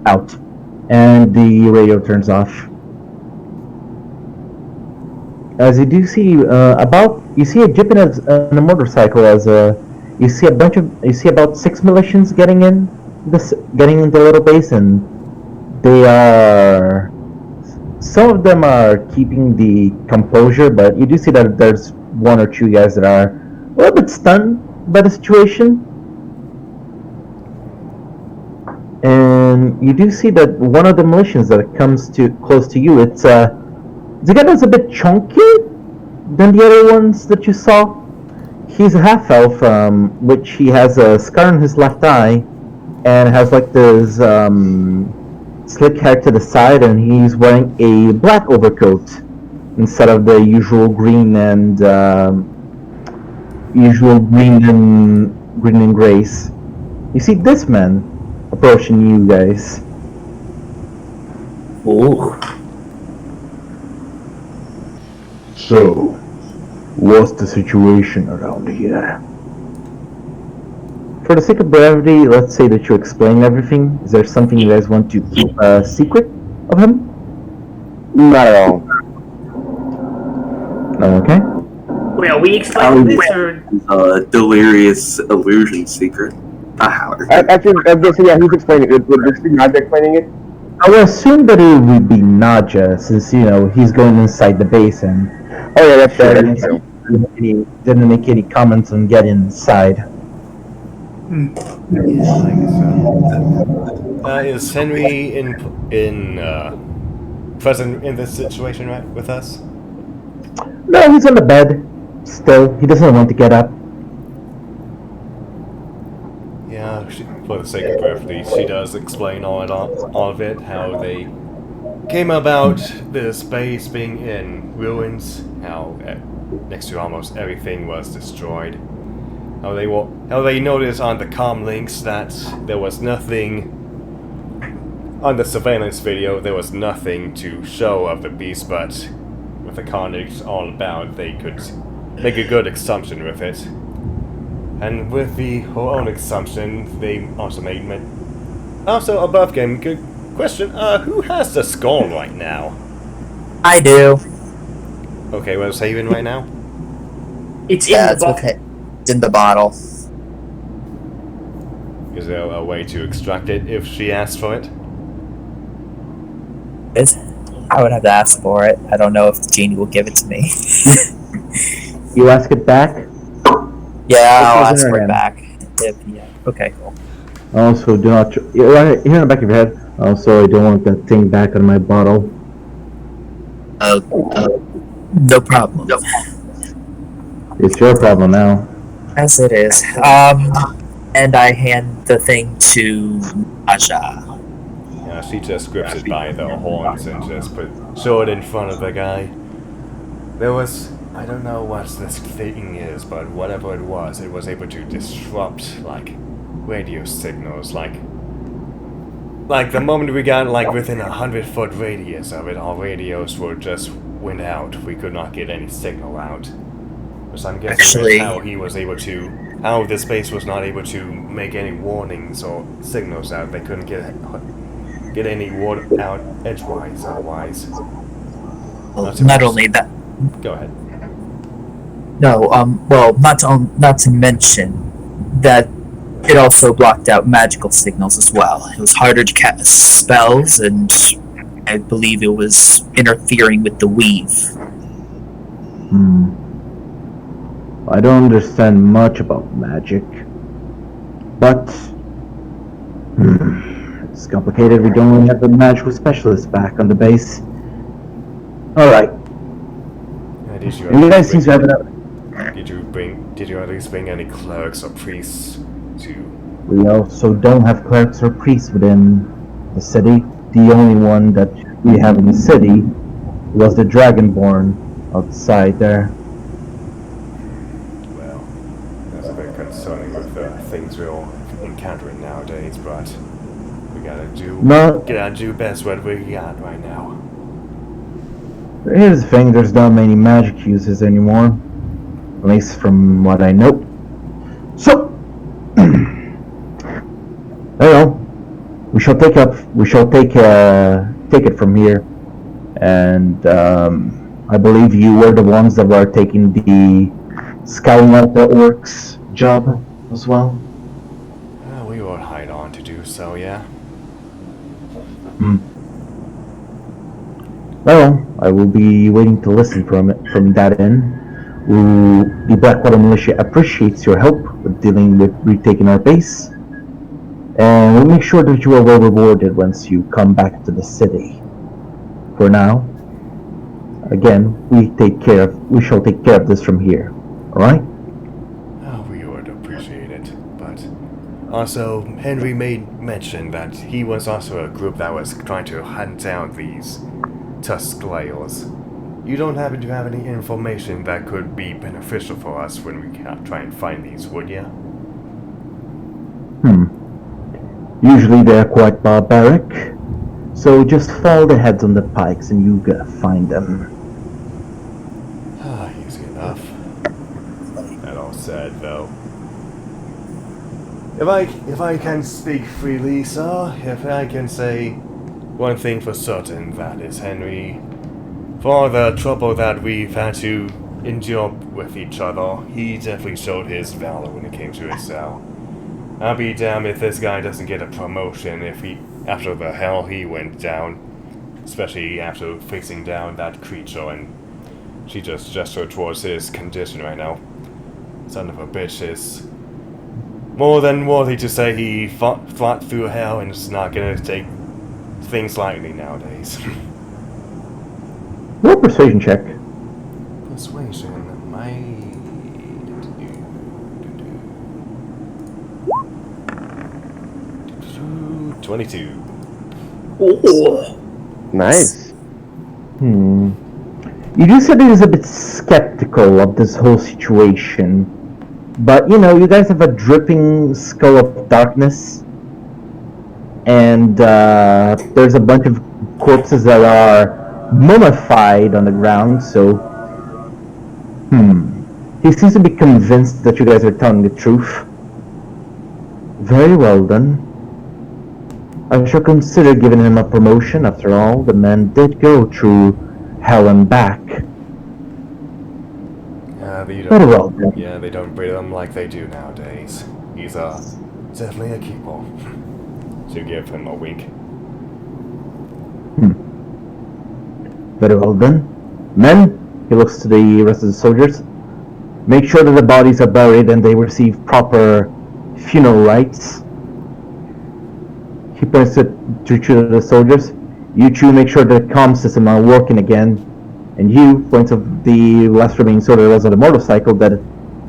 Out. And the radio turns off. As you do see, you see a jeep and a motorcycle. You see about 6 militians getting in the little base, and some of them are keeping the composure, but you do see that there's 1 or 2 guys that are a little bit stunned by the situation. And you do see that one of the militias that comes close to you, it's a guy that's a bit chunkier than the other ones that you saw. He's a half-elf, which he has a scar on his left eye, and has like this slick hair to the side, and he's wearing a black overcoat instead of the usual green and grays. You see this man approaching you guys. Ooh. So, what's the situation around here? For the sake of brevity, let's say that you explain everything. Is there something you guys want to keep a secret of him? Not at all. Okay. Wait, are we explaining this, or Delirious illusion secret. Holler. Actually, I was gonna say, yeah, he's explaining it. Would this be Nadia explaining it? I would assume that it would be Naja, since he's going inside the base and Oh yeah, that's true. that That's true. he didn't make any comments on getting inside. Yeah, I guess so. Is Henry present in this situation right with us? No, he's on the bed. Still, he doesn't want to get up. Yeah, for the sake of brevity, she does explain all of it, how they came about this base being in ruins, how next to almost everything was destroyed. How they noticed on the comm links that there was nothing on the surveillance video. There was nothing to show of the beast, but with the carnage all about, they could make a good assumption with it. And with the whole own assumption, they also made also above game. Good question. Who has the skull right now? I do. Okay, we're saving right now. it's in Yeah, the it's bucket? okay. It's in the bottle. Is there a way to extract it if she asks for it? I would have to ask for it. I don't know if the genie will give it to me. You ask it back. Yeah, I'll It's ask in for her it hand. back. Yeah. Okay, cool. Also, do not. Here in the back of your head. Also, I don't want that thing back on my bottle. No problem. It's your problem now. As it is. And I hand the thing to Aja. Yeah, she just grips it by the horns and just show it in front of the guy. There was, I don't know what this thing is, but whatever it was able to disrupt, like, radio signals, like the moment we got, like, within 100-foot radius of it, our radios were just went out. We could not get any signal out. So I'm guessing that's how this base was not able to make any warnings or signals out. They couldn't get any word out edgewise, otherwise. Not only that. Go ahead. No, well, not to mention that it also blocked out magical signals as well. It was harder to cast spells, and I believe it was interfering with the weave. I don't understand much about magic, but it's complicated. We don't really have the magical specialist back on the base. All right. You guys seem to have enough. Did you at least bring any clerks or priests to? We also don't have clerics or priests within the city. The only one that we have in the city was the Dragonborn outside there. Well, that's a bit concerning with the things we're all encountering nowadays, but we gotta do best what we got right now. Here's the thing, there's not many magic uses anymore. At least from what I know. So, well, we shall take it from here. And I believe you were the ones that were taking the scouting out the orcs job as well. We were hired on to do so, yeah. Well, I will be waiting to listen from that end. The Blackwater Militia appreciates your help with dealing with retaking our base, and we'll make sure that you are well rewarded once you come back to the city. For now, again, we shall take care of this from here. All right? Oh, we would appreciate it, but also Henry made mention that he was also a group that was trying to hunt down these tusk whales. You don't happen to have any information that could be beneficial for us when we try and find these, would ya? Usually they're quite barbaric, so just follow the heads on the pikes and you gotta find them. Easy enough. That all said, though, if I can speak freely, sir, if I can say one thing for certain, that is Henry For the trouble that we've had to endure with each other, he definitely showed his valor when it came to his cell. I'll be damned if this guy doesn't get a promotion after the hell he went down. Especially after facing down that creature, and she just gestured towards his condition right now. Son of a bitch is more than worthy to say he fought through hell and is not gonna take things lightly nowadays. Roll persuasion check. Persuasion, my 22. Oh. Nice. You do say that he's a bit skeptical of this whole situation. But, you guys have a dripping skull of darkness. And there's a bunch of corpses that are mummified on the ground, so... He seems to be convinced that you guys are telling the truth. Very well then. I shall consider giving him a promotion. After all, the man did go through hell and back. Very well then. Yeah, they don't breed them like they do nowadays. He's definitely a keeper. To give him a wink. Very well then. Men, he looks to the rest of the soldiers. Make sure that the bodies are buried and they receive proper funeral rites. He points to the soldiers. You two make sure the comm system are working again. And you points of the last remaining soldier that was on the motorcycle that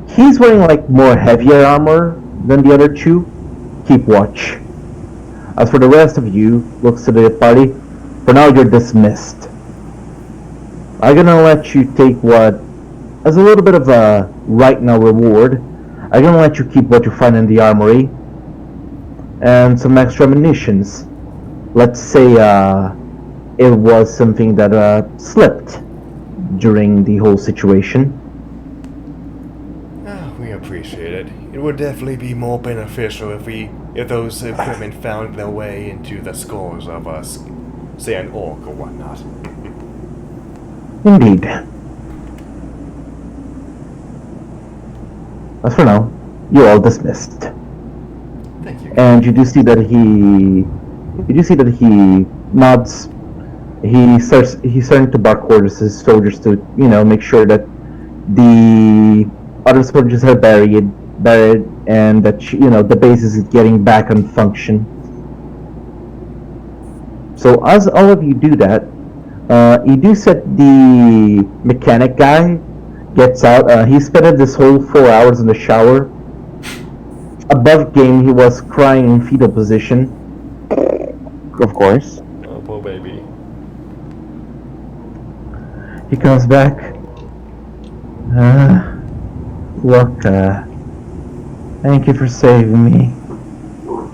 he's wearing like more heavier armor than the other two. Keep watch. As for the rest of you, looks to the party. For now you're dismissed. I'm gonna let you take what as a little bit of a right now reward. I'm gonna let you keep what you find in the armory and some extra munitions. Let's say it was something that slipped during the whole situation. We appreciate it. It would definitely be more beneficial if those equipment found their way into the scores of us, say an orc or whatnot. Indeed. As for now, you're all dismissed. Thank you. And you do see that he nods. He's starting to bark orders to his soldiers to, make sure that the other soldiers are buried, and that, the base is getting back on function. So as all of you do that, you do set the mechanic guy gets out. He spent this whole 4 hours in the shower. Above game, he was crying in fetal position. Of course. Oh, poor baby. He comes back. Look, thank you for saving me.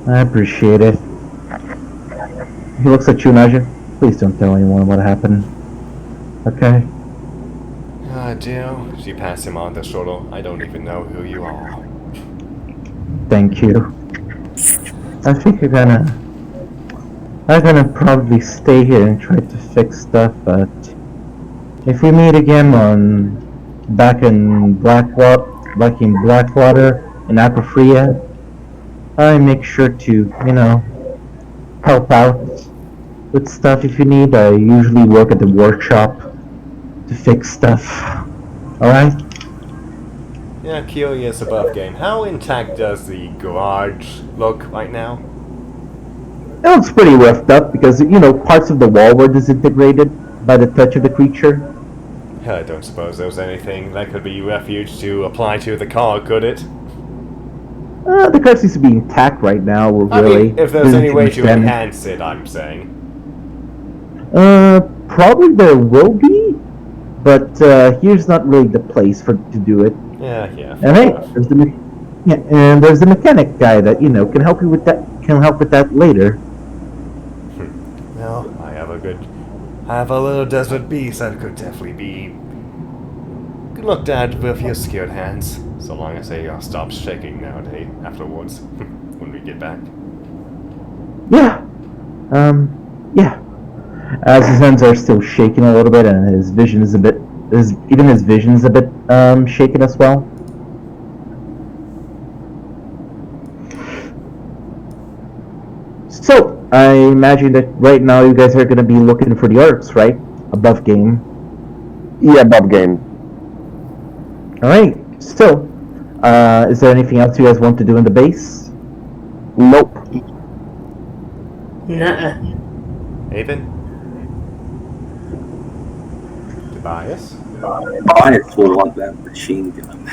I appreciate it. He looks at you, Naja. Please don't tell anyone what happened. Okay? Jill, she passed him on the shoulder. I don't even know who you are. Thank you. I think I'm gonna probably stay here and try to fix stuff, but if we meet again back in Blackwater in Aquafria, I make sure to, help out with stuff if you need. I usually work at the workshop to fix stuff. Alright? Yeah, curious above game. How intact does the garage look right now? It looks pretty roughed up because, parts of the wall were disintegrated by the touch of the creature. I don't suppose there was anything that could be refuge to apply to the car, could it? The car seems to be intact right now, really. I mean, if there's any way to enhance it, I'm saying. Probably there will be, but here's not really the place to do it. Yeah. And hey, there's the mechanic guy that can help you with that. Can help with that later. Well, I have a little desert beast that could definitely be looked at with your skilled hands, so long as they stop shaking nowadays afterwards when we get back. Yeah. Yeah. as his hands are still shaking a little bit, and his vision is a bit, even his vision is a bit shaken as well. So I imagine that right now you guys are going to be looking for the orcs, right? Above game. Yeah, above game. All right. So, is there anything else you guys want to do in the base? Nope. Nuh-uh. Haven? Tobias? Tobias would want that machine gun.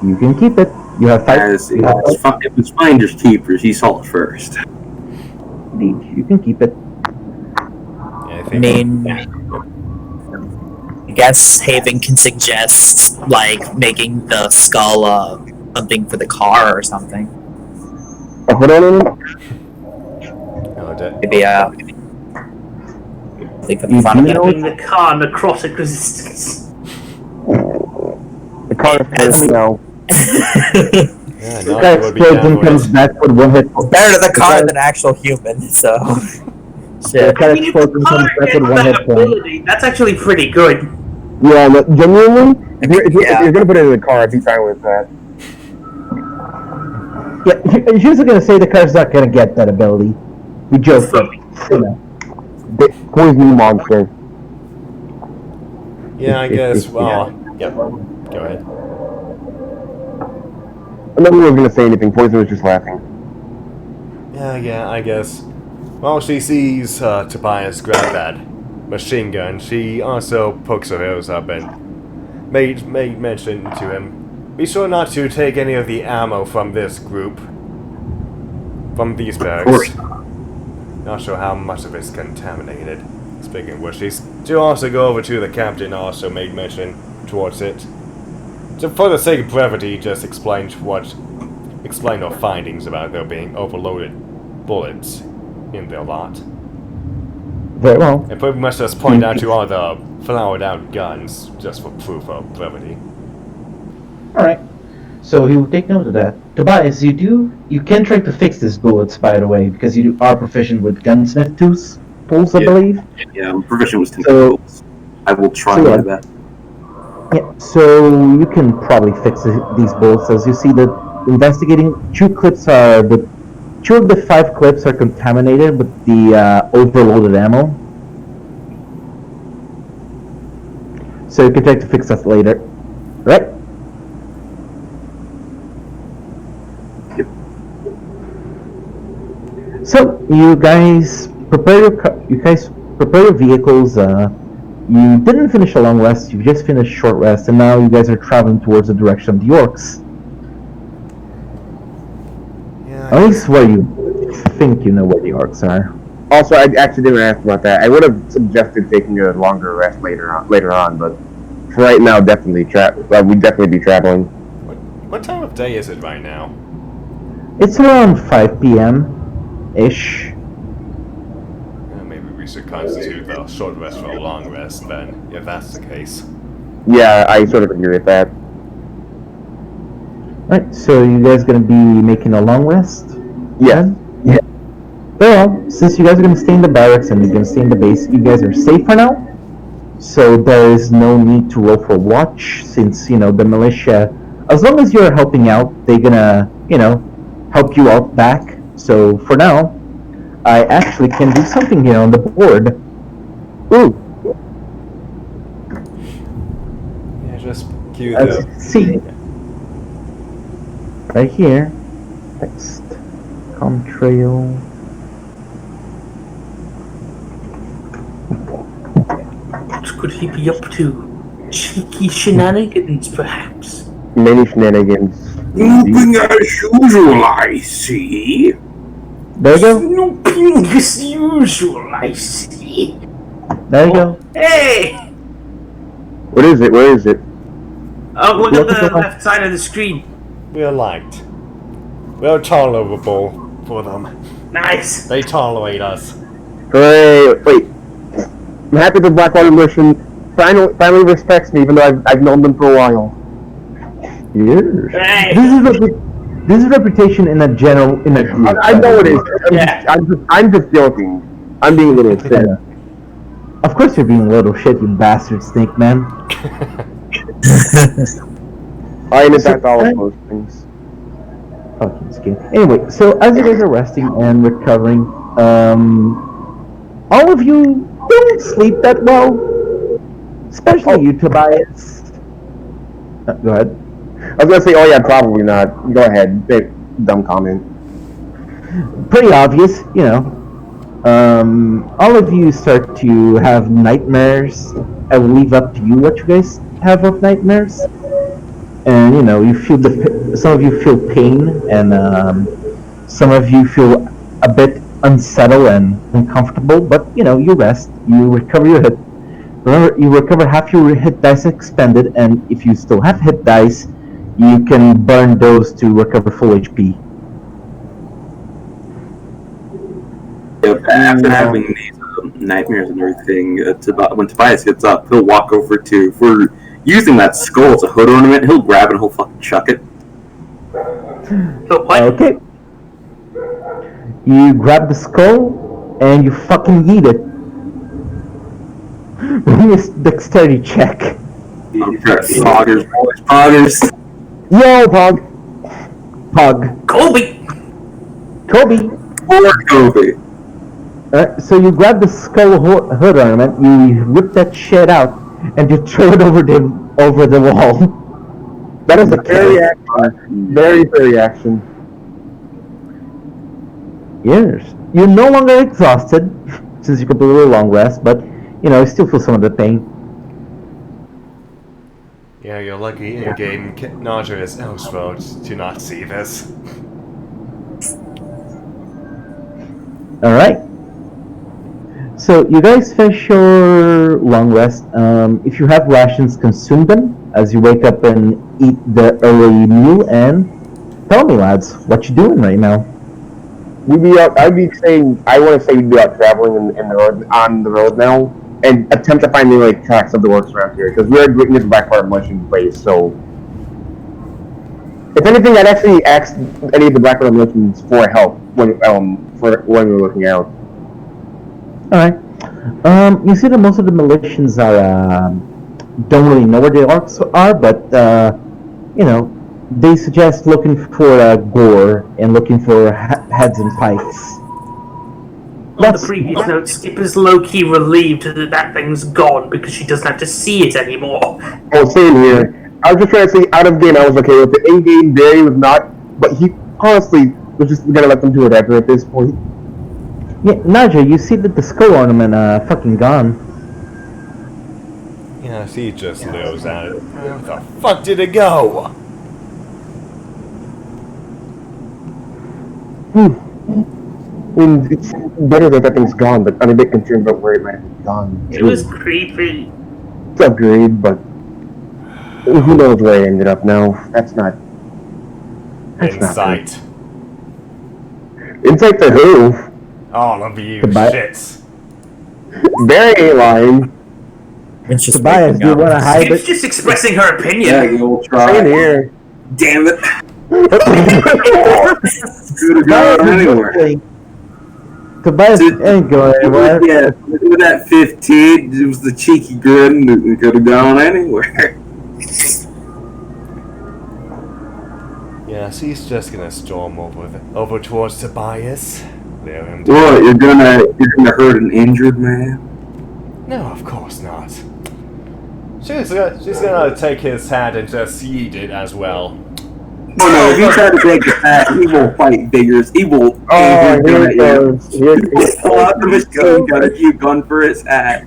You can keep it. You have five. As it was finders keepers, he saw it first. You can keep it. Yeah, I mean, I guess Haven can suggest, like, making the skull something for the car or something. Put on it? Maybe, think of the fun of it. Having the car necrotic resistance. The car is now. Yeah, The guy explodes and comes back with one hit. Better to the car than actual human, so. The Shit. guy explodes and comes back with one hit point. That's actually pretty good. Yeah, but genuinely, if you're Yeah. gonna put it in the car, I'd be fine with that. Yeah, he was gonna say the car's not gonna get that ability. We joked, but you know. Poison monster. Yeah, I guess. Well, yeah. Go ahead. Nobody was gonna say anything. Poison was just laughing. Yeah, I guess. While she sees Tobias grab that machine gun, she also pokes her nose up and made mention to him, be sure not to take any of the ammo from this group. From these barracks. Not sure how much of it's contaminated. Speaking of which, she's to also go over to the captain, also made mention towards it. So for the sake of brevity, just explain our findings about there being overloaded bullets in their lot. Very well. And pretty much just point out to all the flowered out guns, just for proof of brevity. Alright. So he will take note of that. Tobias, you can try to fix these bullets, by the way, because you are proficient with gunsmith tools, I believe. Yeah, I'm proficient with So- tools. I will try so, to do that. Yeah, so you can probably fix these bullets. As you see, that investigating two of the 5 clips are contaminated with the overloaded ammo. So you can try to fix that later, right? Yep. So you guys prepare your vehicles. You didn't finish a long rest. You just finished a short rest, and now you guys are traveling towards the direction of the orcs. Yeah, At least where you think you know where the orcs are. Also, I actually didn't ask about that. I would have suggested taking a longer rest later on, but for right now, definitely we'd definitely be traveling. what time of day is it right now? It's around 5 p.m. ish. Maybe we should constitute the short rest for a long rest then, if that's the case. Yeah, I sort of agree with that. Right, so you guys gonna be making a long rest? Yeah. Yeah. Well, since you guys are gonna stay in the barracks and you're gonna stay in the base, you guys are safe for now. So there is no need to roll for watch, since, the militia, as long as you're helping out, they're gonna, help you out back. So for now, I actually can do something here on the board. Ooh. Yeah, just cue Let's the... see. Right here. Text. Contrail. What could he be up to? Cheeky shenanigans, perhaps? Many shenanigans. Moving as usual, I see. There you go. Snooping as usual, I see. There you go. Hey! What is it? Where is it? Oh, look Look at at the the- left side of the screen. We are liked. We are tolerable for them. Nice. They tolerate us. Wait. I'm happy the Blackwater Mission finally respects me, even though I've known them for a while. Yes. Hey. This is reputation in a general. I know it is. Yeah. I'm just joking. I'm being a little upset. Of course you're being a little shit, you bastard snake man. I understand all of those things. Fucking skin. Anyway, so as you guys are resting and recovering, all of you don't sleep that well. Especially you, Tobias. Go ahead. I was gonna say, oh yeah, probably not. Go ahead. Dumb comment. Pretty obvious, you know. All of you start to have nightmares. I will leave up to you what you guys have of nightmares. And you know, you feel some of you feel pain, and some of you feel a bit unsettled and uncomfortable. But you know, you rest, you recover your hit. Remember, you recover half your hit dice expended, and if you still have hit dice, you can burn those to recover full HP. After having these nightmares and everything, when Tobias gets up, he'll walk over to, if we're using that skull as a hood ornament, he'll grab it and he'll fucking chuck it. Okay. You grab the skull and you fucking yeet it. Roll me a dexterity check. Poggers, boys, poggers. Yo, Pog. Pog. Colby! Kobe. Or Kobe. So you grab the skull hood ornament, you rip that shit out, and you throw it over the wall. That is a fair reaction. Very fair reaction. Yes. You're no longer exhausted, since you completed a long rest, but, you know, you still feel some of the pain. Yeah, you're lucky in-game Naja is Elsword to not see this. Alright. So, you guys finish your long rest. If you have rations, consume them as you wake up and eat the early meal, and tell me, lads, what you doing right now? I'd be saying, I want to say we'd be out traveling on the road now, and attempt to find any tracks of the works around here, because we're doing this back part of Mushroom place, so... If anything, I'd actually ask any of the Blackwater merchants for help when we're looking out. Alright. You see that most of the militians are, don't really know where the orcs are, but, you know, they suggest looking for gore and looking for heads and pikes. On the previous note, Skip is low-key relieved that thing's gone because she doesn't have to see it anymore. Oh, same here. I was just trying to say, out of game, I was okay with it. In-game, Barry was not, but he honestly was just gonna let them do whatever at this point. Yeah, Naja, you see that the skull ornament fucking gone. Yeah, she just knows at it. Where the fuck did it go? I mean, it's better that thing's gone, but I'm a bit concerned about where it might have gone. It was creepy. It's agreed, but who knows where it ended up now? That's not Insight. Insight to who? All of you Goodbye. shits. Barry ain't lying. It's just Tobias, do you want to hide Skip's it? just expressing her opinion. Yeah, you'll try. Same here. Damn it. Could have gone anywhere. Tobias ain't going anywhere. Yeah, with that 15, it was the cheeky grin. It could have gone anywhere. Yeah, she's just gonna storm over towards Tobias. There him. What? You're gonna hurt an injured man? No, of course not. She's gonna take his hat and just yeet it as well. Oh no, if you try to take his hat, he will fight vigorous. He will Oh, here it goes. Here it goes. pull out the machine gun if you gun for his hat.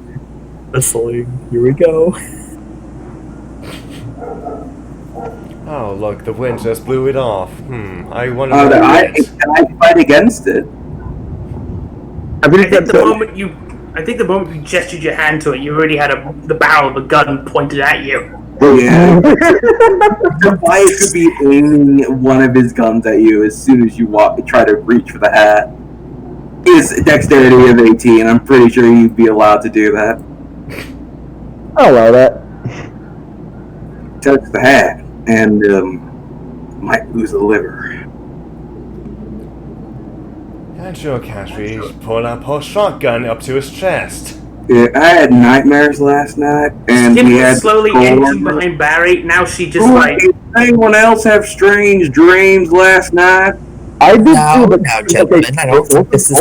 Whistling. Here we go. Oh, look, the wind just blew it off. I wonder. Can what I it is. fight against it? I I think the moment you gestured your hand to it, you already had the barrel of a gun pointed at you. Yeah. Tobias could be aiming one of his guns at you as soon as you try to reach for the hat. He has dexterity of 18. I'm pretty sure he'd be allowed to do that. I'll allow that. Touch the hat and might lose a liver. And sure, Castry pulled up her shotgun up to his chest. Yeah, I had nightmares last night, and Skip we was had slowly inching behind Barry. Now she just like. Did anyone else have strange dreams last night? I did Now, too, but now, gentlemen, I don't think this is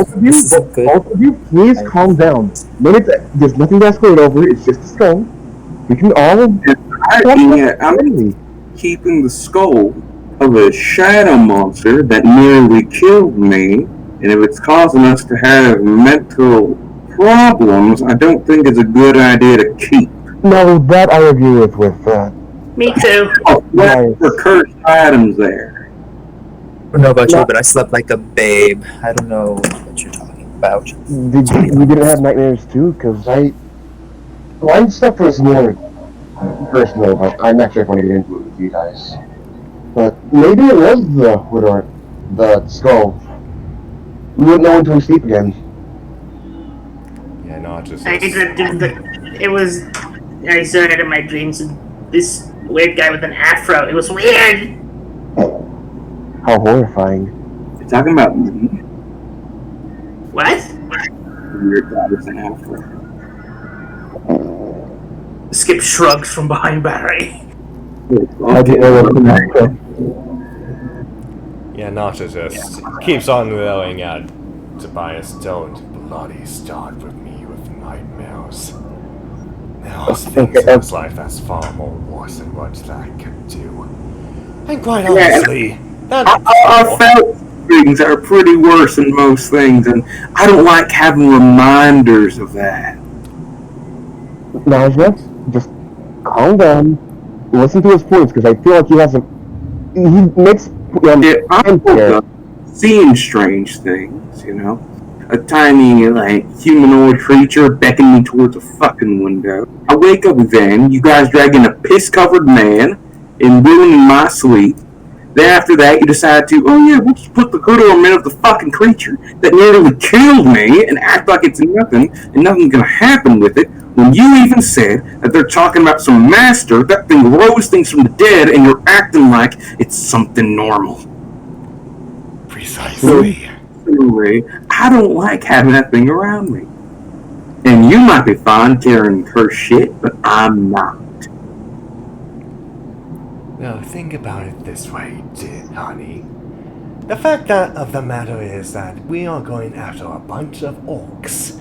a good. both of you, please calm down. There's nothing to escalate over. It's just a skull. We can all. I'm keeping the skull of a shadow monster that nearly killed me, and if it's causing us to have mental problems, I don't think it's a good idea to keep. No, that I agree with that. Me too. Oh, for cursed items there. I don't know about you, but I slept like a babe. I don't know what you're talking about. You didn't have nightmares too? Because mine stuff was more personal, but I'm not sure if I want to get into it with you guys. But maybe it was the skull. We wouldn't know until we sleep again. Yeah, not just. It was. I started in my dreams, and this weird guy with an afro. It was weird. How horrifying. You're talking about me? What? Weird guy with an afro. Skip shrugs from behind Barry. Yeah, Nacha just keeps on yelling at Tobias, don't bloody start with me with nightmares. There are things in this life that's far more worse than what that could do. And quite honestly, I felt things are pretty worse than most things, and I don't like having reminders of that. Naja, just calm down. Listen to his points, because I feel like he has a. He makes. I'm seeing strange things, you know. A tiny, humanoid creature beckoning me towards a fucking window. I wake up then, you guys dragging a piss-covered man and ruining my sleep. Then after that, you decide to, we'll just put the good ornament of the fucking creature that nearly killed me and act like it's nothing and nothing's gonna happen with it, when you even said that they're talking about some master that thing rose things from the dead and you're acting like it's something normal. Precisely. I don't like having that thing around me. And you might be fine carrying her shit, but I'm not. Well, think about it this way, dear honey. The fact of the matter is that we are going after a bunch of orcs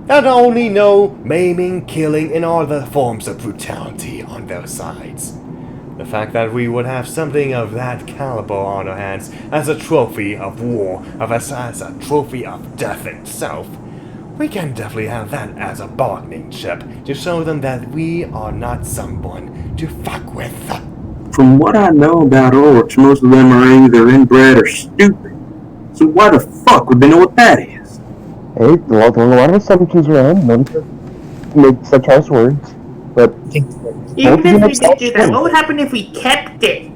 that only know maiming, killing, and other forms of brutality on their sides. The fact that we would have something of that caliber on our hands as a trophy of war, as a trophy of death itself, we can definitely have that as a bargaining chip to show them that we are not someone to fuck with. From what I know about orcs, most of them are either inbred or stupid. So why the fuck would they know what that is? Hey, there are a lot of assumptions around. None to make such harsh words. But even if we did do that, what would happen if we kept it?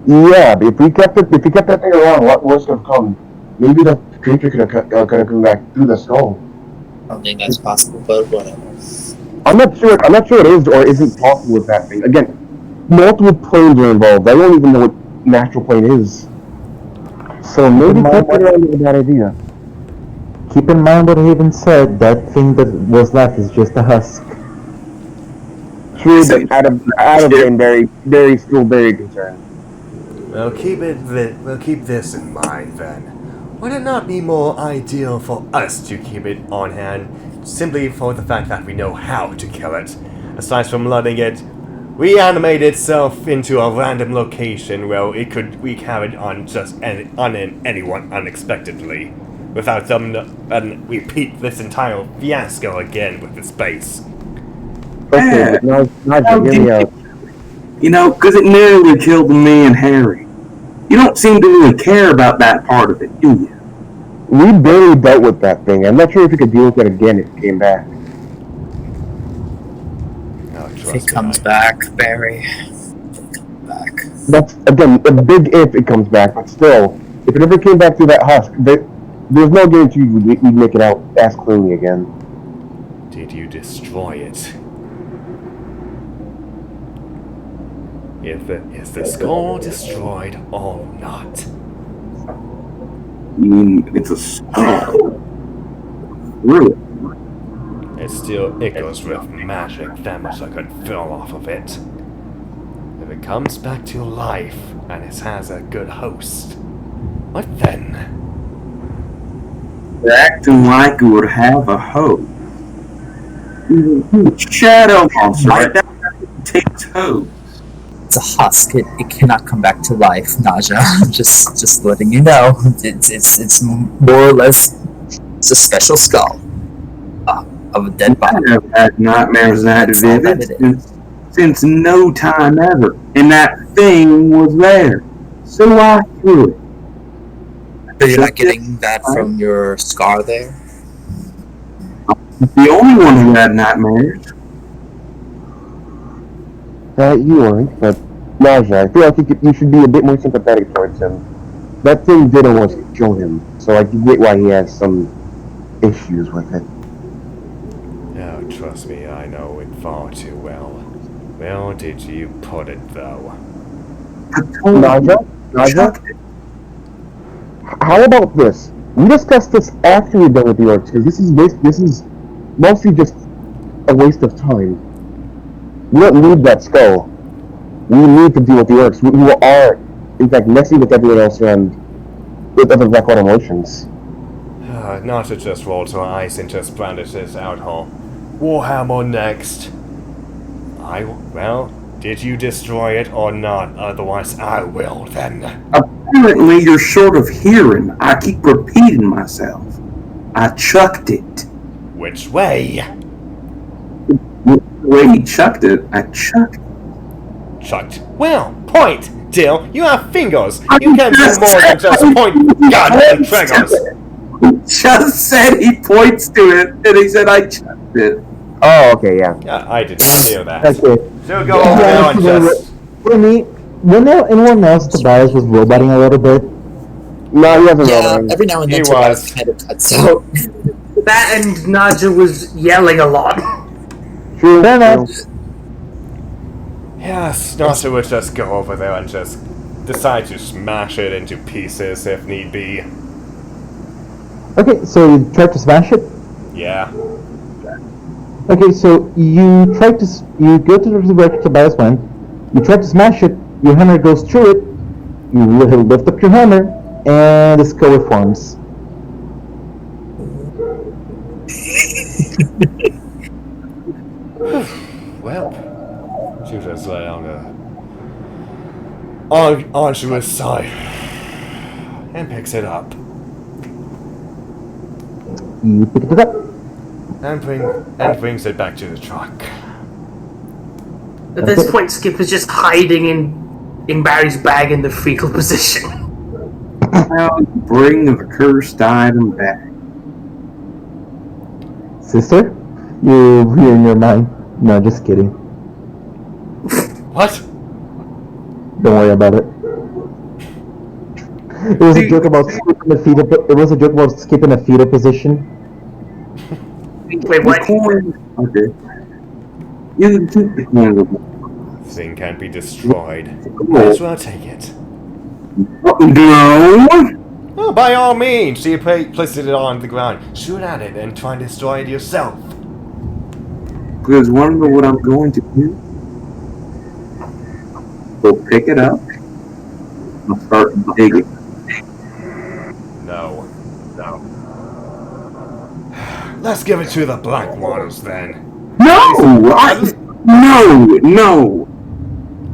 Yeah, if we kept that thing around, a lot worse would have come. Maybe the creature could have come back through the skull. I don't think that's possible, but whatever. I'm not sure it is or isn't possible with that thing. Again, multiple planes are involved. I don't even know what natural plane is. So maybe keep it around is a bad idea. Keep in mind what Haven said, that thing that was left is just a husk. True, but Adam very still very concerned. We'll keep this in mind then. Would it not be more ideal for us to keep it on hand, simply for the fact that we know how to kill it, aside from letting it reanimate itself into a random location where it could wreak havoc on anyone unexpectedly, without them and repeat this entire fiasco again with the space. Okay, but now hear me out. You know, because it nearly killed me and Harry. You don't seem to really care about that part of it, do you? We barely dealt with that thing. I'm not sure if we could deal with it again if it came back. If it comes back, Barry. Back. That's, again, a big if it comes back, but still, if it ever came back through that husk, there's no guarantee we'd make it out as clearly again. Did you destroy it? Is the skull destroyed or not? You mean it's a skull? Really? It still echoes with magic, that much I could feel off of it. If it comes back to life and it has a good host, what then? You're acting like it would have a hope. Shadow monster, right? That takes hope. It's a husk. It cannot come back to life, Naja. just letting you know. It's more or less it's a special skull of a dead body. I have had nightmares that vivid since no time ever, and that thing was there, so I threw it. So you're not getting that from your scar there? The only one who had nightmares. You aren't, but Naja, I feel like you should be a bit more sympathetic towards him. That thing did almost kill him, so I can get why he has some issues with it. Oh, trust me, I know it far too well. Where did you put it, though? Naja, how about this? We discuss this after we're done with the orcs, because this is mostly just a waste of time. We don't need that skull. We need to deal with the orcs, who are, in fact, messing with everyone else around with other Blackwater motions. Not to just roll to our eyes and just brandish this out hole. Warhammer next. Well, did you destroy it or not? Otherwise I will then. Apparently you're short of hearing. I keep repeating myself. I chucked it. Which way? The way he chucked it, I chucked it. Chucked. Well, point, Dill. You have fingers. You can do more than just point goddamn triggers. Just said he points to it, and he said I chucked it. Oh, okay, yeah. Yeah, I did not hear that. Okay. So go over there and just... For me, when anyone else, Tobias was roboting a little bit. No, he hasn't Yeah, rolled. every now and then He Tobias was. kind of cuts out. That and Naja was yelling a lot. True. Fair enough. Yes, Nasha would just go over there and just decide to smash it into pieces if need be. Okay, so you tried to smash it? Yeah. Okay, so you go to the direction Tobias went, you try to smash it, your hammer goes through it, you lift up your hammer, and the skull reforms. Well, she just lay onto his side and picks it up You pick it up. and brings it back to the truck. At this point, Skip is just hiding in Barry's bag in the fetal position. Now bring the cursed item back. Sister? You're in your mind. No, just kidding. What? Don't worry about it. It was a joke about skipping the fetal. It was a joke about skipping a fetal position. Wait, what? Okay. You can keep the coin. Thing can't be destroyed. Might as well take it. No. Oh, by all means, you place it on the ground. Shoot at it and try and destroy it yourself. Because wonder what I'm going to do? Go pick it up. I'll start digging. No. Let's give it to the Black Waters then. No.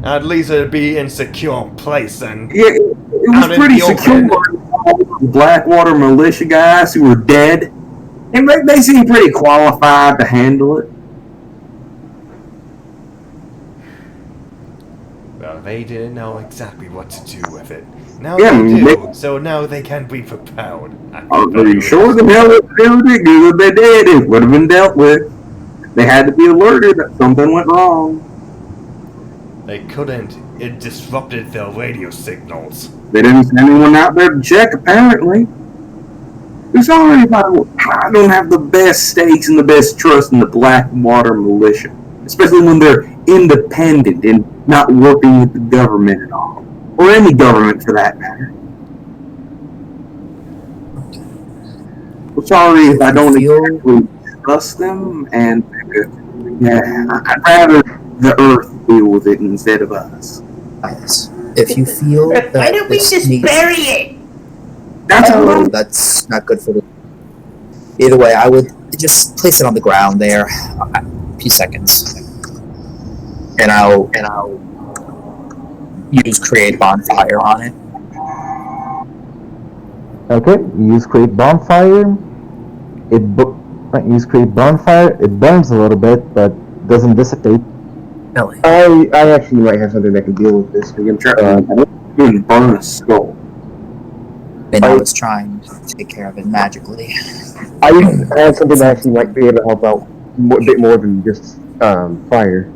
At least it'd be in secure place and Yeah, it was out in pretty the secure. open. Blackwater militia guys who were dead, and they seem pretty qualified to handle it. Well, they didn't know exactly what to do with it. Now Yeah, they do, they- so now they can be prepared. Are you sure the hell it good if they did? It would have been dealt with. They had to be alerted that something went wrong. They couldn't. It disrupted their radio signals. They didn't send anyone out there to check, apparently. There's already I don't have the best stakes and the best trust in the Blackwater militia, especially when they're independent and not working with the government at all, or any government for that matter. Well, sorry if I you don't feel- exactly trust them, and yeah, I'd rather the Earth deal with it instead of us. Yes. If you feel Why that don't we this just needs, bury it? That's what oh, I'm. that's not good for the. Either way, I would just place it on the ground there, a few seconds, and I'll use create bonfire on it. Okay, use create bonfire. Use create bonfire. It burns a little bit, but doesn't dissipate. Really? I actually might have something that can deal with this. We can Didn't burn a skull. And I was trying to take care of it magically. I have something that actually might be able to help out a bit more than just fire.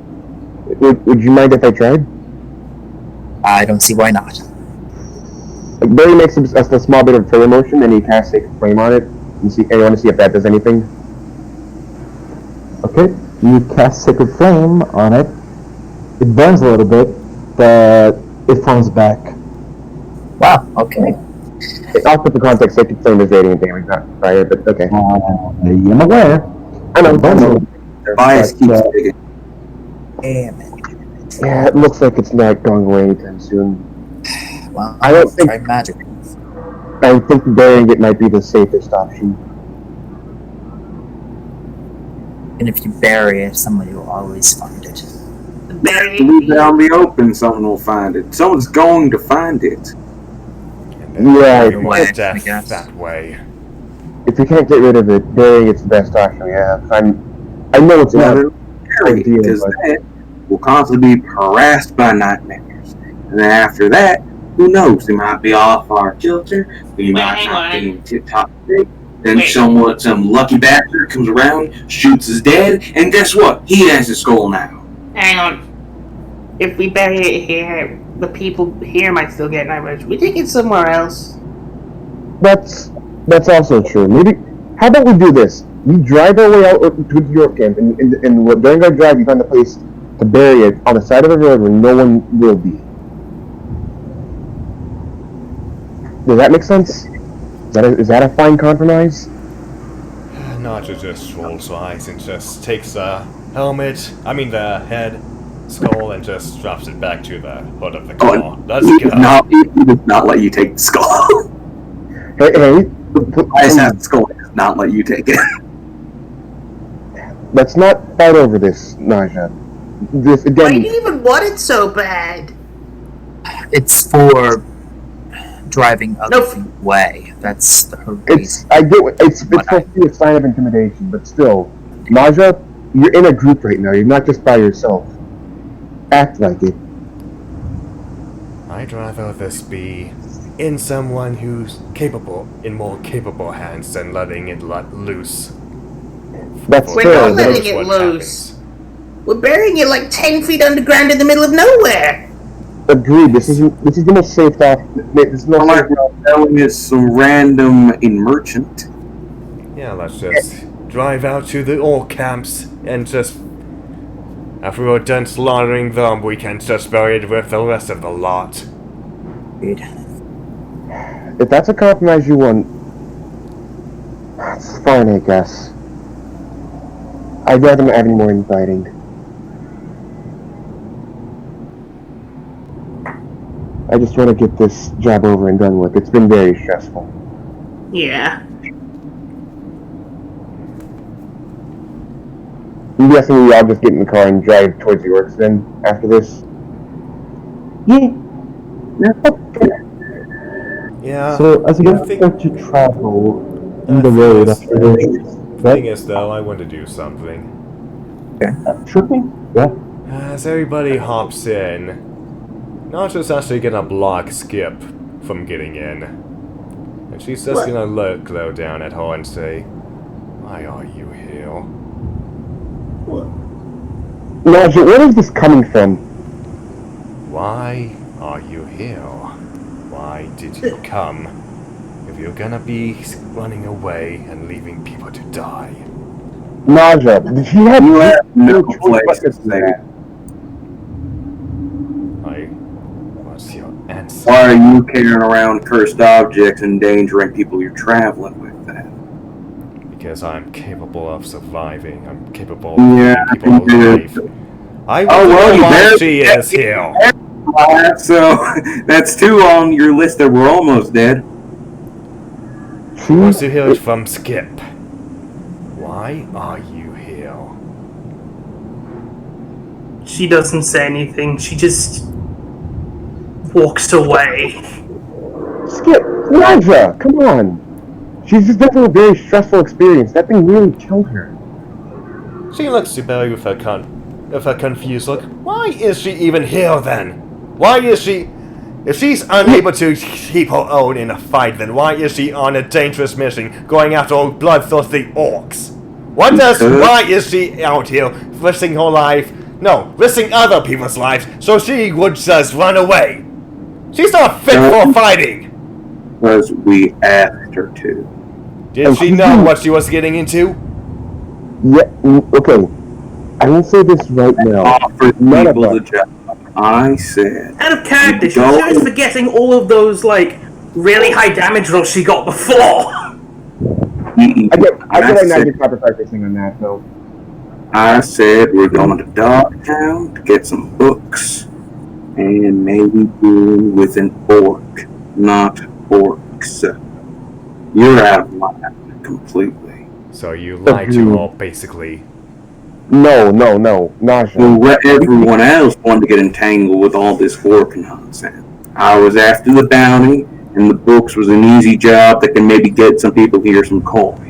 Would you mind if I tried? I don't see why not. Like Barry makes a small bit of prayer motion, and he casts a flame on it. And you want to see if that does anything? Okay, you cast Sacred Flame on it. It burns a little bit, but it forms back. Wow. Okay. I'll put the context. Sacred flame is radiant damage, not fire, but okay. I'm aware. I know. It burns a little Their bias But, keeps uh, digging. Damn it. Yeah, it looks like it's not going away anytime soon. Well, I don't think- try magic. I think burying it might be the safest option. And if you bury it, somebody will always find it. Bury Leave it it. out in the open, someone will find it. Someone's going to find it. And then Yeah, you way, might I death guess. that way. If you can't get rid of it, burying it's the best option we have. I know it's not. Because that will constantly be harassed by nightmares. And then after that, who knows? They might be off our kilter. We might hang not on. be tip-top shape. Then Wait. some lucky bastard comes around, shoots us dead, and guess what? He has his skull now. Hang on. If we bury it here, the people here might still get nightmares. We take it somewhere else. That's also true. Maybe. How about we do this? We drive our way out to York camp, and during our drive, we find a place to bury it on the side of the road where no one will be. Does that make sense? Is that a fine compromise? Naja just rolls eyes and just takes the head, skull, and just drops it back to the hood of the car. Let's He go. does not let you take the skull. Hey, I just have the skull. He does not let you take it. let's not fight over this, Naja. This Why again. do you even want it so bad? It's for driving No. others away. That's her It's reason. I get what it's supposed to be a sign of intimidation, but still, Naja, you're in a group right now. You're not just by yourself. Act like it. I'd rather this be in someone who's in more capable hands than letting it let loose. That's We're fair. not but letting it loose. We're burying it like 10 feet underground in the middle of nowhere. Agreed. This is the most safe off. This is no I'm safe not telling it some random merchant. Yeah, let's just drive out to the ore camps and just. After we're done slaughtering them, we can just bury it with the rest of the lot. If that's a compromise you want, that's fine, I guess. I'd rather not have any more infighting. I just want to get this job over and done with. It's been very stressful. Yeah. I'm guessing we all just get in the car and drive towards the orcs then, after this? Yeah. Yeah. So as you I guys think- start to travel I on the think road it's- after this, Thing is, though, I want to do something. sure thing. Yeah. As everybody hops in, Nacho's actually gonna block Skip from getting in. And she's just What? gonna look low down at her and say, "Why are you here?" Naja, where is this coming from? Why are you here? Why did you come? If you're gonna be running away and leaving people to die. Naja, she had You have no choice place but to to say. What's your answer? Why are you carrying around cursed objects, endangering people you're traveling with? That Because I'm capable of surviving. I'm capable of keeping people alive. I Oh, well, know you why better she is here. So that's 2 on your list that were almost dead. She wants to hear it from Skip. Why are you here? She doesn't say anything. She just walks away. Skip, Naja, come on. She's just been through a very stressful experience. That thing really killed her. She looks to Barry with a confused look. Why is she even here then? Why is she... If she's unable to keep her own in a fight, then why is she on a dangerous mission going after bloodthirsty orcs? Why is she out here risking her life? No, risking other people's lives, so she would just run away. She's not fit for fighting. Because we asked her to. Did she know what she was getting into? Yeah, okay. I will say this right now. Offered None of people the us. job. I said. Out of character, she's Don't- just forgetting all of those, like, really high damage rolls she got before. I get why said- Naja Copper focusing on that, though. I said we're going to Dogtown to get some books and maybe deal with an orc, not orcs. You're out of line completely. So you lied to her, basically. No, Naja. Well, everyone else wanted to get entangled with all this orc nonsense. I was after the bounty, and the books was an easy job that can maybe get some people here some coin.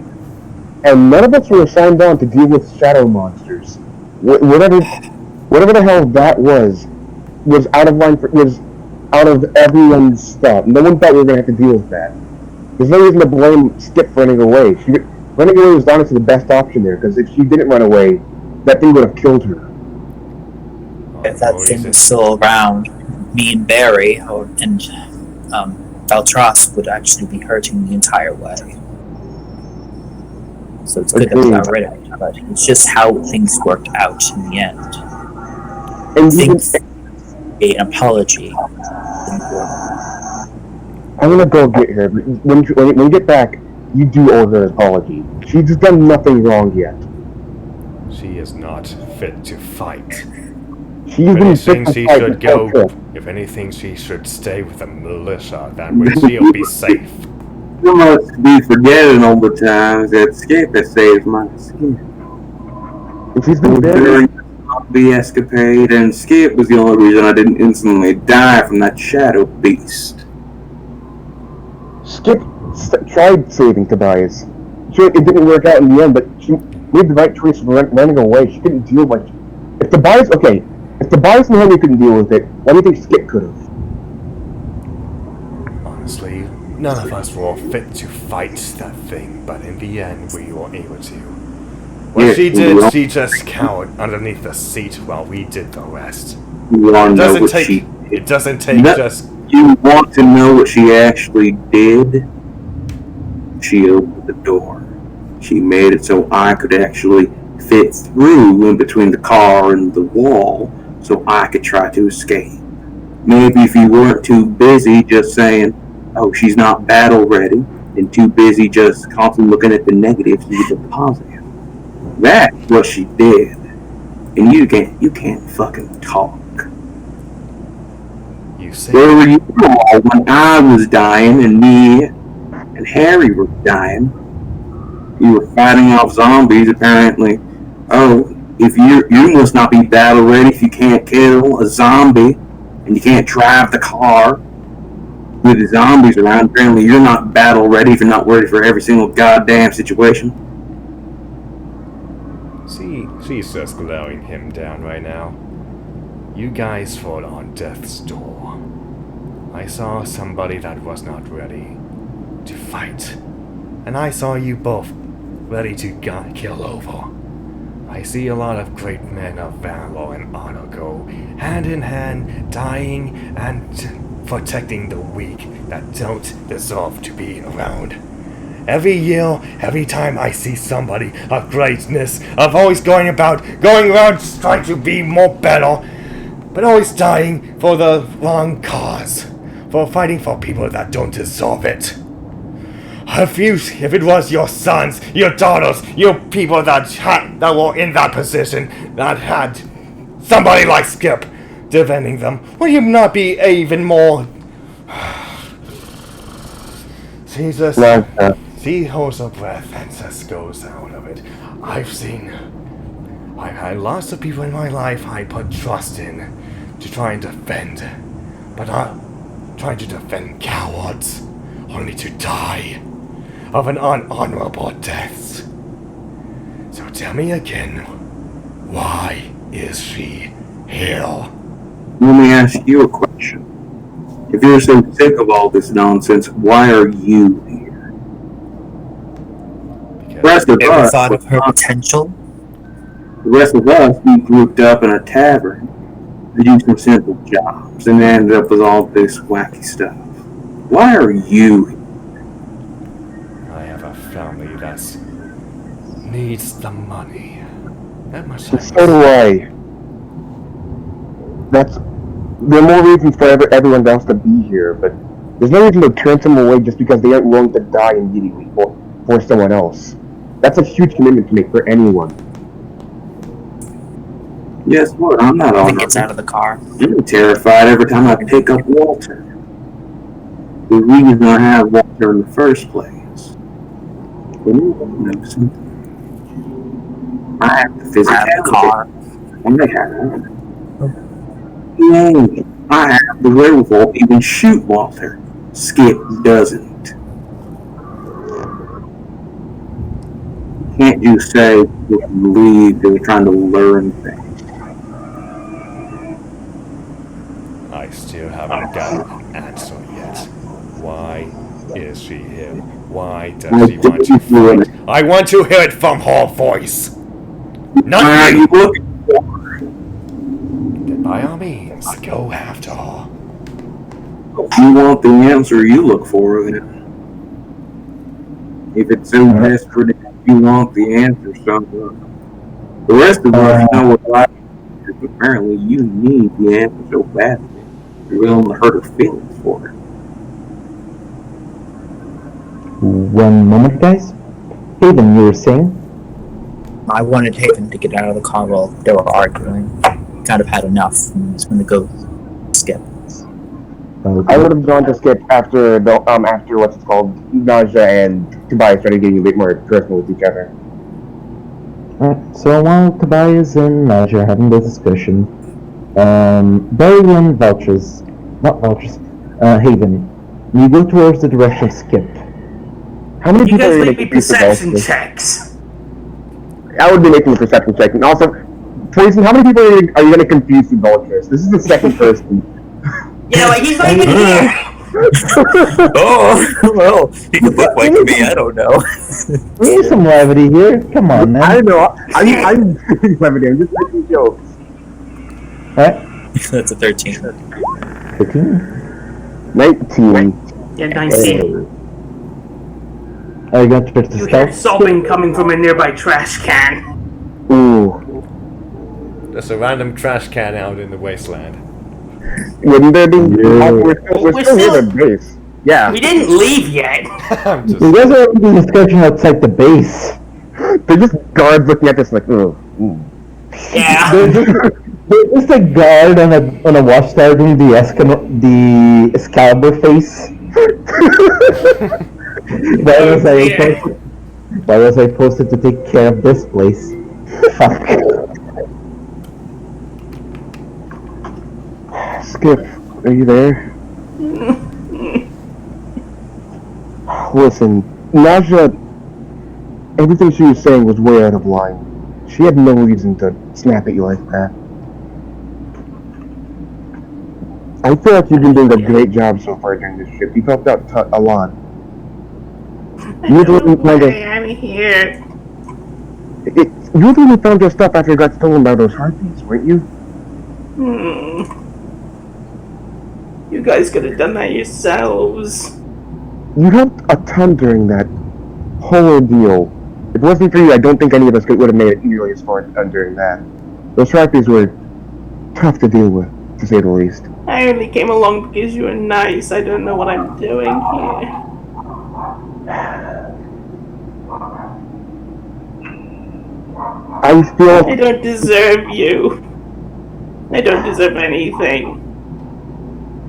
And none of us were assigned on to deal with shadow monsters. Whatever the hell that was out of line. Was out of everyone's stuff. No one thought we were going to have to deal with that. There's no reason to blame Skip for running away. Running away was honestly the best option there, because if she didn't run away, that thing would have killed her. If that thing was still around, me and Barry and Valtros would actually be hurting the entire way. So it's good that we got rid of it, but it's just how things worked out in the end. And Things, an apology didn't work. I'm gonna go get her. But when you get back, you do owe her an apology. She's done nothing wrong yet. She is not fit to fight. She's If been fit anything, to she fight should this whole go. trip. If anything, she should stay with the militia. That way, she'll be safe. You must be forgetting all the times that Skip has saved my skin. And she's been very. During the escapade, and Skip was the only reason I didn't instantly die from that shadow beast. Skip tried saving Tobias. It didn't work out in the end, but she made the right choice of running away. She couldn't deal with it. If Tobias and Henry couldn't deal with it, why do you think Skip could have? Honestly, none of us were fit to fight that thing, but in the end, we were able to. What she did, she just cowered underneath the seat while we did the rest. You want to know what It doesn't take just... You want to know what she actually did? She opened the door. She made it so I could actually fit through in between the car and the wall so I could try to escape. Maybe if you weren't too busy just saying, oh, she's not battle ready, and too busy just constantly looking at the negatives and the positive. That's what she did. And you can't fucking talk. You say... Where were you all when I was dying and me and Harry were dying? You were fighting off zombies apparently. Oh, if you must not be battle ready if you can't kill a zombie and you can't drive the car with the zombies around. Apparently you're not battle ready if you're not ready for every single goddamn situation. She's just glowing him down right now. You guys fought on death's door. I saw somebody that was not ready to fight. And I saw you both ready to kill over. I see a lot of great men of valor and honor go hand in hand, dying and protecting the weak that don't deserve to be around. Every year, every time I see somebody of greatness, of always going around trying to be more better, but always dying for the wrong cause, for fighting for people that don't deserve it. If it was your sons, your daughters, your people that were in that position, that had somebody like Skip defending them, would you not be even more... Jesus, he holds a breath and just goes out of it. I've had lots of people in my life I put trust in to try and defend, but I'm trying to defend cowards, only to die of an unhonorable death. So tell me again, why is she here? Let me ask you a question. If you're so sick of all this nonsense, why are you here? The rest of Ever us, thought of her potential? we grouped up in a tavern to do some simple jobs and ended up with all this wacky stuff. Why are you here? I have a family that needs the money. That much So do I. There are more reasons for everyone else to be here, but there's no reason to turn someone away just because they aren't willing to die immediately for someone else. That's a huge commitment to make for anyone. Guess what? I'm not He on gets out of the car. I'm terrified every time I pick up Walter. The reason I have Walter in the first place. But you know something. I have the Out of the car. I have the wherewithal to even shoot Walter. Skip doesn't. You can't just say you believe they were trying to learn things. I still haven't gotten an answer yet. Why is she here? Why does she want to fight? I want to hear it from her voice. Not you you. looking for? Then by all means, go after her. If you want the answer you look for, then. If it's so desperate, you want the answer, son. The rest of us know what life is, but apparently you need the answer so badly. You're willing to hurt her feelings for it. One moment, guys. Haven, you were saying? I wanted Haven to get out of the car while they were arguing. Kind of had enough and was going to go Skip. I would have gone to Skip after what's it called, Naja and Tobias started getting a bit more personal with each other. Alright, so while Tobias and Naja are having the discussion, Barry and Haven, you go towards the direction of Skip. How many You people guys are make me confused about perception this? checks. I would be making a perception check. And also, Poison, how many people are you going to confuse with Vultures? This is the second person. You know what? He's not even here. Oh, well, he could look like me, I don't know. We need some levity here. Come on, man. I don't know. I'm just making jokes. Alright, That's a 13. 13. 19. Yeah, 19. Are you going to try to You hear stealth? sobbing coming from a nearby trash can. Ooh. There's a random trash can out in the wasteland. Wouldn't there be? Yeah. We're still near the base. Yeah. We didn't leave yet. I'm just... You guys are having a discussion outside the base. They're just guards looking at this like, ooh. Yeah. There's just a guard on a watchtower doing the Excalibur face. Why was I posted to take care of this place? Fuck. Skip, are you there? Listen, Naja, everything she was saying was way out of line. She had no reason to snap at you like that. I feel like you've been doing a great job so far during this trip. You've helped out a lot. I don't know why I'm here. You really found your stuff after you got stolen by those harpies, weren't you? You guys could have done that yourselves. You helped a ton during that whole ordeal. If it wasn't for you, I don't think any of us would have made it nearly as far during that. Those harpies were tough to deal with, to say the least. I only came along because you were nice. I don't know what I'm doing here. I feel I don't deserve you. I don't deserve anything.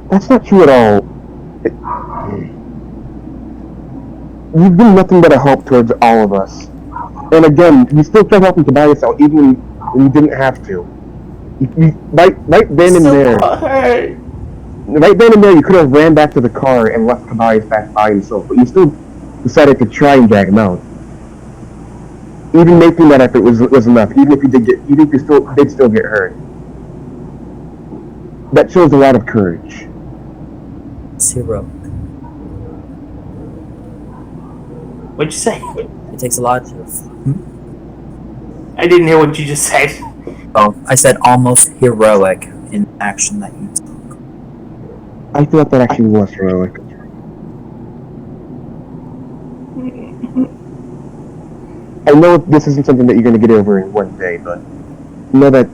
that's not true at all. You've been nothing but a help towards all of us. And again, you still tried helping Tobias out even when you didn't have to. Right then and there. Hurt. Right then and there, you could have ran back to the car and left Tobias back by himself, but you still decided to try and drag him out. Even making that effort was enough. Even if you did still get hurt. That shows a lot of courage. It's heroic. What'd you say? It takes a lot of. I didn't hear what you just said. Oh, I said almost heroic in action that you took. I thought that actually was heroic. I know this isn't something that you're going to get over in one day, but know that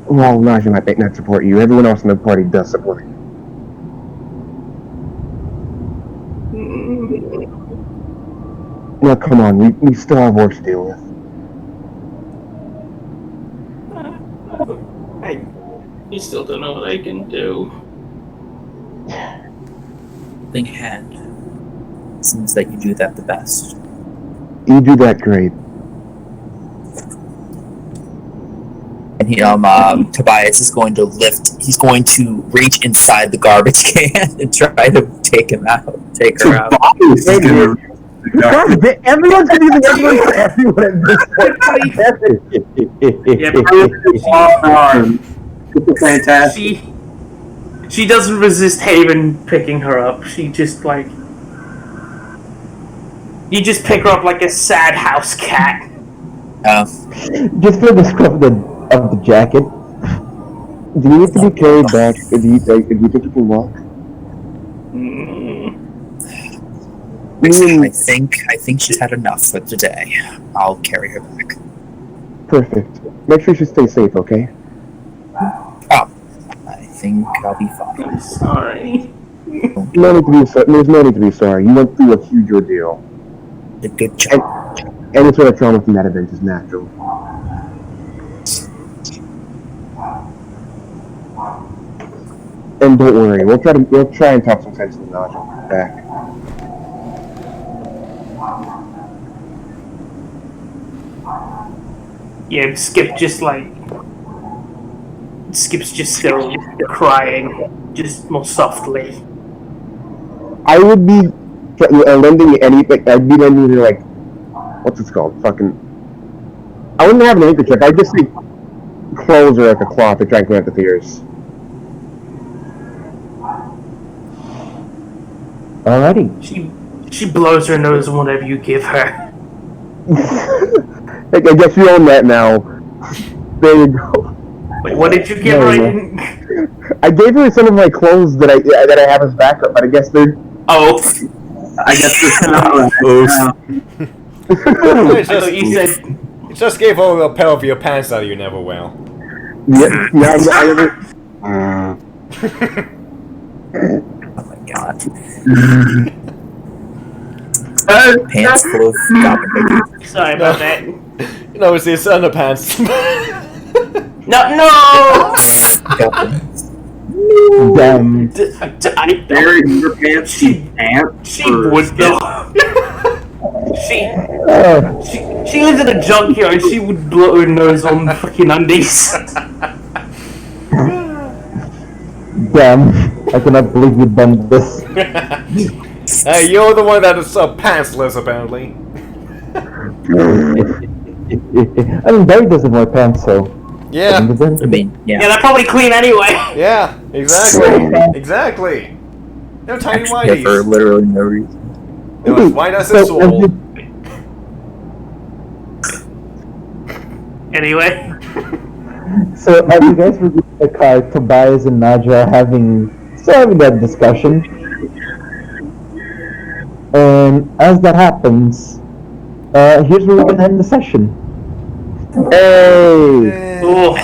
while Naja might not support you, everyone else in the party does support you. Now, come on, we still have work to deal with. You still don't know what I can do. Think ahead. Seems that you do that the best. You do that great. And he, Tobias is going to he's going to reach inside the garbage can and try to take her out. Everyone's using everyone for everyone at this point. It's fantastic. She doesn't resist Haven picking her up. She just you just pick her up like a sad house cat. Just for the scruff of the jacket. Do you need to be carried back? Do you think you can walk? I think she's had enough for today. I'll carry her back. Perfect. Make sure she stays safe, okay? Oh, I think I'll be fine. I'm sorry. There's no need to be sorry. You went through a huge ordeal. A good job. Any sort of trauma from that event is natural. And don't worry, we'll try and talk some sense into Naja back. Yeah, Skip's just still crying, just more softly. I would be lending anything. I'd be lending you like, what's it called? I wouldn't have an handkerchief. I'd just say clothes or like a cloth to try and clean up the tears. Alrighty. She blows her nose on whatever you give her. I guess you own that now. There you go. Wait, what did you give her? I gave her some of my clothes that I have as backup, but I guess they're. Oh. I guess this is not right. I thought you said. You just gave her a pair of your pants that you never wear. Yeah, Oh my god. Pants full of garbage. Sorry about that. You know, it's his underpants. No! Damn. There in your pants, she would though. She lives in a junkyard. She would blow her nose on fucking undies. Damn. I cannot believe you've done this. Hey, you're the one that is pantsless, apparently. I mean, Barry doesn't wear pants, so. Yeah. I mean, yeah. Yeah, they're probably clean anyway. Yeah, exactly. Exactly. They're tiny Actually, whiteys. for literally no reason. They're as white as a soul. Anyway. So, as you guys were in the car, Tobias and Naja having that discussion. And as that happens, here's where we're going to end the session. Hey! Oh,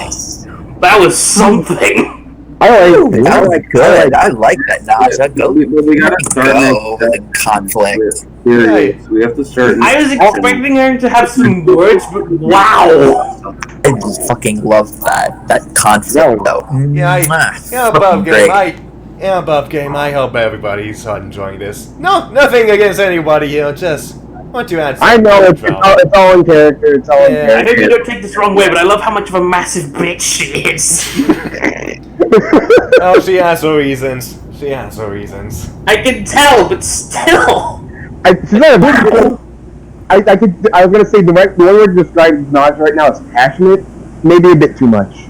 that was something. Good. I like that, Naja. Go. We gotta start Go. next The conflict. Serious. We have to start. I was expecting her to have some words, but wow! I fucking love that conflict though. Above game. I hope everybody's enjoying this. No, nothing against anybody. Just want to add. I know it's all in character. It's all in I character. hope you don't take this the wrong way, but I love how much of a massive bitch she is. Oh, she has her reasons. I can tell, but still. She's not a bitch. I was gonna say the one word to describe Naj right now is passionate. Maybe a bit too much.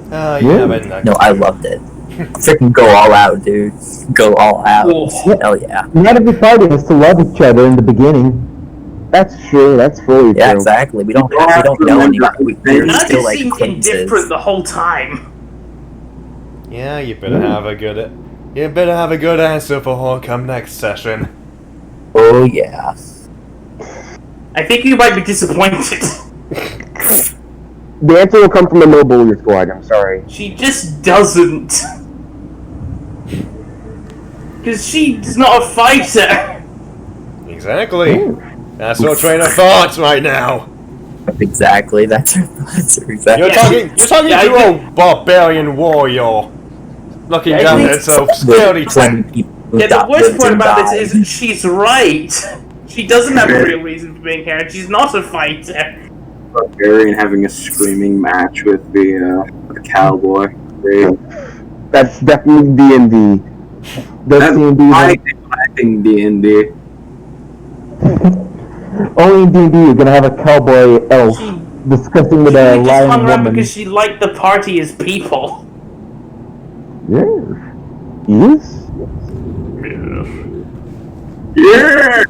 No, I loved it. Freaking go all out, dude. Go all out. Oh. Hell yeah. Not every party has to love each other in the beginning. That's true. That's fully Yeah, true. exactly. We don't know anybody. We're None still just like seemed acquaintances. indifferent the whole time. Yeah, you better have a good answer for her come next session. Oh yeah. I think you might be disappointed. The answer will come from a no bully squad. I'm sorry. She just doesn't. Because she's not a fighter. Exactly. That's her train of thoughts right now. Exactly. That's exactly. You're talking to a barbarian warrior. Looking down at so sturdy. Yeah, the worst part about this is she's right. She doesn't have a real reason for being here, and she's not a fighter. Barbarian having a screaming match with the cowboy. That's definitely D&D. That's my thing, D&D. Only in D&D you're gonna have a cowboy elf discussing with a She just lion hung around woman. because she liked the party as people. Yes. Yeah!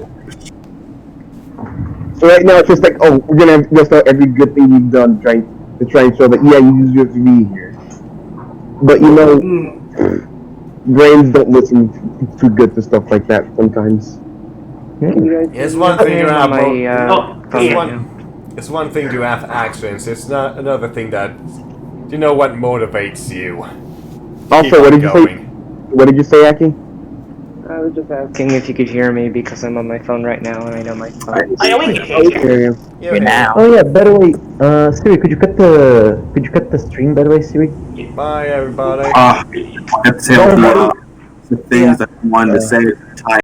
So right now it's just like, oh, we're gonna list out every good thing we've done, to try and show that you deserve to be here. But you know, brains don't listen too good to stuff like that sometimes. It's one thing to have Yeah. it's one thing to have actions. It's not another thing that you know what motivates you. Also, Keep what on did you going. say? What did you say, Aki? I was just asking if you could hear me because I'm on my phone right now and I know my phone. I only can I hear hear you. You're now. Oh yeah. By the way, Siri, could you cut the stream? By the way, Siri. Bye, everybody. That's the things that I wanted to say at the time.